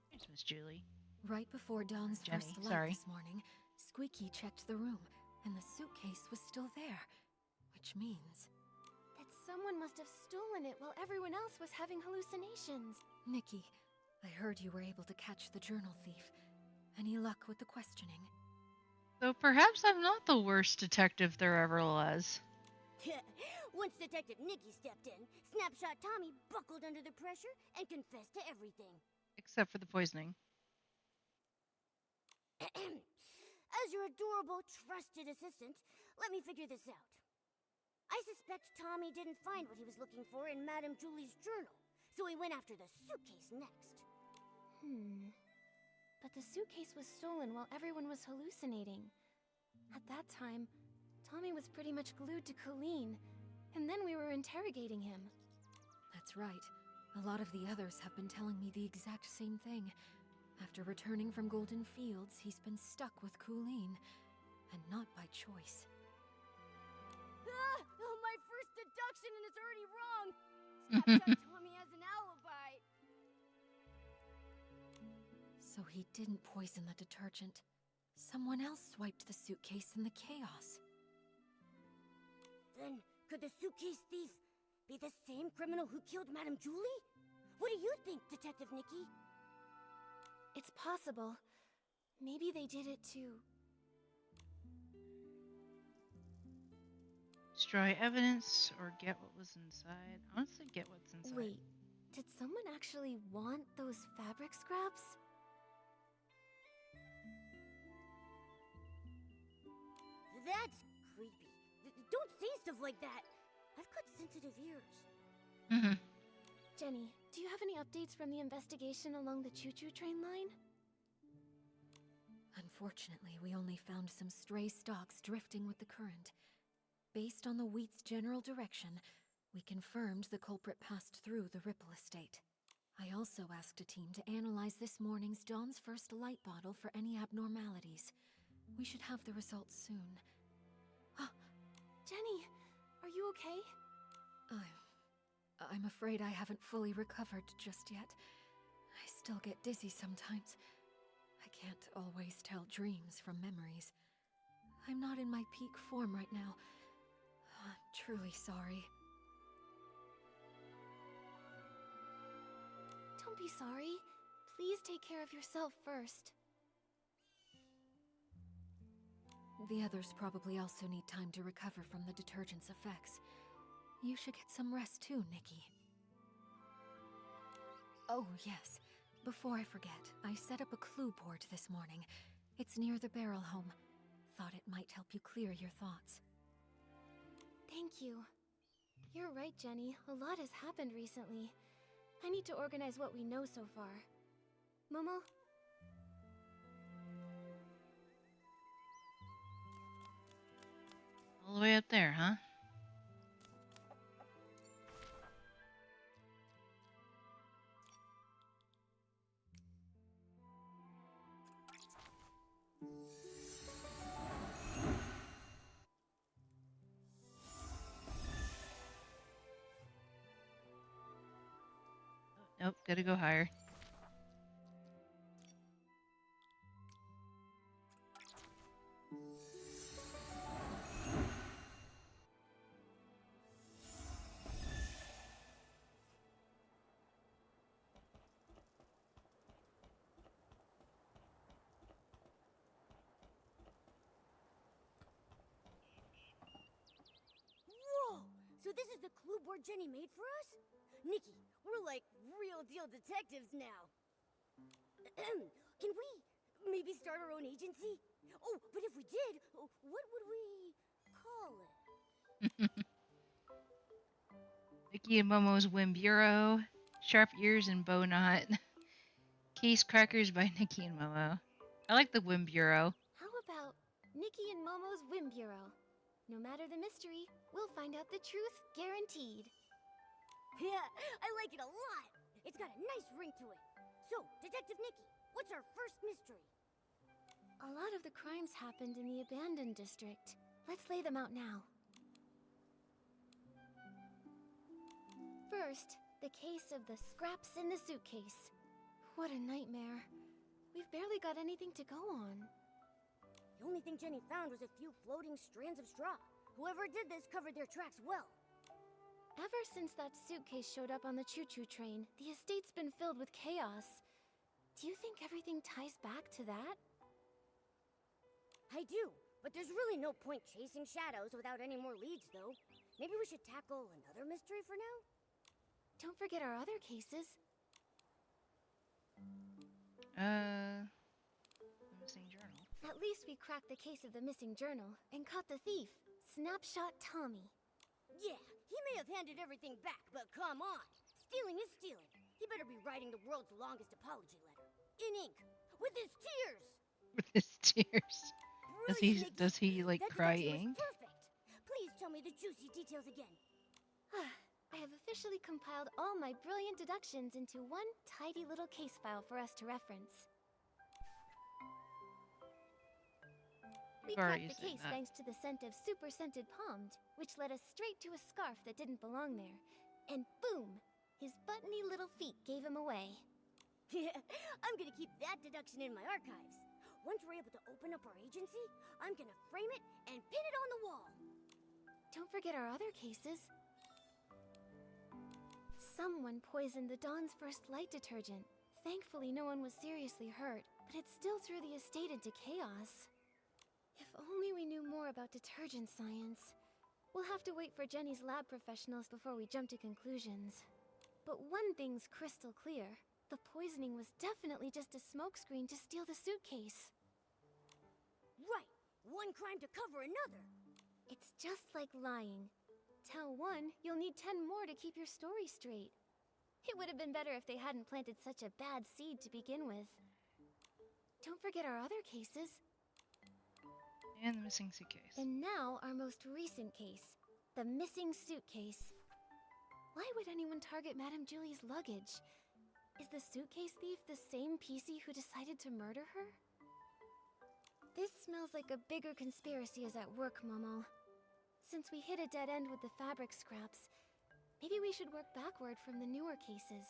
Here's Miss Julie. Right before Dawn's Jenny, first light sorry. this morning, Squeaky checked the room, and the suitcase was still there. Which means... That someone must have stolen it while everyone else was having hallucinations. Nikki, I heard you were able to catch the journal thief. Any luck with the questioning? So perhaps I'm not the worst detective there ever was. Once Detective Nikki stepped in, Snapshot Tommy buckled under the pressure and confessed to everything. Except for the poisoning. As your adorable, trusted assistant, let me figure this out. I suspect Tommy didn't find what he was looking for in Madame Julie's journal, so he went after the suitcase next. But the suitcase was stolen while everyone was hallucinating. At that time, Tommy was pretty much glued to Colleen, and then we were interrogating him. That's right. A lot of the others have been telling me the exact same thing. After returning from Golden Fields, he's been stuck with Colleen, and not by choice. Ah! Oh, my first deduction and it's already wrong! Snapshot Tommy has an So he didn't poison the detergent. Someone else swiped the suitcase in the chaos. Then, could the suitcase thief be the same criminal who killed Madame Julie? What do you think, Detective Nikki? It's possible. Maybe they did it to... Destroy evidence or get what was inside. I want to say get what's inside. Wait, did someone actually want those fabric scraps? That's creepy. Don't say stuff like that. I've got sensitive ears. Mm-hmm. Jenny, do you have any updates from the investigation along the choo-choo train line? Unfortunately, we only found some stray stalks drifting with the current. Based on the wheat's general direction, we confirmed the culprit passed through the Ripple estate. I also asked a team to analyze this morning's Dawn's First light bottle for any abnormalities. We should have the results soon. Jenny, are you okay? I'm afraid I haven't fully recovered just yet. I still get dizzy sometimes. I can't always tell dreams from memories. I'm not in my peak form right now. I'm truly sorry. Don't be sorry. Please take care of yourself first. The others probably also need time to recover from the detergent's effects. You should get some rest too, Nikki. Oh, yes. Before I forget, I set up a clue board this morning. It's near the barrel home. Thought it might help you clear your thoughts. Thank you. You're right, Jenny. A lot has happened recently. I need to organize what we know so far. Momo? All the way up there, huh? Nope, gotta go higher. Whoa! So this is the clue board Jenny made for us? Nikki, we're like real deal detectives now. Can we maybe start our own agency? Oh, but if we did, what would we call it? Nikki and Momo's Whim Bureau, Sharp Ears and Bow Knot, Case Crackers by Nikki and Momo. I like the Whim Bureau. How about Nikki and Momo's Whim Bureau? No matter the mystery, we'll find out the truth, guaranteed. Yeah, I like it a lot. It's got a nice ring to it. So, Detective Nikki, what's our first mystery? A lot of the crimes happened in the abandoned district. Let's lay them out now. First, the case of the scraps in the suitcase. What a nightmare. We've barely got anything to go on. The only thing Jenny found was a few floating strands of straw. Whoever did this covered their tracks well. Ever since that suitcase showed up on the choo-choo train, the estate's been filled with chaos. Do you think everything ties back to that? I do, but there's really no point chasing shadows without any more leads, though. Maybe we should tackle another mystery for now? Don't forget our other cases. The missing journal. At least we cracked the case of the missing journal and caught the thief, Snapshot Tommy. Yeah, he may have handed everything back, but come on. Stealing is stealing. He better be writing the world's longest apology letter. In ink. With his tears. With his tears. Does he like That cry deduction ink? was perfect. Please tell me the juicy details again. I have officially compiled all my brilliant deductions into one tidy little case file for us to reference. We You've already cracked the said case that. thanks to the scent of super scented Pommed, which led us straight to a scarf that didn't belong there. And boom! His buttony little feet gave him away. I'm gonna keep that deduction in my archives. Once we're able to open up our agency, I'm gonna frame it and pin it on the wall. Don't forget our other cases. Someone poisoned the Dawn's First Light detergent. Thankfully, no one was seriously hurt, but it still threw the estate into chaos. If only we knew more about detergent science. We'll have to wait for Jenny's lab professionals before we jump to conclusions. But one thing's crystal clear. The poisoning was definitely just a smokescreen to steal the suitcase. Right! One crime to cover another! It's just like lying. Tell one, you'll need 10 more to keep your story straight. It would have been better if they hadn't planted such a bad seed to begin with. Don't forget our other cases. And the missing suitcase. And now our most recent case, the missing suitcase. Why would anyone target Madame Julie's luggage? Is the suitcase thief the same PC who decided to murder her? This smells like a bigger conspiracy is at work, Momo. Since we hit a dead end with the fabric scraps, maybe we should work backward from the newer cases.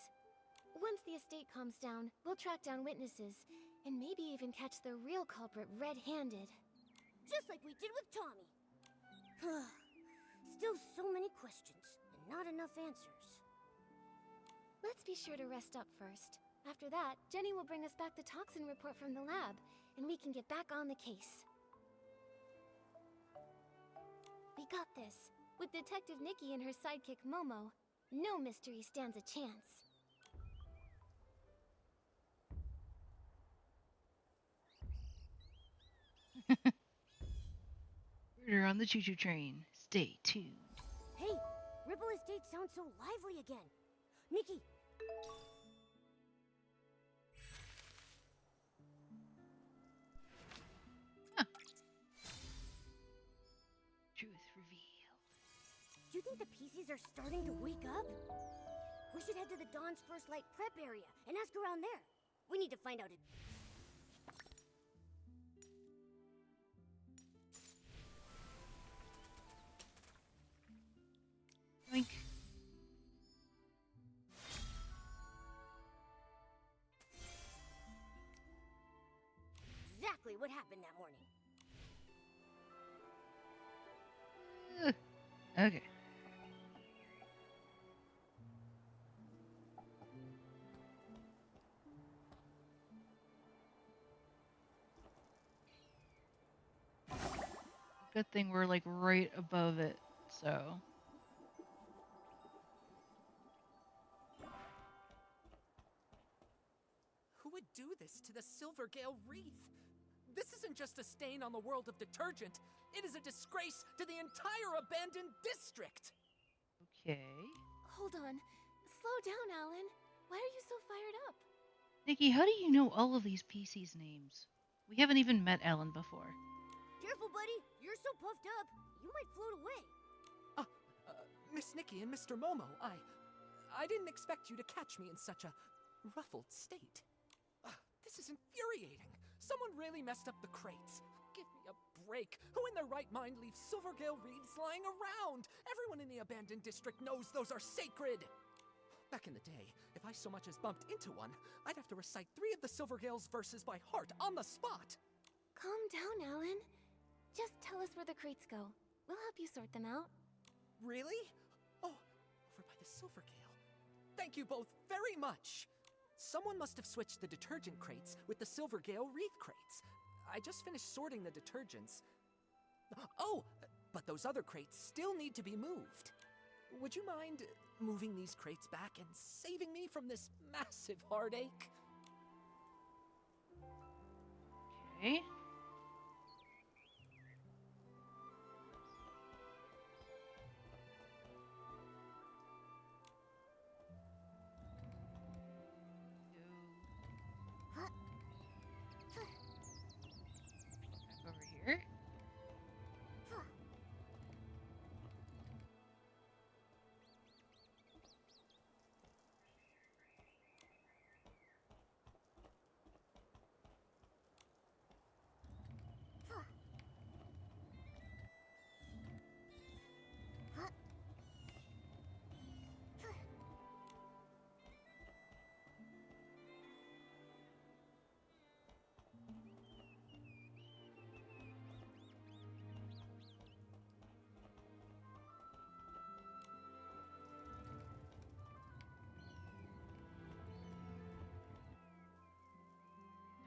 Once the estate calms down, we'll track down witnesses, and maybe even catch the real culprit red-handed. Just like we did with Tommy. Still so many questions, and not enough answers. Let's be sure to rest up first. After that, Jenny will bring us back the toxin report from the lab, and we can get back on the case. We got this. With Detective Nikki and her sidekick Momo, no mystery stands a chance. Murder on the choo-choo train. Stay tuned. Hey, Ripple Estate sounds so lively again. Nikki! Truth revealed. Do you think the PCs are starting to wake up? We should head to the Dawn's First Light prep area and ask around there. We need to find out it. Oink. Exactly what happened that morning. Okay. Good thing we're like right above it, so. Who would do this to the Silvergale Wreath? This isn't just a stain on the world of detergent. It is a disgrace to the entire abandoned district. Okay. Hold on. Slow down, Alan. Why are you so fired up? Nikki, how do you know all of these PCs' names? We haven't even met Ellen before. Careful, buddy. You're so puffed up, you might float away. Miss Nikki and Mr. Momo, I didn't expect you to catch me in such a ruffled state. This is infuriating. Someone really messed up the crates. Give me a break. Who in their right mind leaves Silvergale wreaths lying around? Everyone in the abandoned district knows those are sacred. Back in the day, if I so much as bumped into one, I'd have to recite 3 of the Silvergale's verses by heart on the spot. Calm down, Alan. Just tell us where the crates go. We'll help you sort them out. Really? Oh, over by the Silvergale. Thank you both very much. Someone must have switched the detergent crates with the Silvergale wreath crates. I just finished sorting the detergents. Oh, but those other crates still need to be moved. Would you mind moving these crates back and saving me from this massive heartache? Okay. Back over here.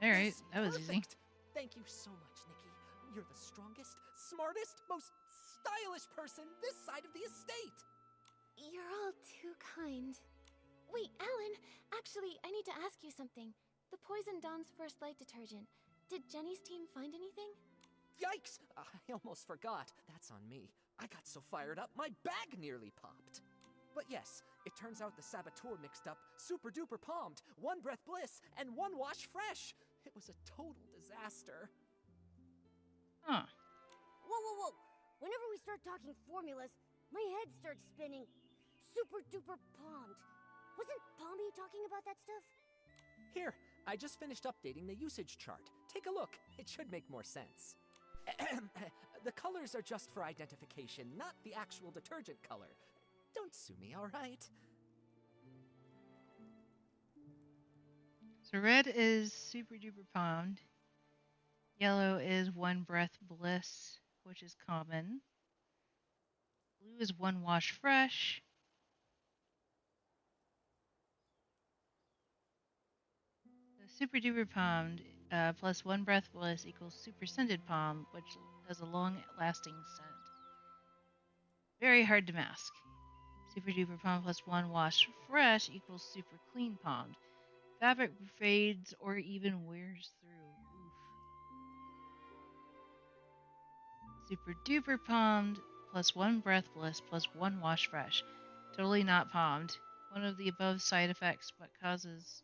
Alright, Yes, that was easy. perfect. Thank you so much, Nikki. You're the strongest, smartest, most stylish person this side of the estate. You're all too kind. Wait, Alan, actually, I need to ask you something. The Poison Dawn's first light detergent. Did Jenny's team find anything? Yikes! I almost forgot. That's on me. I got so fired up, my bag nearly popped. But yes, it turns out the saboteur mixed up Super Duper Palmed, One Breath Bliss, and One Wash Fresh. It was a total disaster. Huh. Whoa, whoa, whoa! Whenever we start talking formulas, my head starts spinning. Super duper palmed. Wasn't Palmy talking about that stuff? Here, I just finished updating the usage chart. Take a look. It should make more sense. The colors are just for identification, not the actual detergent color. Don't sue me, all right? So red is Super Duper Palmed. Yellow is One Breath Bliss, which is common. Blue is One Wash Fresh. The Super Duper Palmed plus One Breath Bliss equals Super Scented Palm, which has a long-lasting scent. Very hard to mask. Super Duper Palm plus One Wash Fresh equals Super Clean Palmed. Fabric fades or even wears through. Oof. Super Duper Palmed plus One Breath Bliss plus One Wash Fresh. Totally not palmed. One of the above side effects, but causes,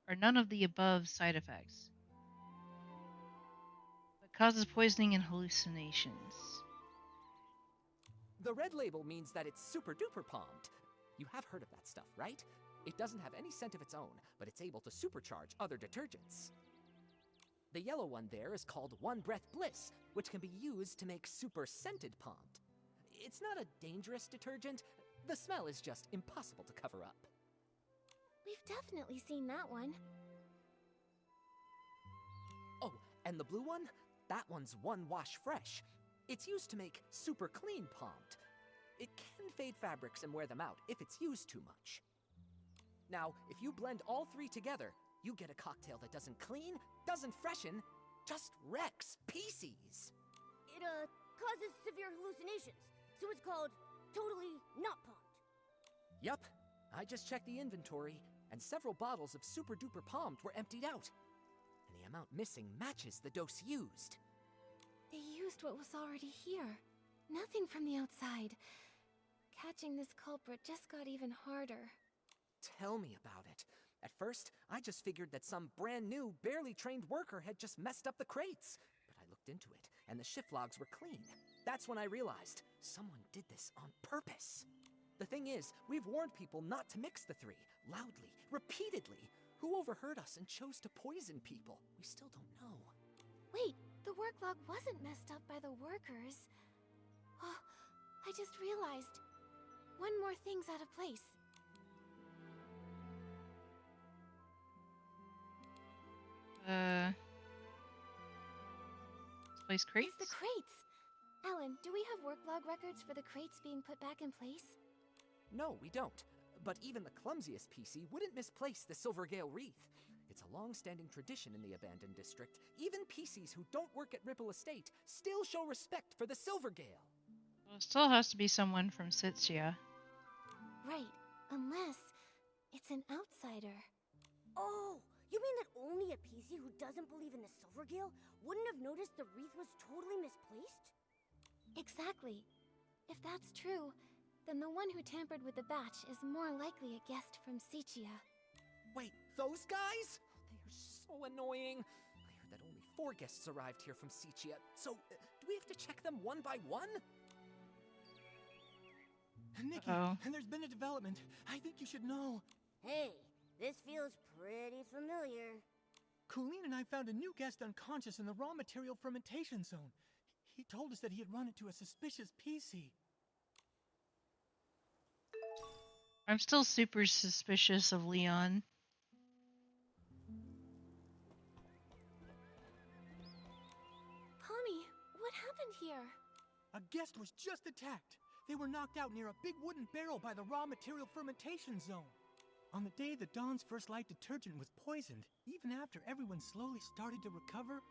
or none of the above side effects, but causes poisoning and hallucinations. The red label means that it's super duper palmed. You have heard of that stuff, right? It doesn't have any scent of its own, but it's able to supercharge other detergents. The yellow one there is called One Breath Bliss, which can be used to make super scented palmed. It's not a dangerous detergent. The smell is just impossible to cover up. We've definitely seen that one. Oh, and the blue one? That one's One Wash Fresh. It's used to make super clean palmed. It can fade fabrics and wear them out if it's used too much. Now, if you blend all three together, you get a cocktail that doesn't clean, doesn't freshen, just wrecks PCs. It, causes severe hallucinations, so it's called totally not palmed. Yup, I just checked the inventory, and several bottles of Super Duper Palmed were emptied out. And the amount missing matches the dose used. They used what was already here. Nothing from the outside. Catching this culprit just got even harder. Tell me about it. At first, I just figured that some brand new, barely trained worker had just messed up the crates. But I looked into it, and the shift logs were clean. That's when I realized someone did this on purpose. The thing is, we've warned people not to mix the three, loudly, repeatedly. Who overheard us and chose to poison people? We still don't know. Wait, the work log wasn't messed up by the workers. Oh, I just realized. One more thing's out of place. Place crates? It's the crates! Alan, do we have work log records for the crates being put back in place? No, we don't. But even the clumsiest PC wouldn't misplace the Silvergale wreath. It's a long-standing tradition in the abandoned district. Even PCs who don't work at Ripple Estate still show respect for the Silvergale. Well, it still has to be someone from Sitsia. Right, unless it's an outsider. Oh, you mean that only a PC who doesn't believe in the Silvergale wouldn't have noticed the wreath was totally misplaced? Exactly. If that's true, then the one who tampered with the batch is more likely a guest from Sitsia. Wait, those guys? They are so annoying. I heard that only 4 guests arrived here from Sitsia, so do we have to check them one by one? Nikki, and there's been a development. I think you should know. Hey, this feels pretty familiar. Colleen and I found a new guest unconscious in the raw material fermentation zone. He told us that he had run into a suspicious PC. I'm still super suspicious of Leon. Pommy, what happened here? A guest was just attacked. They were knocked out near a big wooden barrel by the raw material fermentation zone. On the day the Dawn's First Light detergent was poisoned, even after everyone slowly started to recover,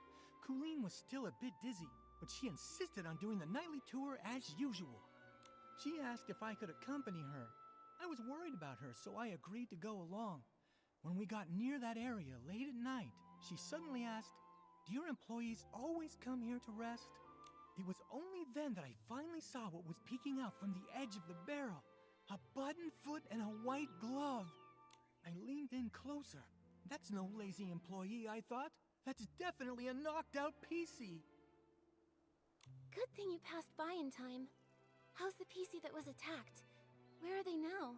Colleen was still a bit dizzy, but she insisted on doing the nightly tour as usual. She asked if I could accompany her. I was worried about her, so I agreed to go along. When we got near that area late at night, she suddenly asked, "Do your employees always come here to rest?" It was only then that I finally saw what was peeking out from the edge of the barrel. A button foot and a white glove. I leaned in closer. That's no lazy employee, I thought. That's definitely a knocked-out PC. Good thing you passed by in time. How's the PC that was attacked? Where are they now?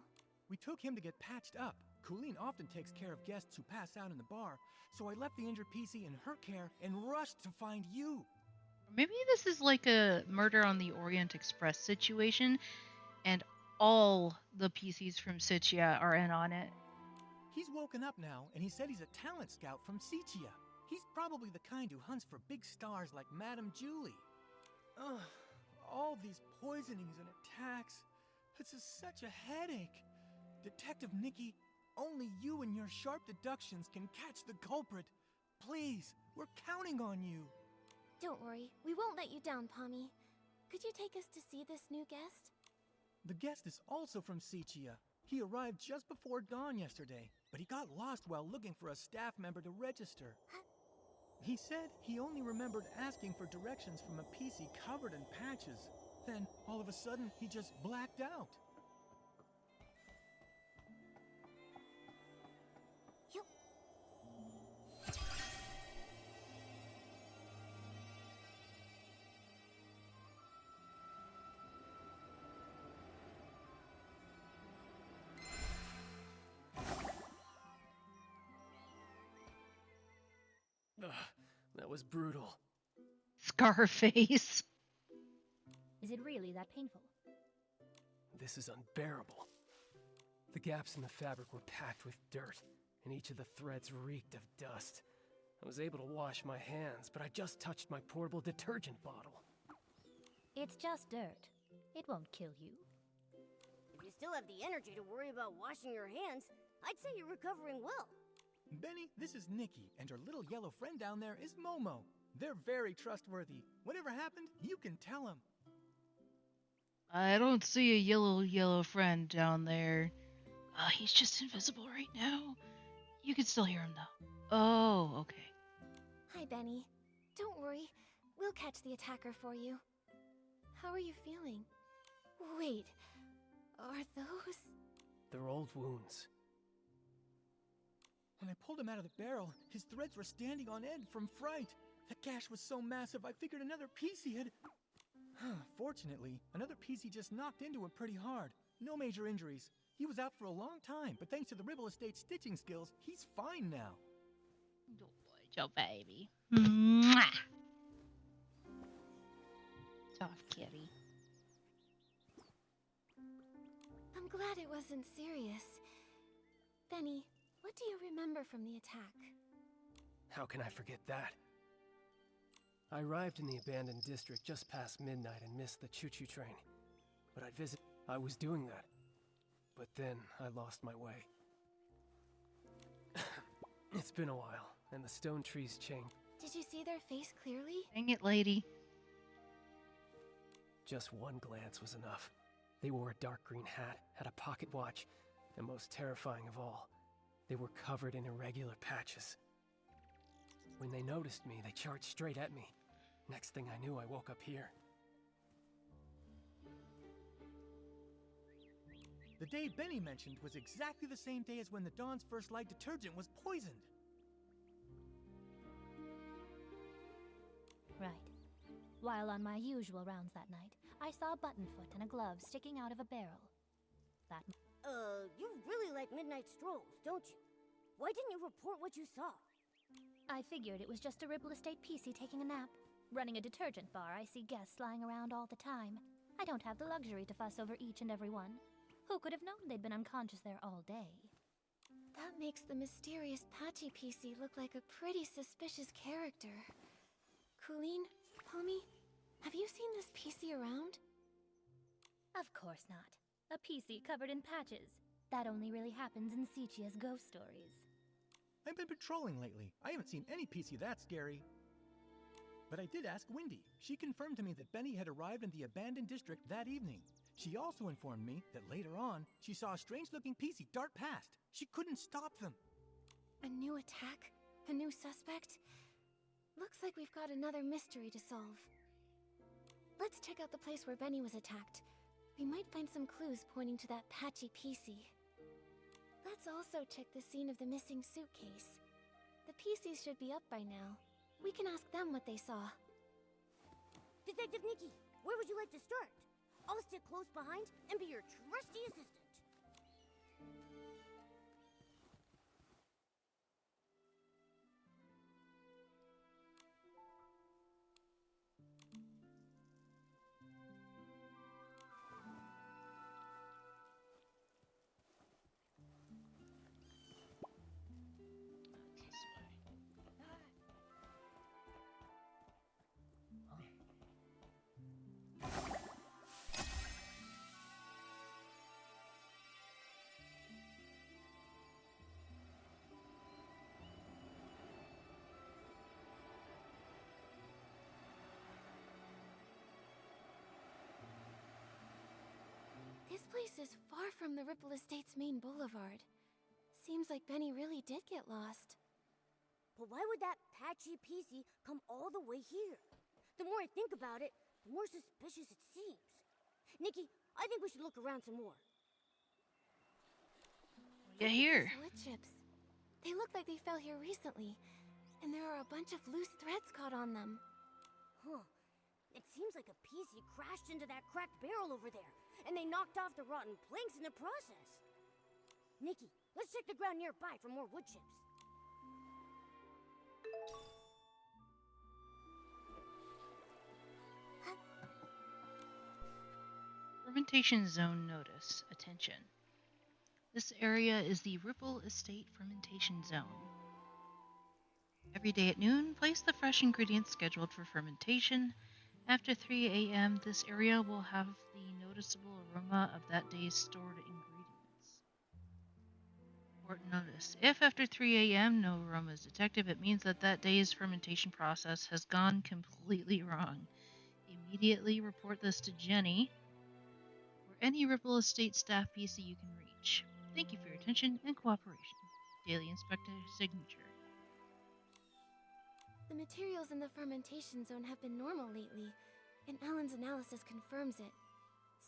We took him to get patched up. Colleen often takes care of guests who pass out in the bar, so I left the injured PC in her care and rushed to find you. Maybe this is like a Murder on the Orient Express situation, and all the PCs from Sichia are in on it. He's woken up now, and he said he's a talent scout from Sichia. He's probably the kind who hunts for big stars like Madame Julie. Ugh, all these poisonings and attacks. It's just such a headache. Detective Nikki, only you and your sharp deductions can catch the culprit. Please, we're counting on you. Don't worry, we won't let you down, Pommy. Could you take us to see this new guest? The guest is also from Sichia. He arrived just before dawn yesterday, but he got lost while looking for a staff member to register. He said he only remembered asking for directions from a PC covered in patches. Then, all of a sudden, he just blacked out. Ugh, that was brutal. Scarface. Is it really that painful? This is unbearable. The gaps in the fabric were packed with dirt, and each of the threads reeked of dust. I was able to wash my hands, but I just touched my portable detergent bottle. It's just dirt. It won't kill you. If you still have the energy to worry about washing your hands, I'd say you're recovering well. Benny, this is Nikki, and her little yellow friend down there is Momo. They're very trustworthy. Whatever happened, you can tell them. I don't see a yellow friend down there. He's just invisible right now. You can still hear him though. Oh, okay. Hi, Benny. Don't worry, we'll catch the attacker for you. How are you feeling? Wait, are those... They're old wounds. When I pulled him out of the barrel, his threads were standing on end from fright. The gash was so massive, I figured another PC had... Fortunately, another PC just knocked into him pretty hard. No major injuries. He was out for a long time, but thanks to the Ribble Estate stitching skills, he's fine now. Oh, your baby. Mwah! Soft kitty. I'm glad it wasn't serious. Benny, what do you remember from the attack? How can I forget that? I arrived in the abandoned district just past midnight and missed the choo-choo train. But I was doing that. But then I lost my way. It's been a while, and the stone trees changed. Did you see their face clearly? Dang it, lady. Just one glance was enough. They wore a dark green hat, had a pocket watch, and most terrifying of all, they were covered in irregular patches. When they noticed me, they charged straight at me. Next thing I knew, I woke up here. The day Benny mentioned was exactly the same day as when the Dawn's First Light detergent was poisoned. Right. While on my usual rounds that night, I saw a button foot and a glove sticking out of a barrel. That... You really like midnight strolls, don't you? Why didn't you report what you saw? I figured it was just a Ribble Estate PC taking a nap. Running a detergent bar, I see guests lying around all the time. I don't have the luxury to fuss over each and every one. Who could have known they'd been unconscious there all day? That makes the mysterious patchy PC look like a pretty suspicious character. Colleen, Pommy, have you seen this PC around? Of course not. A PC covered in patches. That only really happens in Sichia's ghost stories. I've been patrolling lately. I haven't seen any PC that scary. But I did ask Wendy. She confirmed to me that Benny had arrived in the abandoned district that evening. She also informed me that later on, she saw a strange-looking PC dart past. She couldn't stop them. A new attack? A new suspect? Looks like we've got another mystery to solve. Let's check out the place where Benny was attacked. We might find some clues pointing to that patchy PC. Let's also check the scene of the missing suitcase. The PCs should be up by now. We can ask them what they saw. Detective Nikki, where would you like to start? I'll stick close behind and be your trusty assistant. This place is far from the Ripple Estate's main boulevard. Seems like Benny really did get lost. But why would that patchy PC come all the way here? The more I think about it, the more suspicious it seems. Nikki, I think we should look around some more. Get here. These wood chips. They look like they fell here recently, and there are a bunch of loose threads caught on them. Huh. It seems like a PC crashed into that cracked barrel over there, and they knocked off the rotten planks in the process. Nikki, let's check the ground nearby for more wood chips. Fermentation Zone Notice. Attention. This area is the Ripple Estate Fermentation Zone. Every day at noon, place the fresh ingredients scheduled for fermentation. After 3 a.m., this area will have the noticeable aroma of that day's stored ingredients. Important notice. If after 3 a.m. no aroma is detected, it means that that day's fermentation process has gone completely wrong. Immediately report this to Jenny or any Ripple Estate staff PC you can reach. Thank you for your attention and cooperation. Daily Inspector Signature. The materials in the fermentation zone have been normal lately, and Alan's analysis confirms it.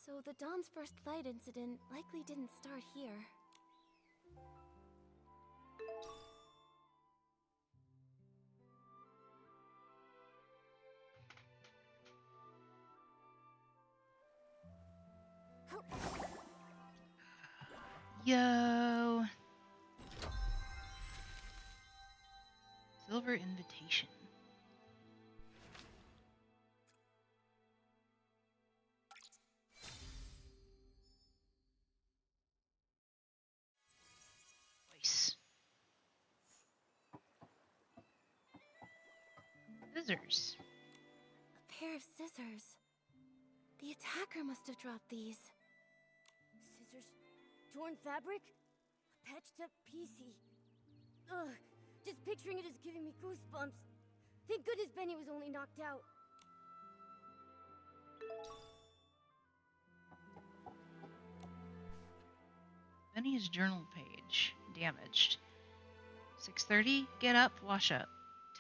So the Dawn's first light incident likely didn't start here. Yo! Silver Invitation. Voice. Scissors. A pair of scissors. The attacker must have dropped these. Scissors, torn fabric, a patched up PC. Ugh, just picturing it is giving me goosebumps. Thank goodness Benny was only knocked out. Benny's journal page. Damaged. 6:30, get up, wash up.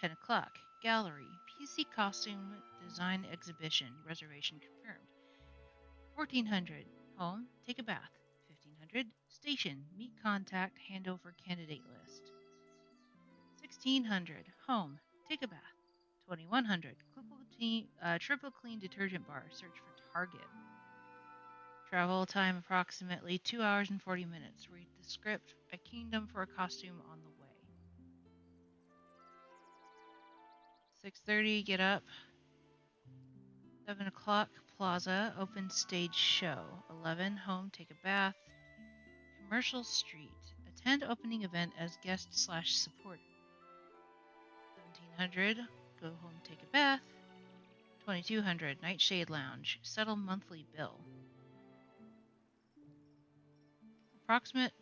10 o'clock, gallery, PC costume design exhibition, reservation confirmed. 1400, home, take a bath. 1500, station, meet contact, handover candidate list. 1600, home, take a bath. 2100, triple clean detergent bar, search for Target. Travel time approximately 2 hours and 40 minutes. Read the script, a kingdom for a costume on the way. 6:30, get up. 7 o'clock, plaza, open stage show. 11, home, take a bath. Commercial Street, attend opening event as guest/support. 1700, go home, take a bath. 2200, Nightshade Lounge, settle monthly bill. Approximate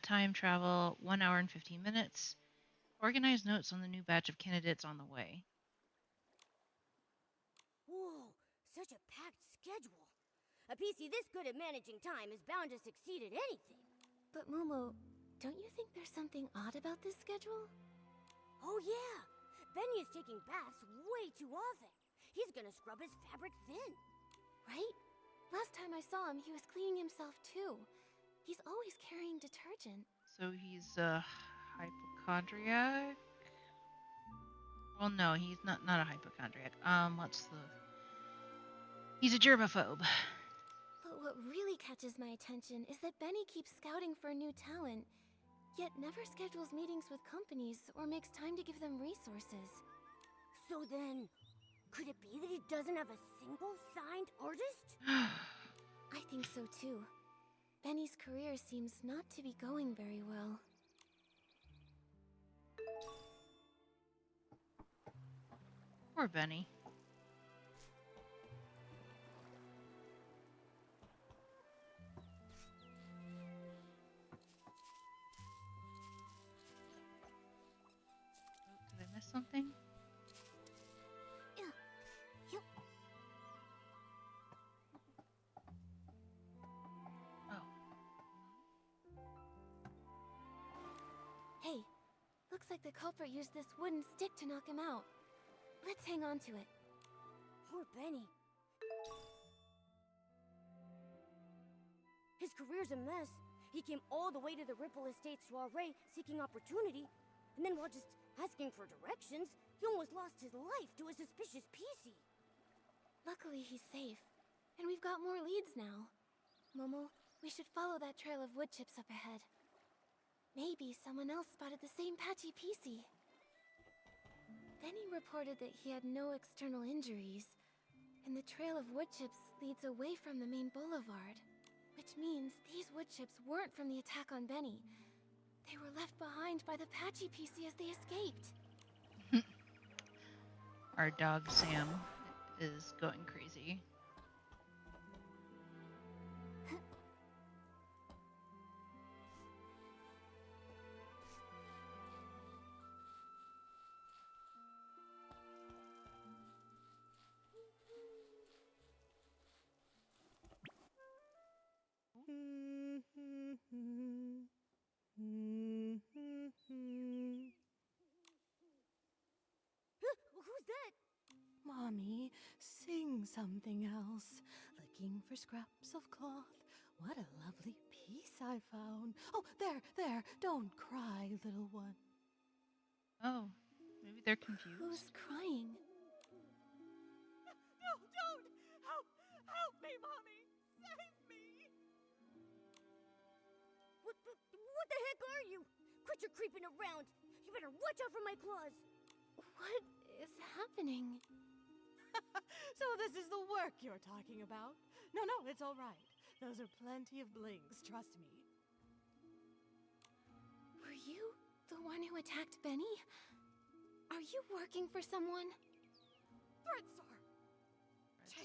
time travel 1 hour and 15 minutes. Organize notes on the new batch of candidates on the way. Whoa, such a packed schedule. A PC this good at managing time is bound to succeed at anything. But Momo, don't you think there's something odd about this schedule? Oh yeah, Benny is taking baths way too often. He's gonna scrub his fabric thin. Right? Last time I saw him, he was cleaning himself too. He's always carrying detergent. So he's a hypochondriac? Well, no, he's not a hypochondriac. He's a germaphobe. But what really catches my attention is that Benny keeps scouting for a new talent, yet never schedules meetings with companies or makes time to give them resources. So then, could it be that he doesn't have a single signed artist? I think so too. Benny's career seems not to be going very well. Poor Benny. Did I miss something? Hey, looks like the culprit used this wooden stick to knock him out. Let's hang on to it. Poor Benny. His career's a mess. He came all the way to the Ripple Estate soiree seeking opportunity, and then while just asking for directions, he almost lost his life to a suspicious PC. Luckily, he's safe. And we've got more leads now. Momo, we should follow that trail of wood chips up ahead. Maybe someone else spotted the same patchy PC. Then he reported that he had no external injuries, and the trail of wood chips leads away from the main boulevard, which means these wood chips weren't from the attack on Benny. They were left behind by the patchy PC as they escaped. Our dog Sam is going crazy. Who's that? Mommy, sing something else. Looking for scraps of cloth. What a lovely piece I found. Oh, there. Don't cry, little one. Oh, maybe they're confused. Who's crying? No, don't! Help me, Mommy! Save me! What the heck are you? Quit your creeping around. You better watch out for my claws. What is happening? So this is the work you're talking about? No, it's all right. Those are plenty of blings, trust me. Were you the one who attacked Benny? Are you working for someone? Threadstar!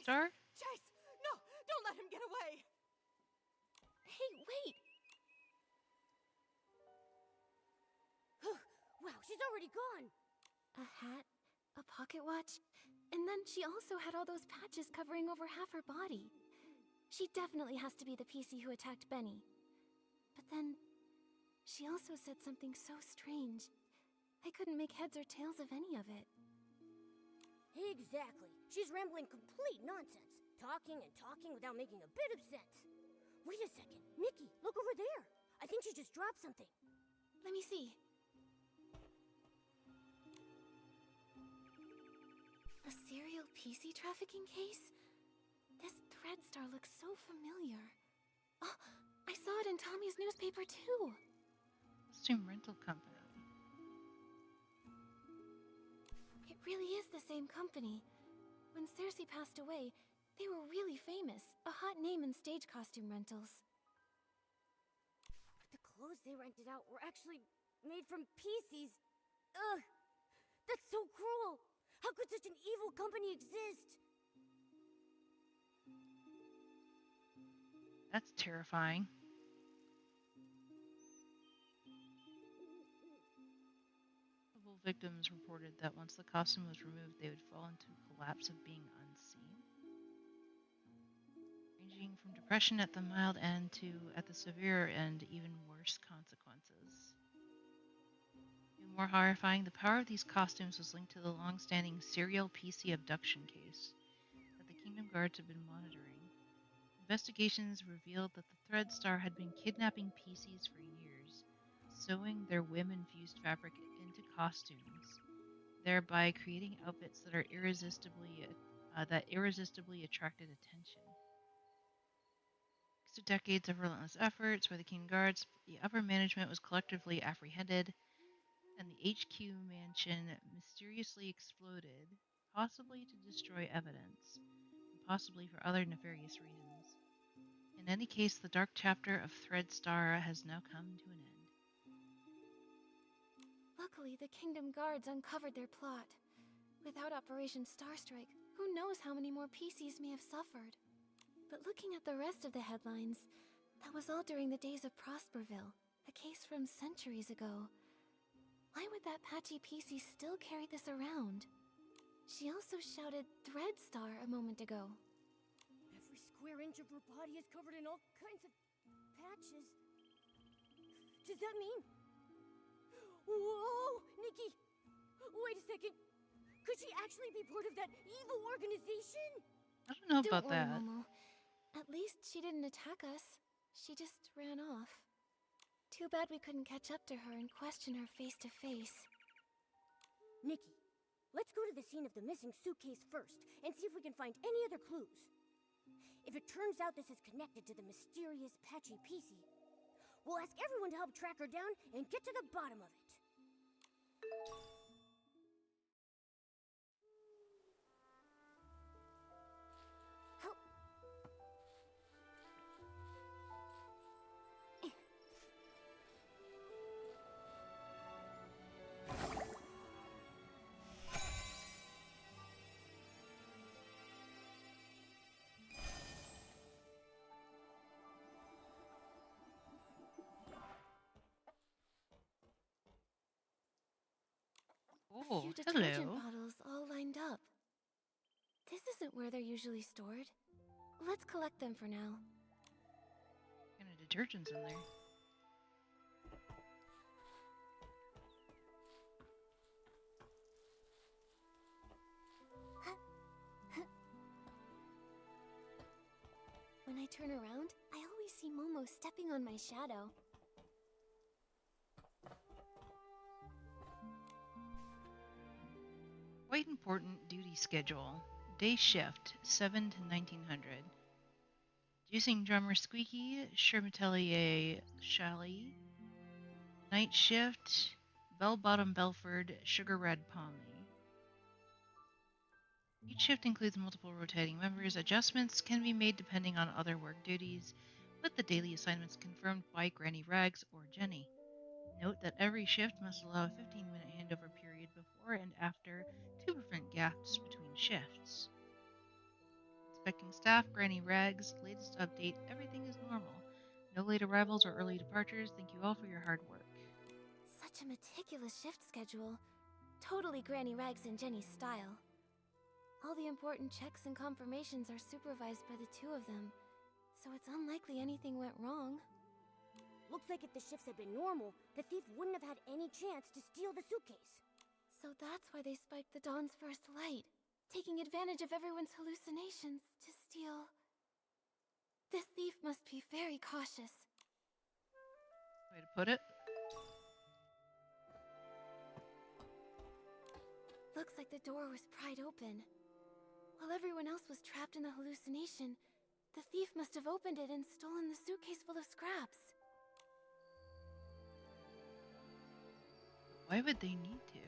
Star? Chase! No! Don't let him get away! Hey, wait! Wow, she's already gone! A hat, a pocket watch, and then she also had all those patches covering over half her body. She definitely has to be the PC who attacked Benny. But then, she also said something so strange. I couldn't make heads or tails of any of it. Exactly. She's rambling complete nonsense. Talking and talking without making a bit of sense. Wait a second. Nikki, look over there. I think she just dropped something. Let me see. A serial PC trafficking case? This Threadstar looks so familiar. Oh, I saw it in Tommy's newspaper too. Costume rental company. It really is the same company. When Cersei passed away, they were really famous. A hot name in stage costume rentals. But the clothes they rented out were actually made from PCs. Ugh! That's so cruel! How could such an evil company exist? That's terrifying. victims reported that once the costume was removed, they would fall into a collapse of being unseen, ranging from depression at the mild end to, at the severe end, even worse consequences. Even more horrifying, the power of these costumes was linked to the long-standing serial PC abduction case that the Kingdom Guards had been monitoring. Investigations revealed that the Thread Star had been kidnapping PCs for years, sewing their whim-infused fabric into costumes, thereby creating outfits that irresistibly attracted attention. Thanks to decades of relentless efforts by the King Guards, the upper management was collectively apprehended, and the HQ mansion mysteriously exploded, possibly to destroy evidence, and possibly for other nefarious reasons. In any case, the dark chapter of Thread Star has now come to an end. Luckily, the Kingdom Guards uncovered their plot. Without Operation Starstrike, who knows how many more PCs may have suffered. But looking at the rest of the headlines, that was all during the days of Prosperville, a case from centuries ago. Why would that patchy PC still carry this around? She also shouted Thread Star a moment ago. Every square inch of her body is covered in all kinds of patches. Does that mean... Whoa! Nikki! Wait a second. Could she actually be part of that evil organization? I don't know Don't about worry, that. Momo. At least she didn't attack us. She just ran off. Too bad we couldn't catch up to her and question her face to face. Nikki, let's go to the scene of the missing suitcase first and see if we can find any other clues. If it turns out this is connected to the mysterious patchy PC, we'll ask everyone to help track her down and get to the bottom of it. A Oh, few detergent hello. bottles all lined up. This isn't where they're usually stored. Let's collect them for now. What kind of detergent's in there? When I turn around, I always see Momo stepping on my shadow. Quite important duty schedule. Day shift, 7 to 1900. Juicing drummer Squeaky, Shermatelier Shally. Night shift, Bell Bottom Belford, Sugar Red Palmy. Each shift includes multiple rotating members. Adjustments can be made depending on other work duties, with the daily assignments confirmed by Granny Rags or Jenny. Note that every shift must allow a 15-minute handover period before and after to prevent gaps between shifts. Inspecting staff, Granny Rags, latest update, everything is normal. No late arrivals or early departures. Thank you all for your hard work. Such a meticulous shift schedule. Totally Granny Rags and Jenny's style. All the important checks and confirmations are supervised by the two of them, so it's unlikely anything went wrong. Looks like if the shifts had been normal, the thief wouldn't have had any chance to steal the suitcase. So that's why they spiked the dawn's first light, taking advantage of everyone's hallucinations to steal. This thief must be very cautious. Way to put it. Looks like the door was pried open. While everyone else was trapped in the hallucination, the thief must have opened it and stolen the suitcase full of scraps. Why would they need to?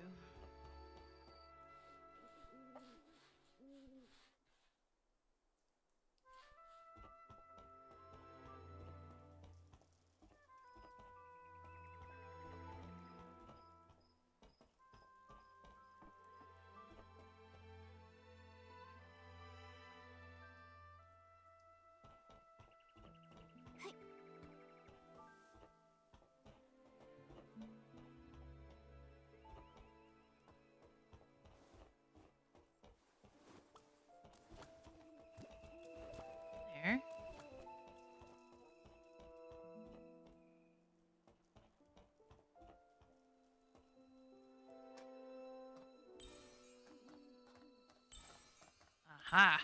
Aha.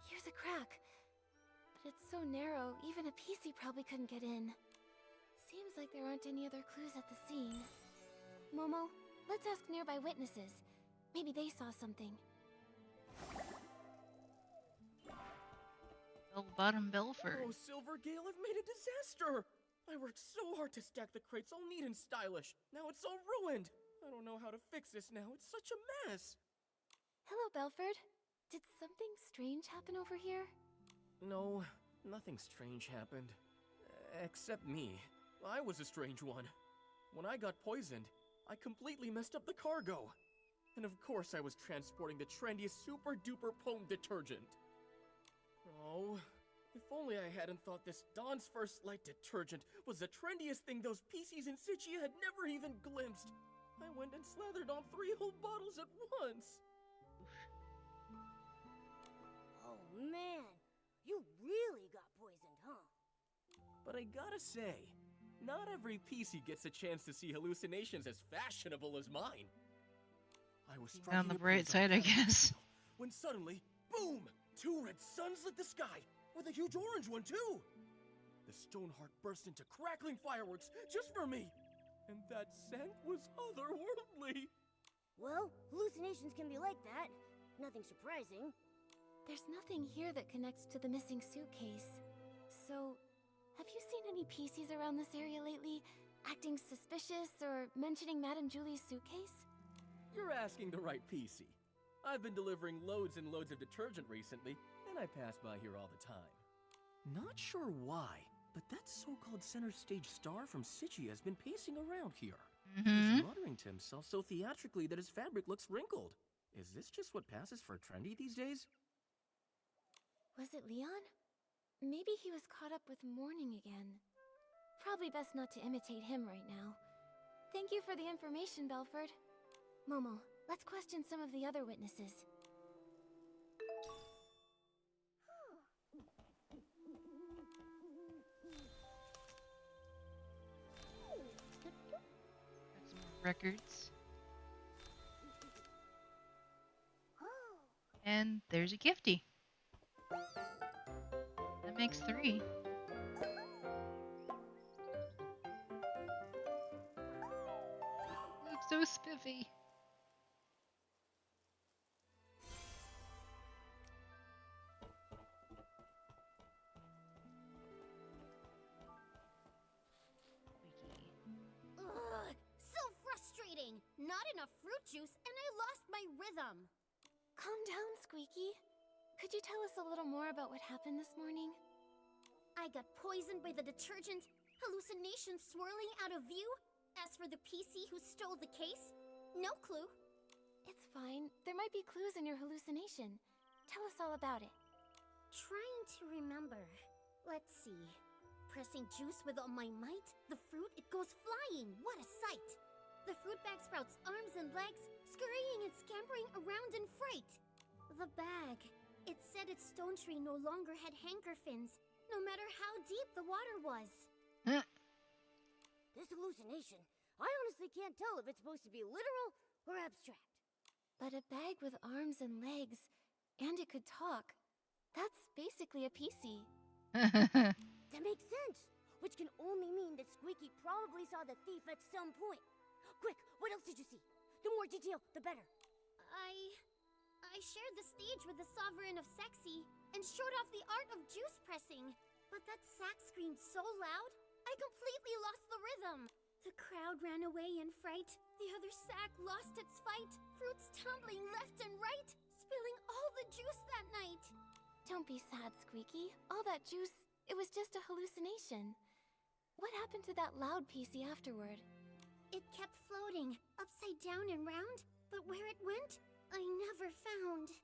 Here's a crack. But it's so narrow, even a PC probably couldn't get in. Seems like there aren't any other clues at the scene. Momo, let's ask nearby witnesses. Maybe they saw something. Bell-bottom Belford. Oh, Silvergale, I've made a disaster! I worked so hard to stack the crates all neat and stylish. Now it's all ruined. I don't know how to fix this now. It's such a mess. Hello, Belford. Did something strange happen over here? No, nothing strange happened. Except me. I was a strange one. When I got poisoned, I completely messed up the cargo. And of course I was transporting the trendiest super-duper Pome detergent. Oh, if only I hadn't thought this Dawn's First Light detergent was the trendiest thing those PCs in Sichia had never even glimpsed. I went and slathered on 3 whole bottles at once. Oh man, you really got poisoned, huh? But I gotta say, not every PC gets a chance to see hallucinations as fashionable as mine. I was On the bright side, I guess. When suddenly, boom! 2 red suns lit the sky, with a huge orange one too! The Stoneheart burst into crackling fireworks just for me! And that scent was otherworldly! Well, hallucinations can be like that. Nothing surprising. There's nothing here that connects to the missing suitcase. So, have you seen any PCs around this area lately, acting suspicious or mentioning Madame Julie's suitcase? You're asking the right PC. I've been delivering loads and loads of detergent recently, and I pass by here all the time. Not sure why, but that so-called center stage star from Sichia has been pacing around here. He's muttering to himself so theatrically that his fabric looks wrinkled. Is this just what passes for trendy these days? Was it Leon? Maybe he was caught up with mourning again. Probably best not to imitate him right now. Thank you for the information, Belford. Momo, let's question some of the other witnesses. Got some records. And there's a gifty. That makes 3. Looks so spiffy. Ugh, so frustrating! Not enough fruit juice, and I lost my rhythm. Calm down, Squeaky. Could you tell us a little more about what happened this morning? I got poisoned by the detergent, hallucinations swirling out of view. As for the PC who stole the case, no clue. It's fine. There might be clues in your hallucination. Tell us all about it. Trying to remember. Let's see. Pressing juice with all my might, the fruit, it goes flying. What a sight! The fruit bag sprouts arms and legs, scurrying and scampering around in fright. The bag. It said its stone tree no longer had hanker fins, no matter how deep the water was. This hallucination, I honestly can't tell if it's supposed to be literal or abstract. But a bag with arms and legs, and it could talk. That's basically a PC. That makes sense, which can only mean that Squeaky probably saw the thief at some point. Quick, what else did you see? The more detail, the better. I shared the stage with the Sovereign of Sexy and showed off the art of juice pressing. But that sack screamed so loud, I completely lost the rhythm. The crowd ran away in fright. The other sack lost its fight, fruits tumbling left and right, spilling all the juice that night. Don't be sad, Squeaky. All that juice, it was just a hallucination. What happened to that loud PC afterward? It kept floating, upside down and round, but where it went, I never found.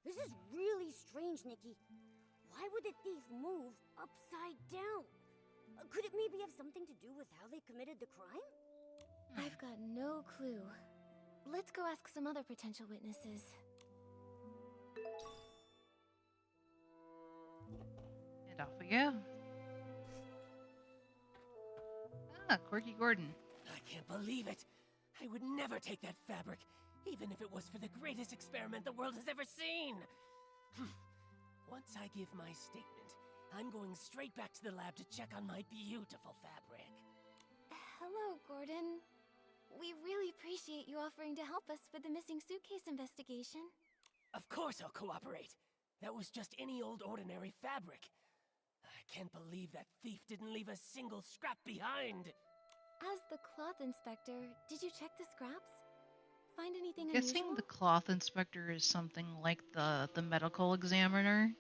This is really strange, Nikki. Why would the thief move upside down? Could it maybe have something to do with how they committed the crime? I've got no clue. Let's go ask some other potential witnesses. And off we go. Ah, Corky Gordon. I can't believe it. I would never take that fabric. even if it was for the greatest experiment the world has ever seen. Once I give my statement, I'm going straight back to the lab to check on my beautiful fabric. Hello, Gordon. We really appreciate you offering to help us with the missing suitcase investigation. Of course I'll cooperate. That was just any old ordinary fabric. I can't believe that thief didn't leave a single scrap behind. As the cloth inspector, did you check the scraps? Find anything Guessing unusual? the cloth inspector is something like the medical examiner.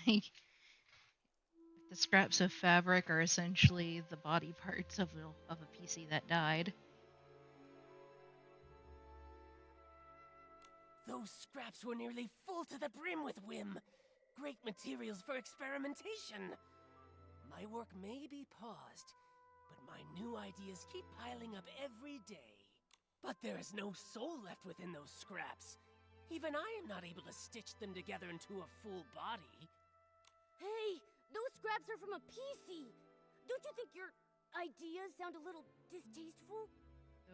The scraps of fabric are essentially the body parts of a PC that died. Those scraps were nearly full to the brim with whim. Great materials for experimentation. My work may be paused, but my new ideas keep piling up every day. But there is no soul left within those scraps. Even I am not able to stitch them together into a full body. Hey, those scraps are from a PC. Don't you think your ideas sound a little distasteful?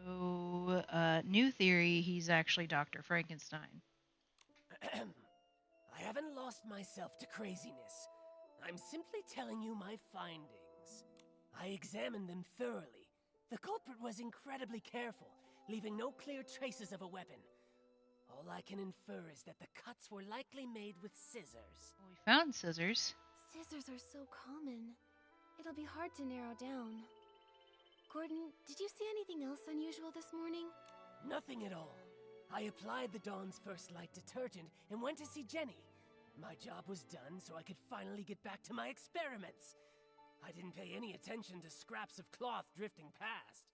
So, new theory, he's actually Dr. Frankenstein. I haven't lost myself to craziness. I'm simply telling you my findings. I examined them thoroughly. The culprit was incredibly careful, leaving no clear traces of a weapon. All I can infer is that the cuts were likely made with scissors. We found scissors. Scissors are so common. It'll be hard to narrow down. Gordon, did you see anything else unusual this morning? Nothing at all. I applied the Dawn's First Light detergent and went to see Jenny. My job was done, so I could finally get back to my experiments. I didn't pay any attention to scraps of cloth drifting past.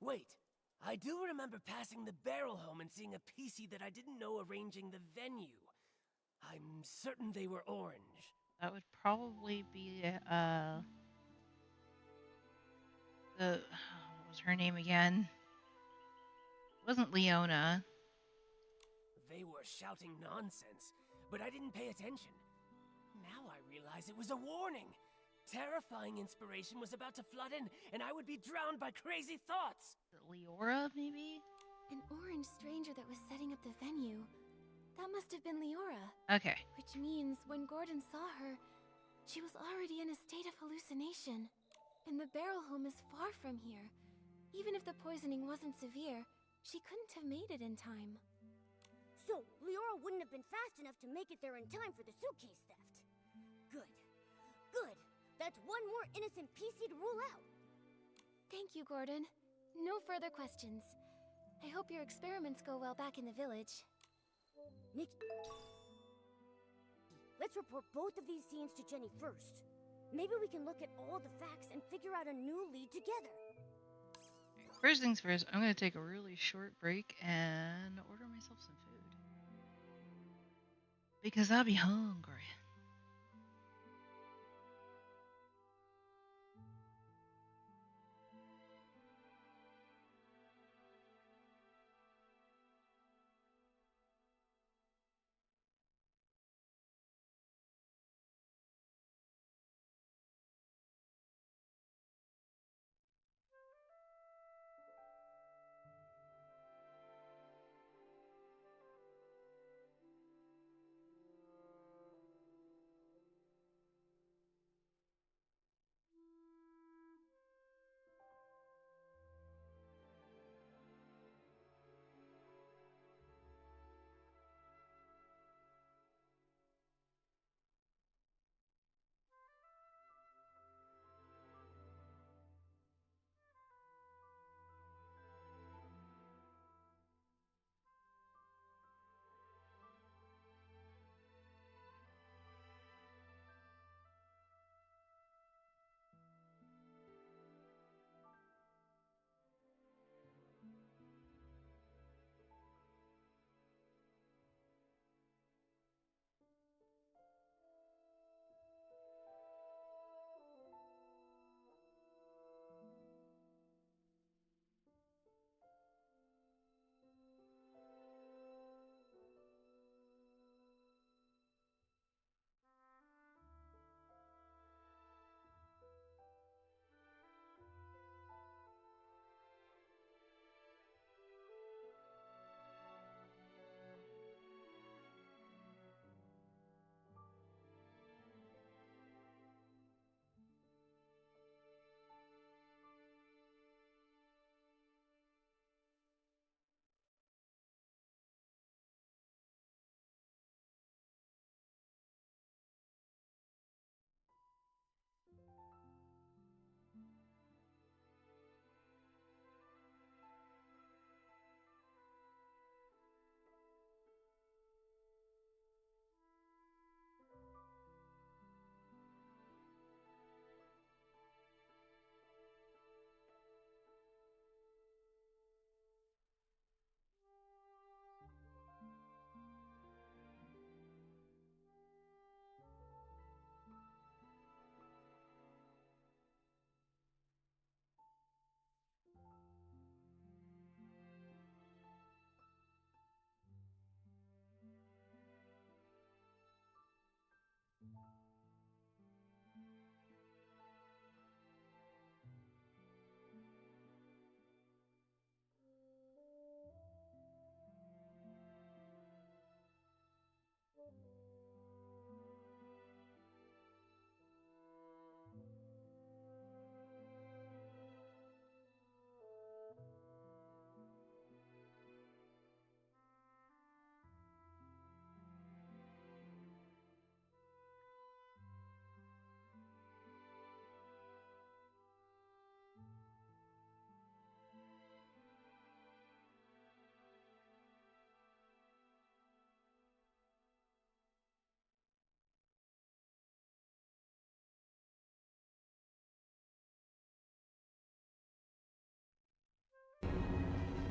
Wait, I do remember passing the barrel home and seeing a PC that I didn't know arranging the venue. I'm certain they were orange. That would probably be what was her name again? It wasn't Leona. They were shouting nonsense, but I didn't pay attention. Now I realize it was a warning. Terrifying inspiration was about to flood in, and I would be drowned by crazy thoughts. Leora, maybe? An orange stranger that was setting up the venue. That must have been Leora. Okay. Which means when Gordon saw her, she was already in a state of hallucination. And the barrel home is far from here. Even if the poisoning wasn't severe, she couldn't have made it in time. So, Leora wouldn't have been fast enough to make it there in time for the suitcase theft. Good. Good. That's one more innocent PC to rule out. Thank you, Gordon. No further questions. I hope your experiments go well back in the village. Nikki, let's report both of these scenes to Jenny first. Maybe we can look at all the facts and figure out a new lead together. First things first, I'm going to take a really short break and order myself some food. Because I'll be hungry.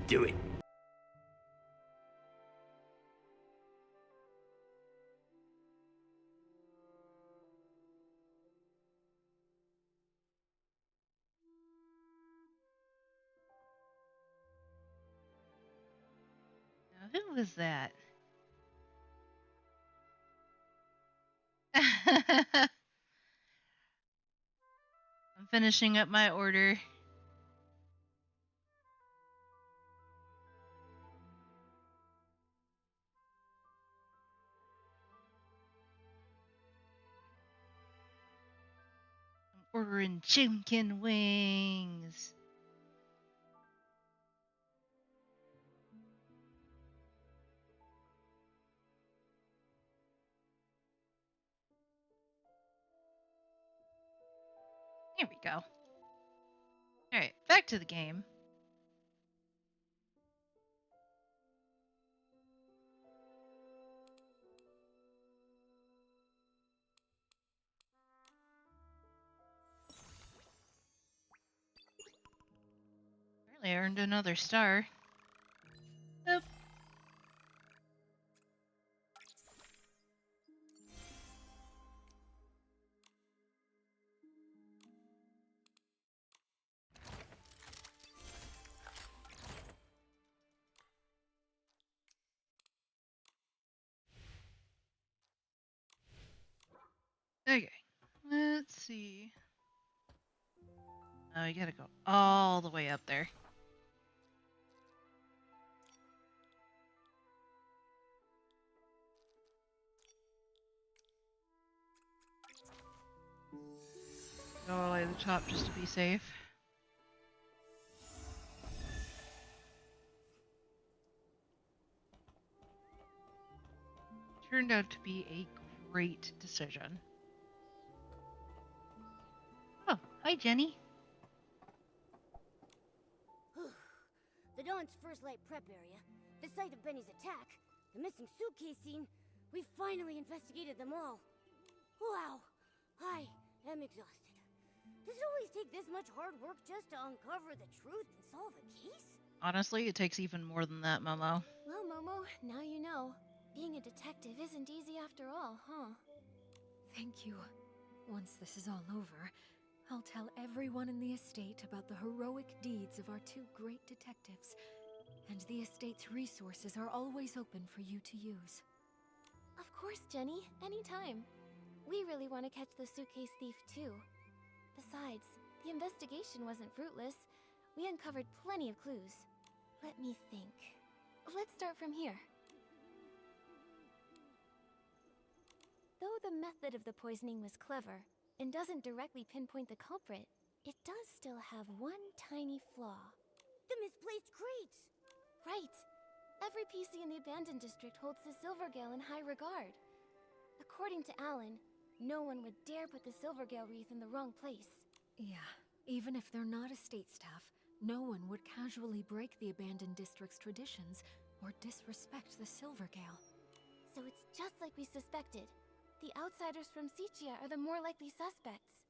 Do it. Now, who was that? I'm finishing up my order. I'm ordering chicken wings. Here we go. Alright, back to the game. Apparently I earned another star. Oop. Okay, let's see. Oh, you gotta go all the way up there. Go all the way to the top just to be safe. Turned out to be a great decision. Oh, hi Jenny. The Dawn's first light prep area, the site of Benny's attack, the missing suitcase scene. We finally investigated them all. Wow, I am exhausted. Does it always take this much hard work just to uncover the truth and solve a case? Honestly, it takes even more than that, Momo. Well, Momo, now you know. Being a detective isn't easy after all, huh? Thank you. Once this is all over, I'll tell everyone in the estate about the heroic deeds of our two great detectives. And the estate's resources are always open for you to use. Of course, Jenny. Anytime. We really want to catch the suitcase thief, too. Besides, the investigation wasn't fruitless. We uncovered plenty of clues. Let me think. Let's start from here. Though the method of the poisoning was clever, and doesn't directly pinpoint the culprit, it does still have one tiny flaw. The misplaced crates! Right. Every PC in the abandoned district holds the Silvergale in high regard. According to Alan, no one would dare put the Silvergale wreath in the wrong place. Yeah, even if they're not estate staff, no one would casually break the abandoned district's traditions or disrespect the Silvergale. So it's just like we suspected. The outsiders from Sichia are the more likely suspects.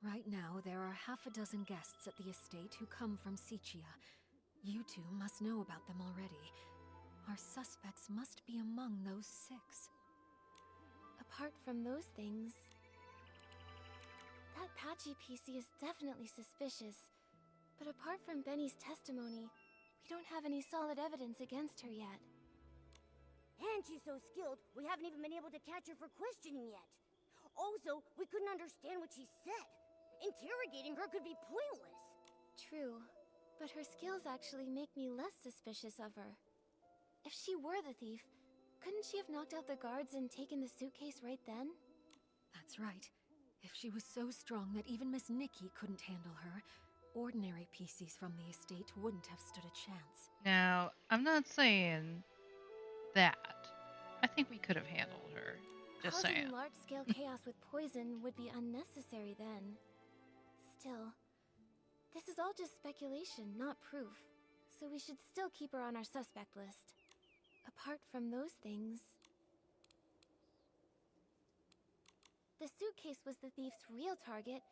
Right now, there are half a dozen guests at the estate who come from Sichia. You two must know about them already. Our suspects must be among those 6. Apart from those things, that Patchy PC is definitely suspicious. But apart from Benny's testimony, we don't have any solid evidence against her yet. And she's so skilled, we haven't even been able to catch her for questioning yet. Also, we couldn't understand what she said. Interrogating her could be pointless. True, but her skills actually make me less suspicious of her. If she were the thief, couldn't she have knocked out the guards and taken the suitcase right then? That's right. If she was so strong that even Miss Nikki couldn't handle her, ordinary PCs from the estate wouldn't have stood a chance. Now, I'm not saying that. I think we could have handled her. Just Causing saying. large-scale chaos with poison would be unnecessary then. Still, this is all just speculation, not proof. So we should still keep her on our suspect list. Apart from those things... The suitcase was the thief's real target,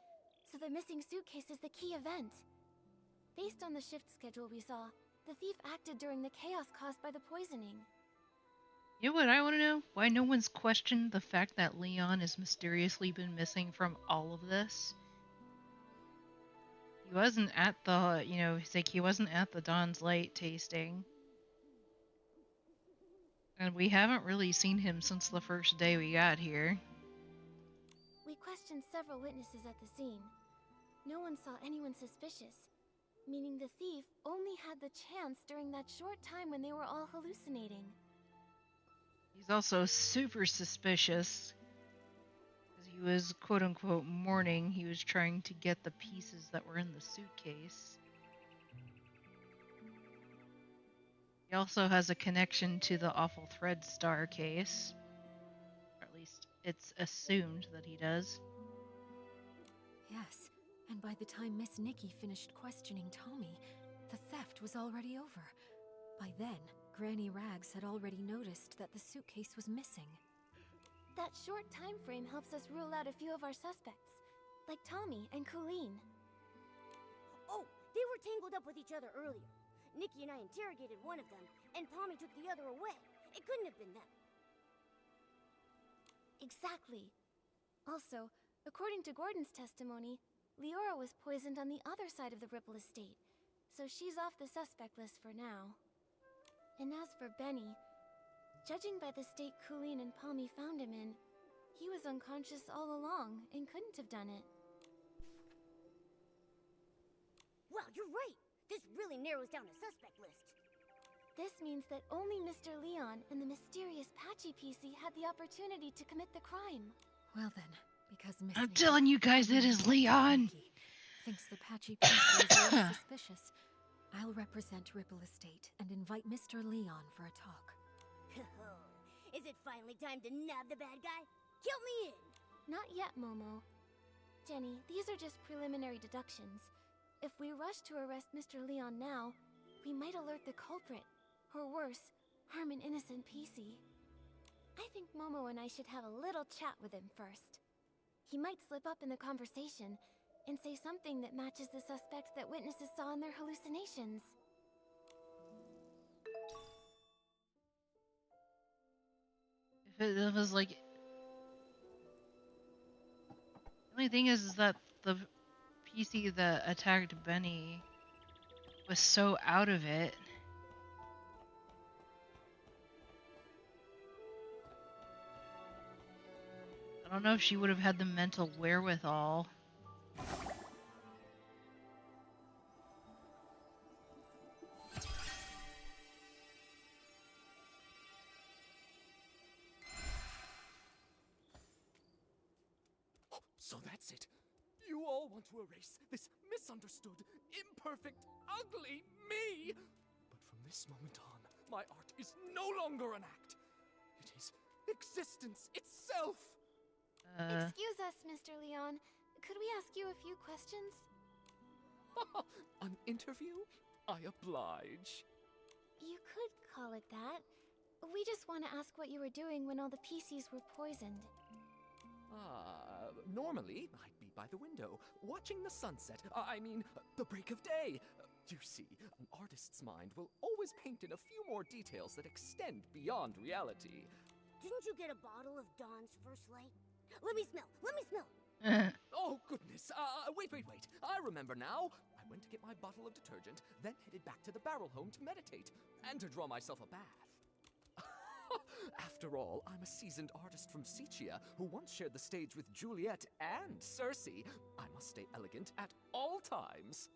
so the missing suitcase is the key event. Based on the shift schedule we saw, the thief acted during the chaos caused by the poisoning. You know what I want to know? Why no one's questioned the fact that Leon has mysteriously been missing from all of this? He wasn't at the, it's like he wasn't at the Dawn's Light tasting. And we haven't really seen him since the first day we got here. We questioned several witnesses at the scene. No one saw anyone suspicious, meaning the thief only had the chance during that short time when they were all hallucinating. He's also super suspicious. Because he was, quote-unquote, mourning. He was trying to get the pieces that were in the suitcase. He also has a connection to the Awful Thread Star case. Or at least it's assumed that he does. Yes, and by the time Miss Nikki finished questioning Tommy, the theft was already over. By then, Granny Rags had already noticed that the suitcase was missing. That short time frame helps us rule out a few of our suspects, like Tommy and Colleen. Oh, they were tangled up with each other earlier. Nikki and I interrogated one of them, and Tommy took the other away. It couldn't have been them. Exactly. Also, according to Gordon's testimony, Leora was poisoned on the other side of the Ripple estate, so she's off the suspect list for now. And as for Benny, judging by the state Colleen and Palmy found him in, he was unconscious all along and couldn't have done it. Wow, you're right! This really narrows down a suspect list. This means that only Mr. Leon and the mysterious Patchy PC had the opportunity to commit the crime. Well then, because Miss I'm Nikki, telling you guys, it is Leon! thinks the Patchy PC is very suspicious, I'll represent Ripple Estate and invite Mr. Leon for a talk. Is it finally time to nab the bad guy? Count me in! Not yet, Momo. Jenny, these are just preliminary deductions. If we rush to arrest Mr. Leon now, we might alert the culprit, or worse, harm an innocent PC. I think Momo and I should have a little chat with him first. He might slip up in the conversation and say something that matches the suspect that witnesses saw in their hallucinations. If it was like... The only thing is that the PC that attacked Benny was so out of it. I don't know if she would have had the mental wherewithal. So that's it. You all want to erase this misunderstood, imperfect, ugly me! But from this moment on, my art is no longer an act. It is existence itself! Excuse us, Mr. Leon. Could we ask you a few questions? An interview? I oblige. You could call it that. We just want to ask what you were doing when all the PCs were poisoned. Normally, I'd be by the window, watching the sunset. The break of day. You see, an artist's mind will always paint in a few more details that extend beyond reality. Didn't you get a bottle of Dawn's first light? Let me smell! Oh, goodness. Wait. I remember now. I went to get my bottle of detergent, then headed back to the barrel home to meditate, and to draw myself a bath. After all, I'm a seasoned artist from Sichia who once shared the stage with Juliet and Cersei. I must stay elegant at all times.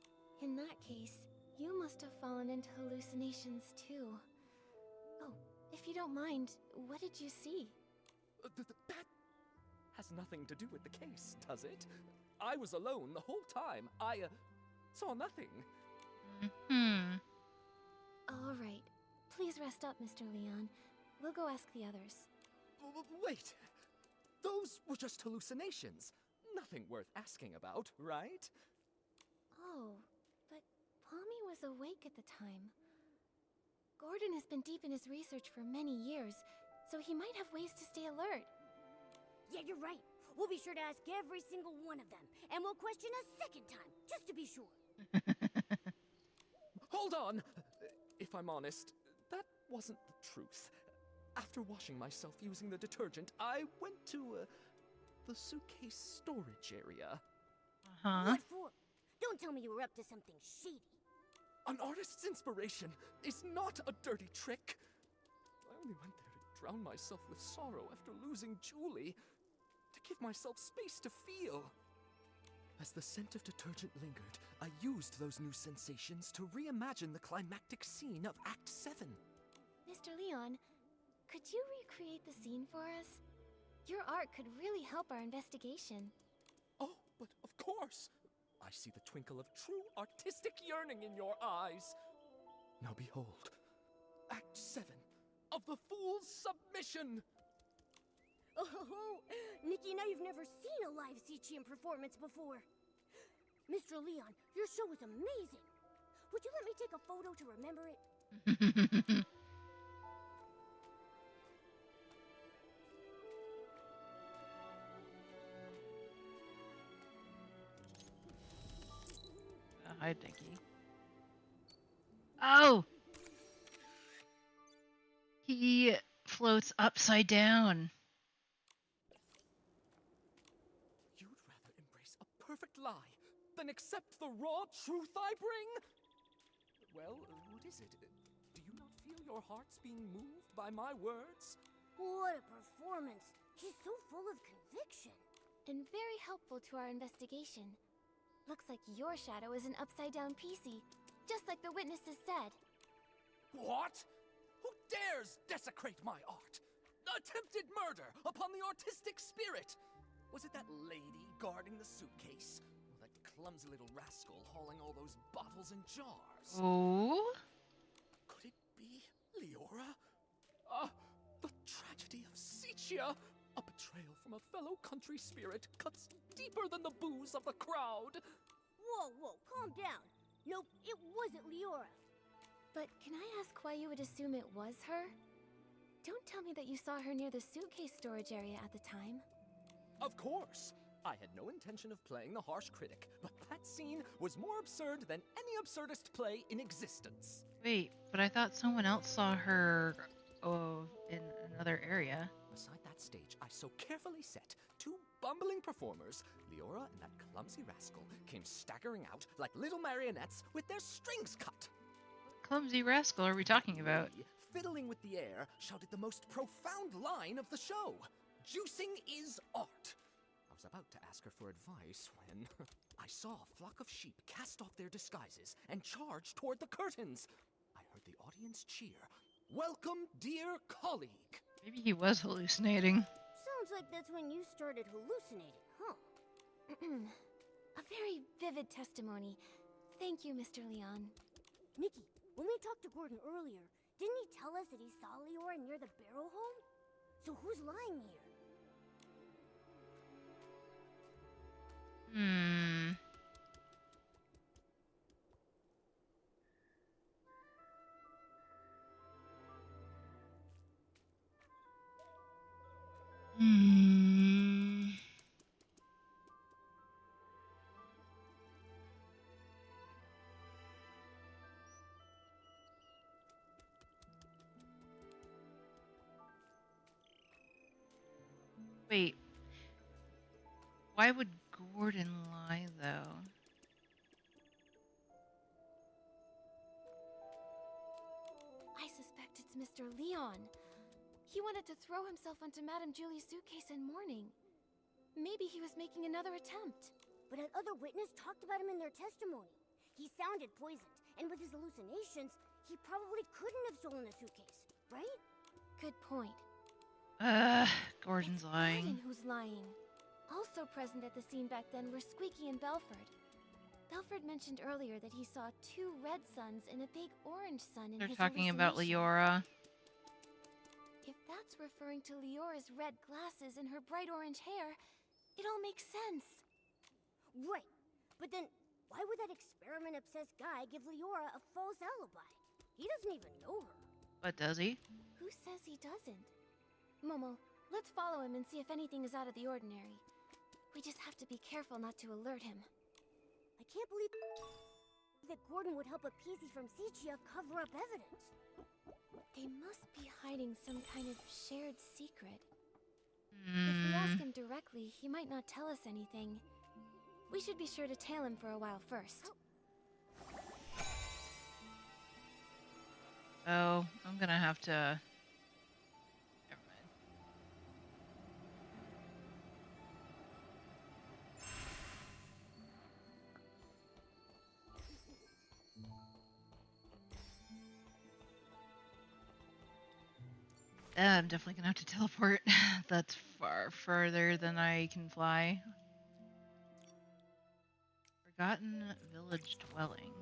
In that case, you must have fallen into hallucinations too. Oh, if you don't mind, what did you see? That has nothing to do with the case, does it? I was alone the whole time. I saw nothing. All right. Please rest up, Mr. Leon. We'll go ask the others. Wait. Those were just hallucinations. Nothing worth asking about, right? Oh, but Palmy was awake at the time. Gordon has been deep in his research for many years, so he might have ways to stay alert. Yeah, you're right. We'll be sure to ask every single one of them, and we'll question a second time, just to be sure. hold on! If I'm honest, that wasn't the truth. After washing myself using the detergent, I went to, the suitcase storage area. Uh-huh. What for? Don't tell me you were up to something shady. An artist's inspiration is not a dirty trick. I only went there to drown myself with sorrow after losing Julie, to give myself space to feel. As the scent of detergent lingered, I used those new sensations to reimagine the climactic scene of Act 7. Mr. Leon, could you recreate the scene for us? Your art could really help our investigation. Oh, but of course! I see the twinkle of true artistic yearning in your eyes. Now behold, Act 7 of The Fool's Submission! Oh, Nikki and I have never seen a live Sichian performance before. Mr. Leon, your show was amazing. Would you let me take a photo to remember it? Hi, Nikki. Oh! He floats upside down. You'd rather embrace a perfect lie than accept the raw truth I bring? Well, what is it? Do you not feel your hearts being moved by my words? What a performance. He's so full of conviction. And very helpful to our investigation. Looks like your shadow is an upside-down PC, just like the witnesses said. What? Who dares desecrate my art? Attempted murder upon the artistic spirit! Was it that lady guarding the suitcase? Or that clumsy little rascal hauling all those bottles and jars? Oh? Could it be Leora? The tragedy of Sichia! A betrayal from a fellow country spirit cuts deeper than the booze of the crowd! Whoa, calm down. Nope, it wasn't Leora. But can I ask why you would assume it was her? Don't tell me that you saw her near the suitcase storage area at the time. Of course! I had no intention of playing the harsh critic, but that scene was more absurd than any absurdist play in existence. Wait, but I thought someone else saw her in another area. Beside that stage I so carefully set, two bumbling performers, Leora and that clumsy rascal, came staggering out like little marionettes with their strings cut. What clumsy rascal are we talking about? He, fiddling with the air, shouted the most profound line of the show. Juicing is art. I was about to ask her for advice when I saw a flock of sheep cast off their disguises and charge toward the curtains. I heard the audience cheer, "Welcome, dear colleague." Maybe he was hallucinating. Sounds like that's when you started hallucinating, huh? A very vivid testimony. Thank you, Mr. Leon. Nikki, when we talked to Gordon earlier, didn't he tell us that he saw Leora near the barrel home? So who's lying here? Wait. Why would Gordon lie, though? I suspect it's Mr. Leon. He wanted to throw himself onto Madame Julie's suitcase in mourning. Maybe he was making another attempt. But an other witness talked about him in their testimony. He sounded poisoned, and with his hallucinations, he probably couldn't have stolen the suitcase, right? Good point. Gordon's It's lying. Gordon who's lying. Also present at the scene back then were Squeaky and Belford. Belford mentioned earlier that he saw two red suns and a big orange sun in They're his talking about hallucination. Leora. If that's referring to Leora's red glasses and her bright orange hair, it all makes sense. Right. But then, why would that experiment-obsessed guy give Leora a false alibi? He doesn't even know her. But does he? Who says he doesn't? Momo, let's follow him and see if anything is out of the ordinary. We just have to be careful not to alert him. I can't believe that Gordon would help a PC from Sichia cover up evidence. They must be hiding some kind of shared secret. If we ask him directly, he might not tell us anything. We should be sure to tail him for a while first. Oh, I'm gonna have to... Never mind. I'm definitely gonna have to teleport. That's far further than I can fly. Forgotten village dwelling.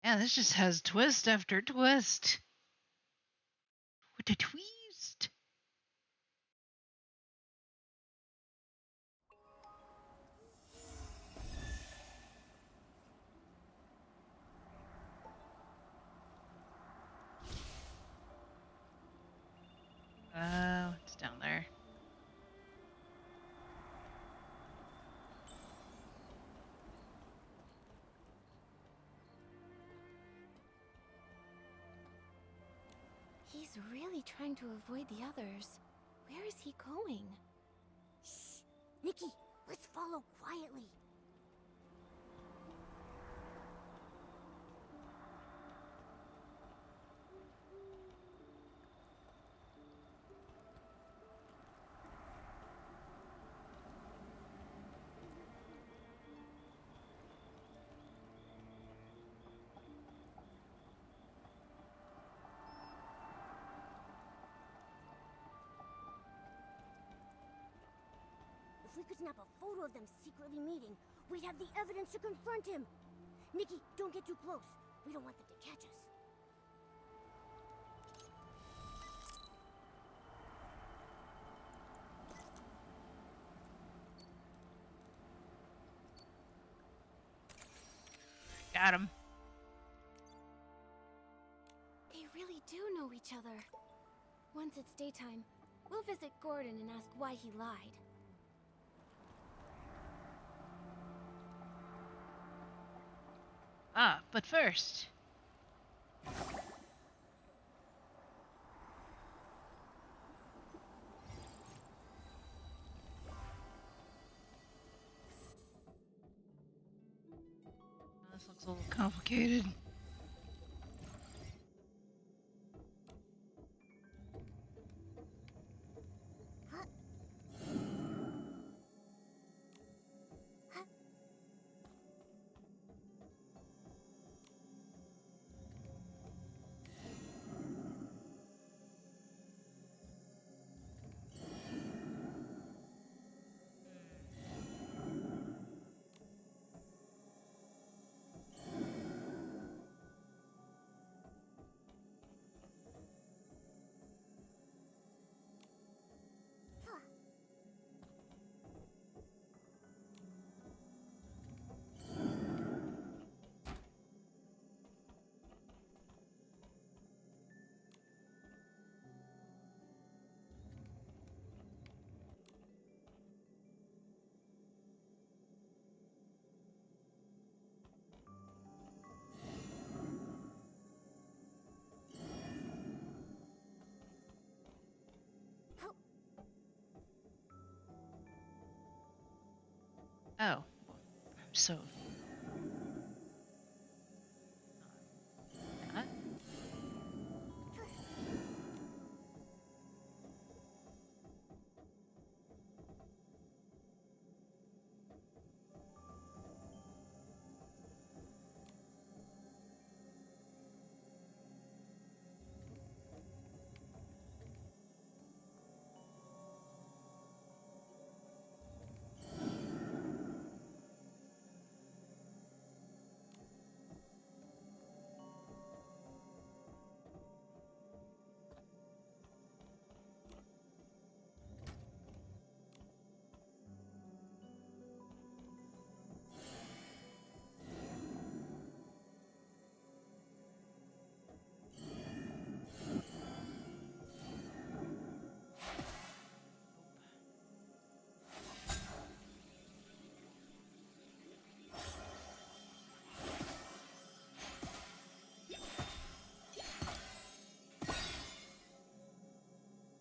Yeah, this just has twist after twist. What a twist! Oh, it's down there. He's really trying to avoid the others. Where is he going? Shh! Nikki, let's follow quietly. If we could snap a photo of them secretly meeting, we'd have the evidence to confront him. Nikki, don't get too close. We don't want them to catch us. Got him. They really do know each other. Once it's daytime, we'll visit Gordon and ask why he lied. Ah, but first... This looks a little complicated. Oh, I'm so... Huh?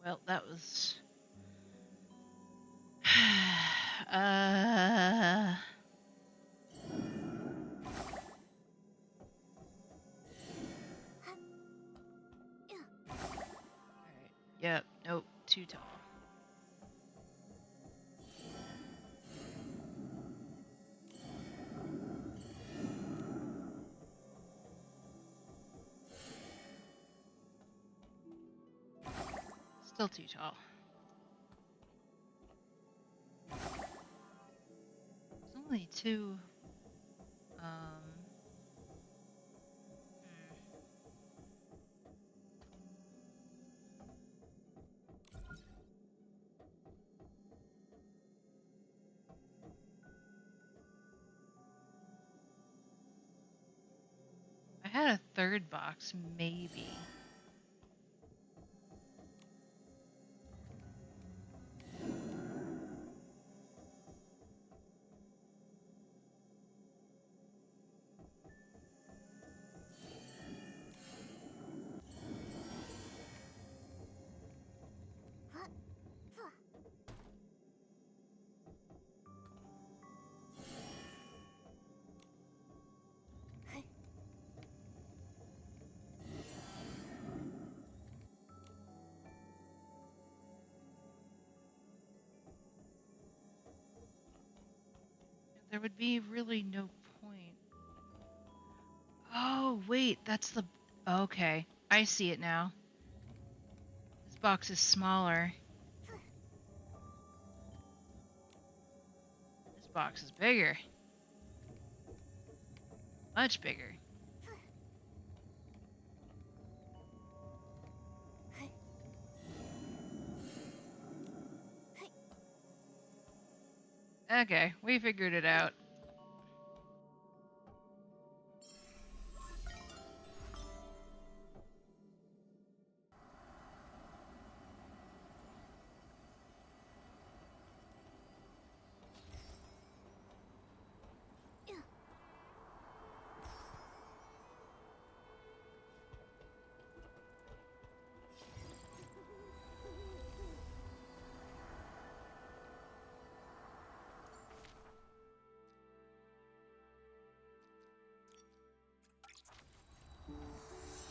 Well, that was. uh. Alright. Yep. Nope. Too tall. Still too tall. It's only two. I had a third box, maybe. There would be really no point. Oh, wait, that's the... Okay, I see it now. This box is smaller. This box is bigger. Much bigger. Okay, we figured it out.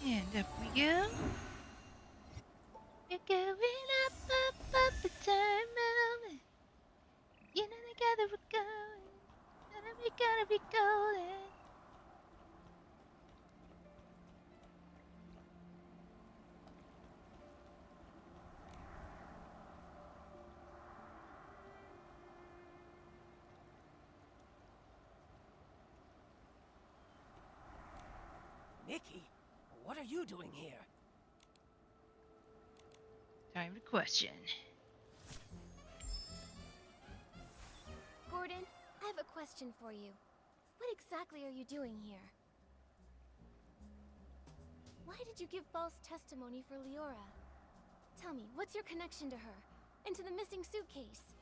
And up we go. We're going up, up, up the time. You know together we're going. And we gotta be golden. Nikki, what are you doing here? Time to question. Gordon, I have a question for you. What exactly are you doing here? Why did you give false testimony for Leora? Tell me, what's your connection to her? And to the missing suitcase?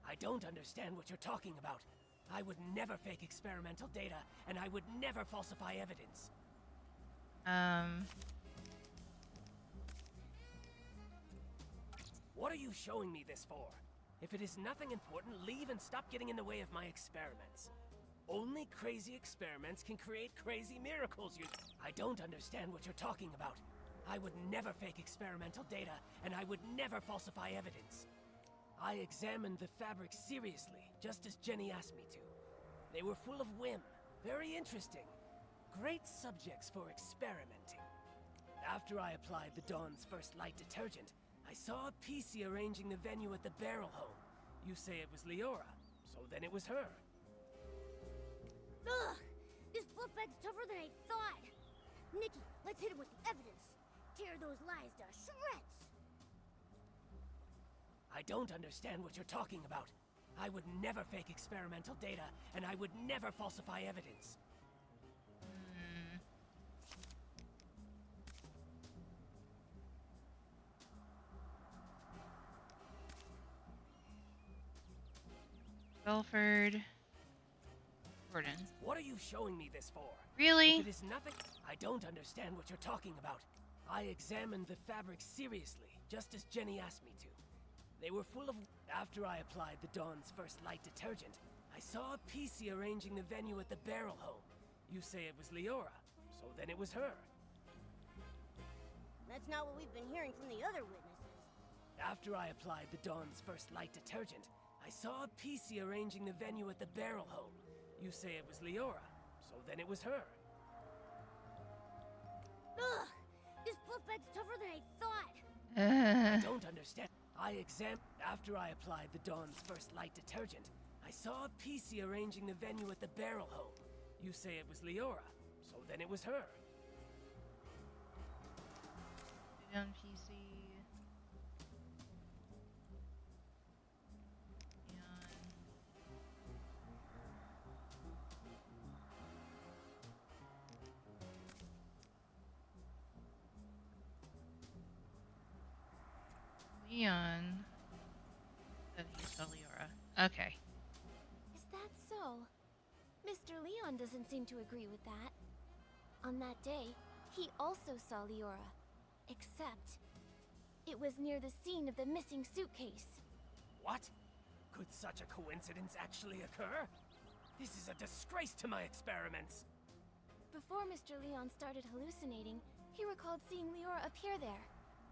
I don't understand what you're talking about. I would never fake experimental data, and I would never falsify evidence. What are you showing me this for? If it is nothing important, leave and stop getting in the way of my experiments. Only crazy experiments can create crazy miracles, I don't understand what you're talking about. I would never fake experimental data, and I would never falsify evidence. I examined the fabrics seriously, just as Jenny asked me to. They were full of whim, very interesting. Great subjects for experimenting. After I applied the Dawn's first light detergent, I saw a PC arranging the venue at the barrel home. You say it was Leora, so then it was her. Ugh! This fluff bag's tougher than I thought! Nikki, let's hit him with the evidence! Tear those lies to shreds! I don't understand what you're talking about. I would never fake experimental data, and I would never falsify evidence. Belford. Gordon. What are you showing me this for? Really? If it is nothing, I don't understand what you're talking about. I examined the fabrics seriously, just as Jenny asked me to. They were full of... After I applied the Dawn's first light detergent, I saw a PC arranging the venue at the Barrel Home. You say it was Leora, so then it was her. That's not what we've been hearing from the other witnesses. After I applied the Dawn's first light detergent, I saw a PC arranging the venue at the Barrel Home. You say it was Leora, so then it was her. Ugh! This fluffbag's tougher than I thought! I don't understand. After I applied the Dawn's first light detergent, I saw a PC arranging the venue at the Barrel Home. You say it was Leora, so then it was her. Down PC. Leon. That he saw Leora. Okay. Is that so? Mr. Leon doesn't seem to agree with that. On that day, he also saw Leora. Except, it was near the scene of the missing suitcase. What? Could such a coincidence actually occur? This is a disgrace to my experiments. Before Mr. Leon started hallucinating, he recalled seeing Leora appear there,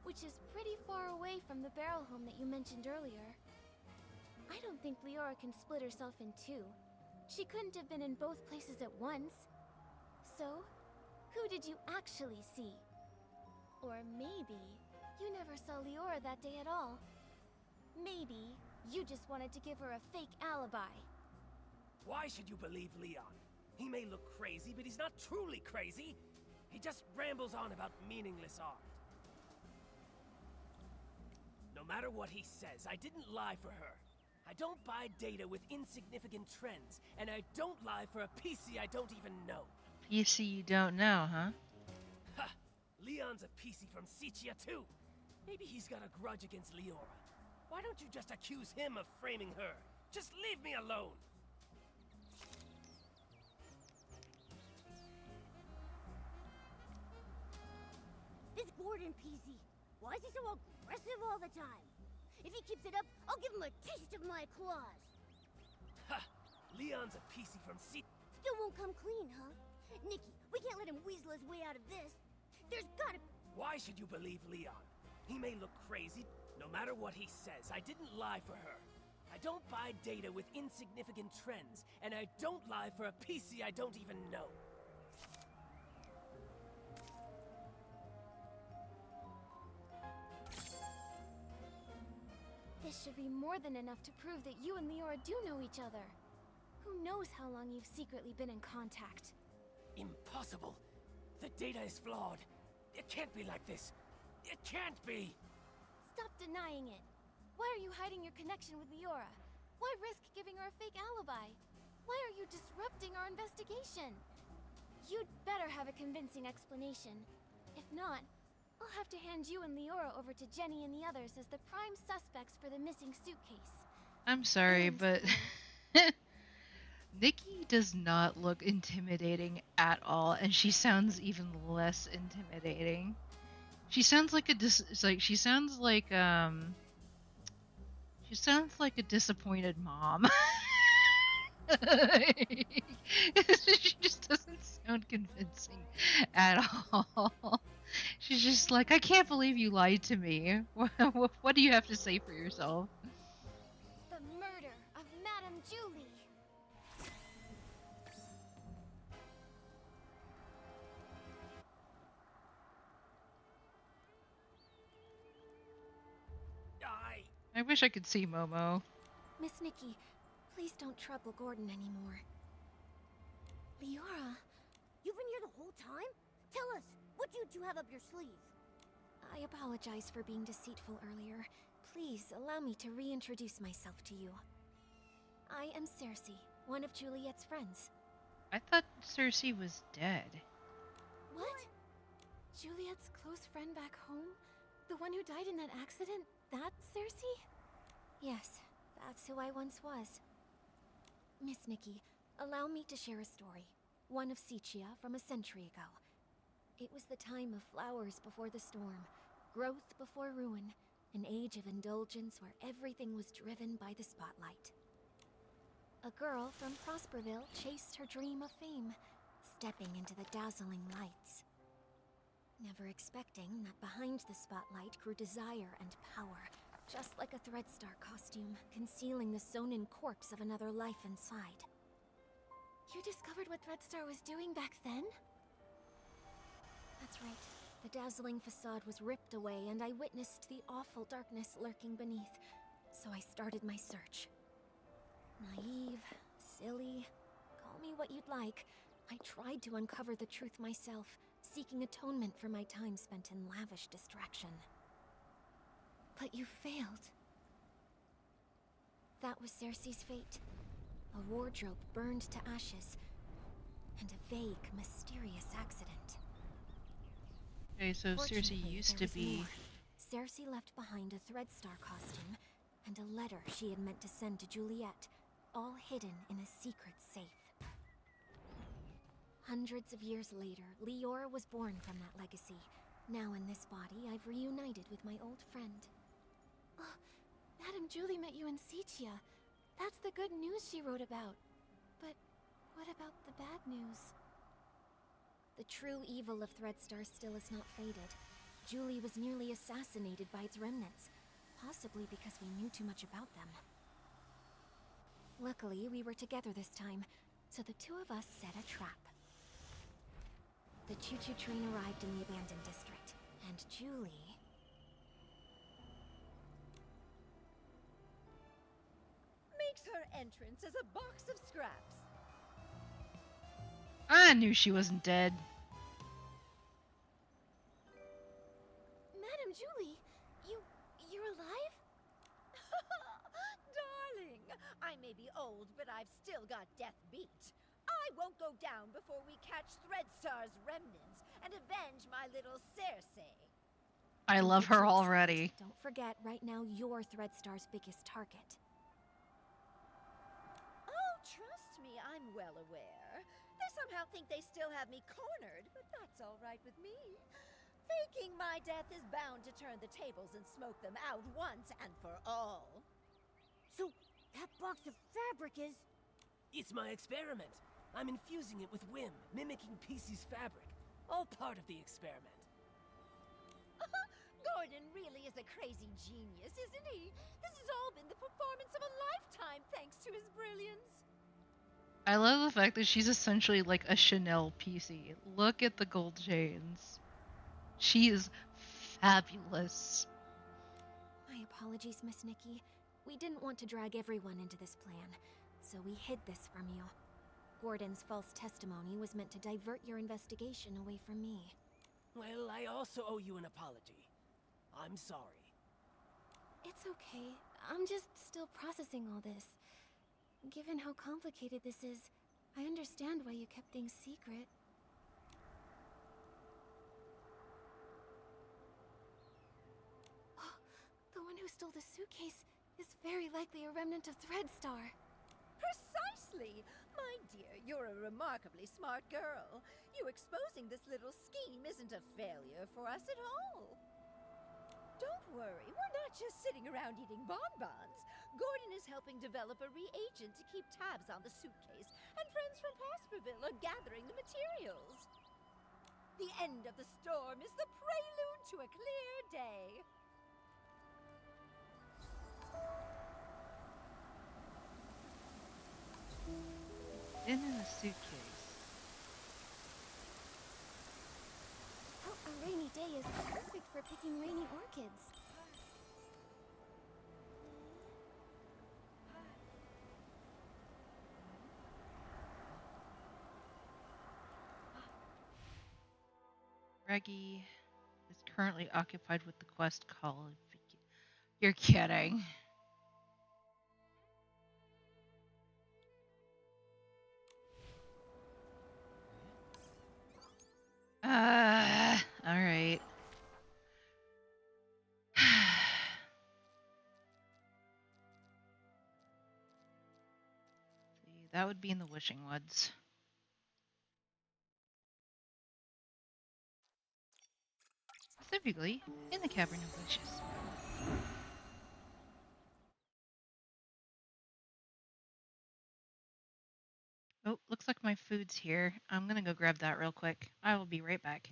which is pretty far away from the barrel home that you mentioned earlier. I don't think Leora can split herself in two. She couldn't have been in both places at once. So, who did you actually see? Or maybe you never saw Leora that day at all. Maybe you just wanted to give her a fake alibi. Why should you believe Leon? He may look crazy, but he's not truly crazy. He just rambles on about meaningless art. No matter what he says, I didn't lie for her. I don't buy data with insignificant trends, and I don't lie for a PC I don't even know. PC you don't know, huh? Ha! Leon's a PC from Sichia too. Maybe he's got a grudge against Leora. Why don't you just accuse him of framing her? Just leave me alone! This Gordon PC, why is he so aggressive all the time? If he keeps it up, I'll give him a taste of my claws. Ha! Leon's a PC from Still won't come clean, huh? Nikki, we can't let him weasel his way out of this. There's gotta... Why should you believe Leon? He may look crazy. No matter what he says, I didn't lie for her. I don't buy data with insignificant trends, and I don't lie for a PC I don't even know. This should be more than enough to prove that you and Leora do know each other. Who knows how long you've secretly been in contact? Impossible! The data is flawed. It can't be like this. It can't be! Stop denying it. Why are you hiding your connection with Leora? Why risk giving her a fake alibi? Why are you disrupting our investigation? You'd better have a convincing explanation. If not, I'll have to hand you and Leora over to Jenny and the others as the prime suspects for the missing suitcase. I'm sorry, but Nikki does not look intimidating at all, and she sounds even less intimidating. She sounds like she sounds like a disappointed mom. She just doesn't sound convincing at all. She's just like, I can't believe you lied to me. What do you have to say for yourself? The murder of Madame Julie. I wish I could see Momo. Miss Nikki, please don't trouble Gordon anymore. Leora, you've been here the whole time? Tell us, what do you two have up your sleeve? I apologize for being deceitful earlier. Please allow me to reintroduce myself to you. I am Cersei, one of Juliet's friends. I thought Cersei was dead. What? Juliet's close friend back home? The one who died in that accident? That's Cersei? Yes, that's who I once was. Miss Nikki, allow me to share a story. One of Sichia from a century ago. It was the time of flowers before the storm, growth before ruin, an age of indulgence where everything was driven by the spotlight. A girl from Prosperville chased her dream of fame, stepping into the dazzling lights. Never expecting that behind the spotlight grew desire and power, just like a Threadstar costume, concealing the sewn-in corpse of another life inside. You discovered what Threadstar was doing back then? That's right. The dazzling facade was ripped away, and I witnessed the awful darkness lurking beneath, so I started my search. Naive, silly, call me what you'd like. I tried to uncover the truth myself, seeking atonement for my time spent in lavish distraction. But you failed. That was Cersei's fate. A wardrobe burned to ashes, and a vague, mysterious accident. Okay, so Cersei used to be... More. Cersei left behind a Threadstar costume, and a letter she had meant to send to Juliet, all hidden in a secret safe. Hundreds of years later, Leora was born from that legacy. Now in this body, I've reunited with my old friend. Oh, Madame Julie met you in Sitia. That's the good news she wrote about. But what about the bad news? The true evil of Threadstar still has not faded. Julie was nearly assassinated by its remnants, possibly because we knew too much about them. Luckily, we were together this time, so the two of us set a trap. The choo-choo train arrived in the abandoned district, and Julie... makes her entrance as a box of scraps. I knew she wasn't dead. Madame Julie, you're alive? Darling, I may be old, but I've still got death beat. I won't go down before we catch Threadstar's remnants and avenge my little Cersei. I love her already. Don't forget, right now you're Threadstar's biggest target. Oh, trust me, I'm well aware. They somehow think they still have me cornered, but that's all right with me. Faking my death is bound to turn the tables and smoke them out once and for all. So, that box of fabric is... It's my experiment. I'm infusing it with Whim, mimicking PC's fabric. All part of the experiment. Gordon really is a crazy genius, isn't he? This has all been the performance of a lifetime thanks to his brilliance. I love the fact that she's essentially like a Chanel PC. Look at the gold chains. She is fabulous. My apologies, Miss Nikki. We didn't want to drag everyone into this plan, so we hid this from you. Gordon's false testimony was meant to divert your investigation away from me. Well, I also owe you an apology. I'm sorry. It's okay. I'm just still processing all this. Given how complicated this is, I understand why you kept things secret. The one who stole the suitcase is very likely a remnant of Threadstar. Precisely! My dear, you're a remarkably smart girl. You exposing this little scheme isn't a failure for us at all. Don't worry, we're not just sitting around eating bonbons. Gordon is helping develop a reagent to keep tabs on the suitcase, and friends from Prosperville are gathering the materials. The end of the storm is the prelude to a clear day. In a suitcase. Oh, a rainy day is perfect for picking rainy orchids. Reggie is currently occupied with the quest call. You're kidding. Alright. See, that would be in the Wishing Woods. specifically in the Cavern of Wishes. Oh, looks like my food's here. I'm gonna go grab that real quick. I will be right back.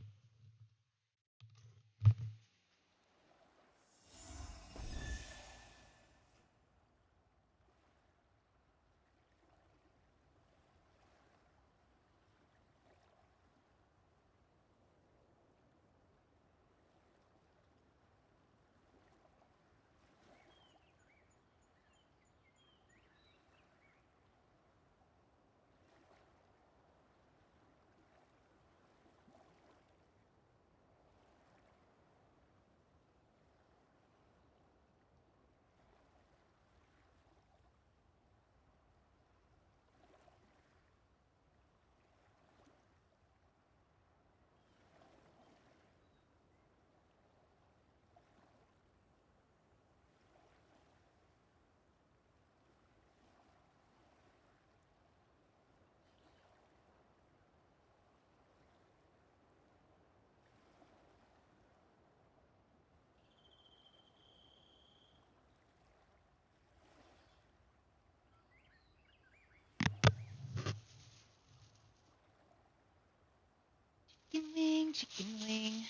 Chicken wing, chicken wing.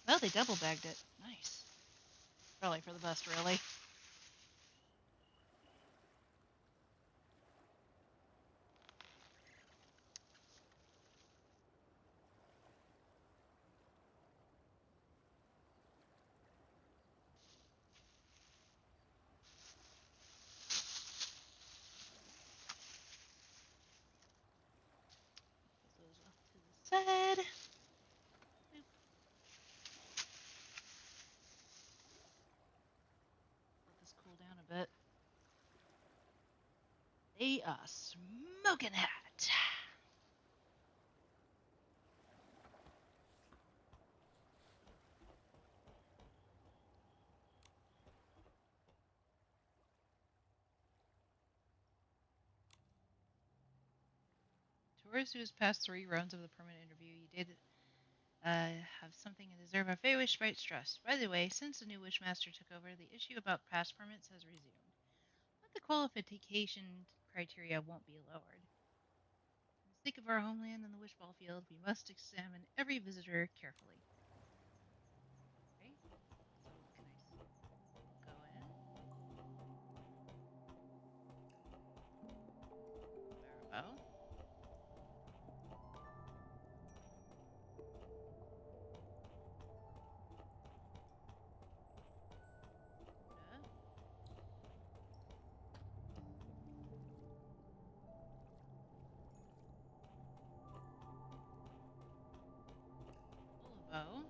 Well, they double bagged it. Nice. Probably for the best, really. Put those off to the side. Boop. Let this cool down a bit. They are smoking hot. Tourist who has passed 3 rounds of the permanent interview, you did have something and deserve a fair wish by stress. By the way, since the new Wishmaster took over, the issue about pass permits has resumed, but the qualification criteria won't be lowered. For the sake of our homeland and the Wishball Field, we must examine every visitor carefully. Okay, so can I go in? Barabo. Bow.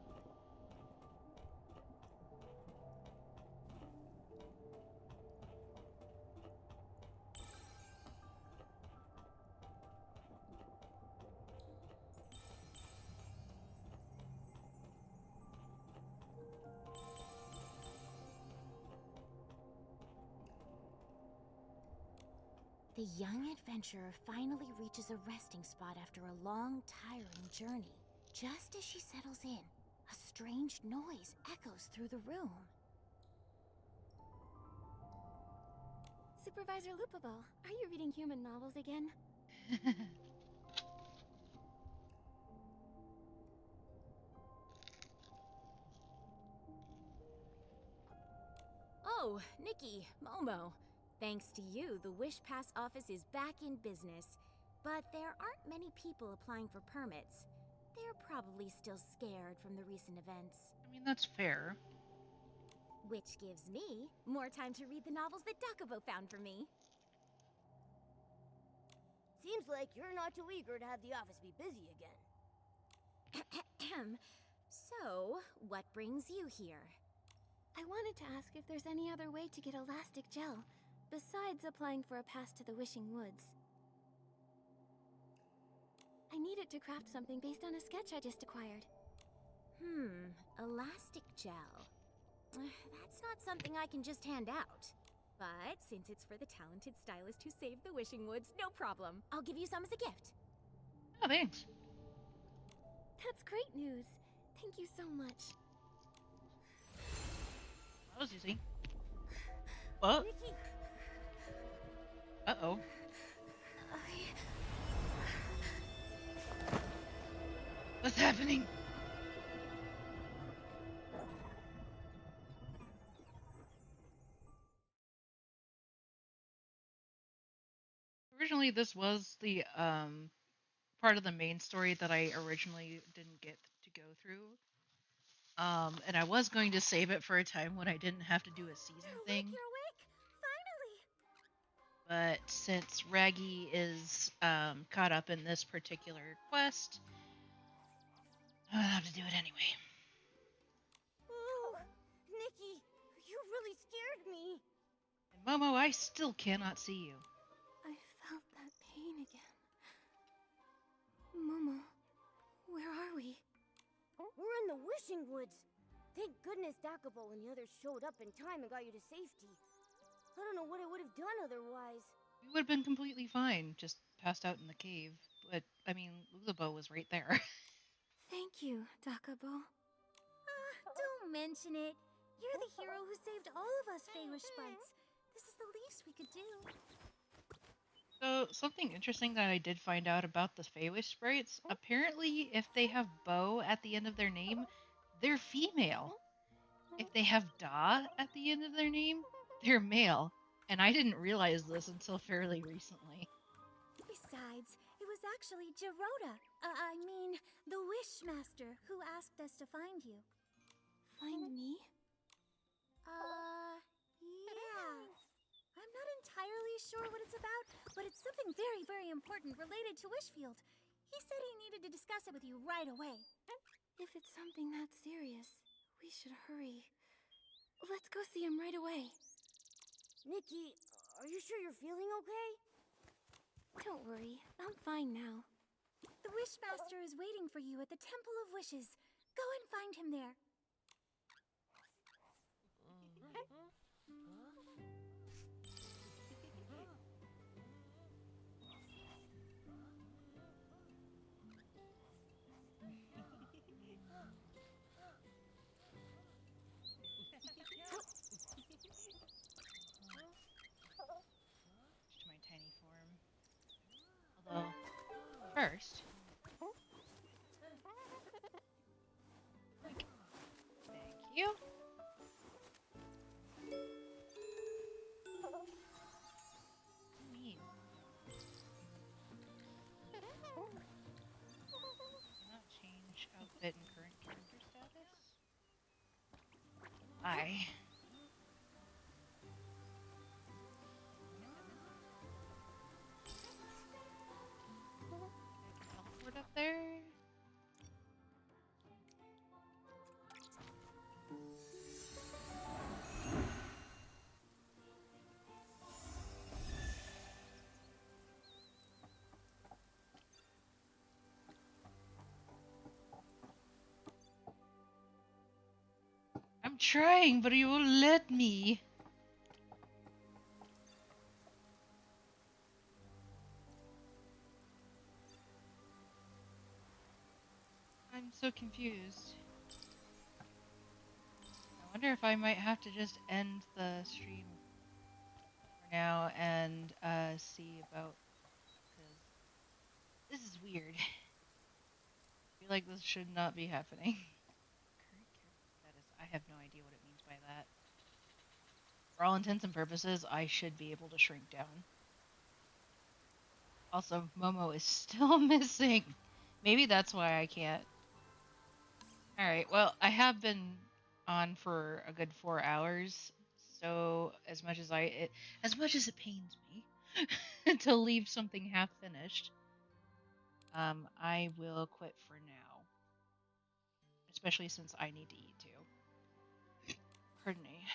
The young adventurer finally reaches a resting spot after a long, tiring journey. Just as she settles in, a strange noise echoes through the room. Supervisor Lupable, are you reading human novels again? Oh, Nikki, Momo. Thanks to you, the Wish Pass office is back in business. But there aren't many people applying for permits. They're probably still scared from the recent events. I mean, that's fair. Which gives me more time to read the novels that Dakubo found for me. Seems like you're not too eager to have the office be busy again. So, what brings you here? I wanted to ask if there's any other way to get elastic gel, besides applying for a pass to the Wishing Woods. I needed to craft something based on a sketch I just acquired. Elastic gel. That's not something I can just hand out. But since it's for the talented stylist who saved the Wishing Woods, no problem. I'll give you some as a gift. Oh, thanks. That's great news. Thank you so much. That was easy. What? Nikki! Uh-oh. What's happening? Originally, this was the part of the main story that I originally didn't get to go through. And I was going to save it for a time when I didn't have to do a season thing. You're awake! Finally! But since Raggy is caught up in this particular quest, I'll have to do it anyway. Ooh, Nikki, you really scared me. And Momo, I still cannot see you. I felt that pain again. Momo, where are we? We're in the Wishing Woods. Thank goodness Dakabo and the others showed up in time and got you to safety. I don't know what I would have done otherwise. You would have been completely fine, just passed out in the cave. But, I mean, Lulabo was right there. Thank you, Dakabo. Don't mention it. You're the hero who saved all of us Feywish sprites. This is the least we could do. So, something interesting that I did find out about the Feywish sprites, apparently if they have Bo at the end of their name, they're female. If they have Da at the end of their name, they're male. And I didn't realize this until fairly recently. Besides, it was actually Gerota, the Wishmaster, who asked us to find you. Find me? Yeah. I'm not entirely sure what it's about, but it's something very, very important related to Wishfield. He said he needed to discuss it with you right away. If it's something that serious, we should hurry. Let's go see him right away. Nikki, are you sure you're feeling okay? Don't worry, I'm fine now. The Wishmaster is waiting for you at the Temple of Wishes. Go and find him there. To my tiny form. Although, first... Thank you. Neat. Cannot change outfit and current character status? Aye. Teleport up there. I'm trying, but you won't let me. I'm so confused. I wonder if I might have to just end the stream for now and see about, because this is weird. I feel like this should not be happening. Current character status. I have no idea what it means by that. For all intents and purposes, I should be able to shrink down. Also, Momo is still missing. Maybe that's why I can't. Alright, well, I have been on for a good 4 hours, so as much as it pains me to leave something half finished, I will quit for now. Especially since I need to eat too. Pardon me.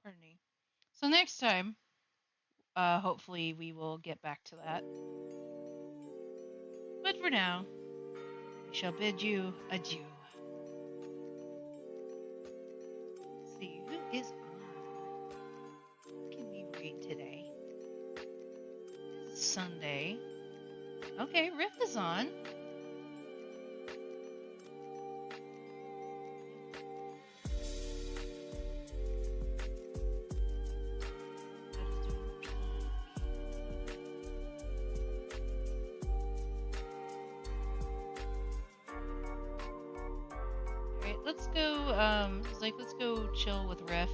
Pardon me. So next time, hopefully we will get back to that. But for now, we shall bid you adieu. Let's see, who is on? Who can we read today? Sunday. Okay, Riff is on. let's go. He's like, let's go chill with Riff.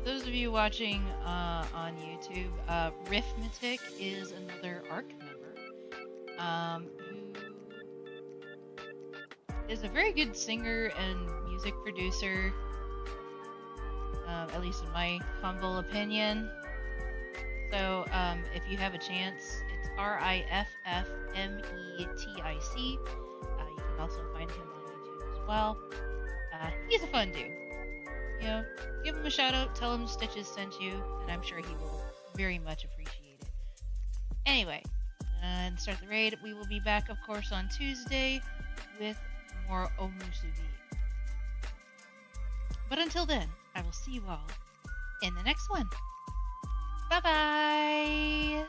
Those of you watching on YouTube, Riffmatic is another ARC member who is a very good singer and music producer, at least in my humble opinion. So if you have a chance, it's Riffmetic. You can also find him on YouTube as well. He's a fun dude. You know, give him a shout out, tell him Stitches sent you, and I'm sure he will very much appreciate it. Anyway, and start the raid. We will be back, of course, on Tuesday with more Omusubi. But until then, I will see you all in the next one. Bye bye!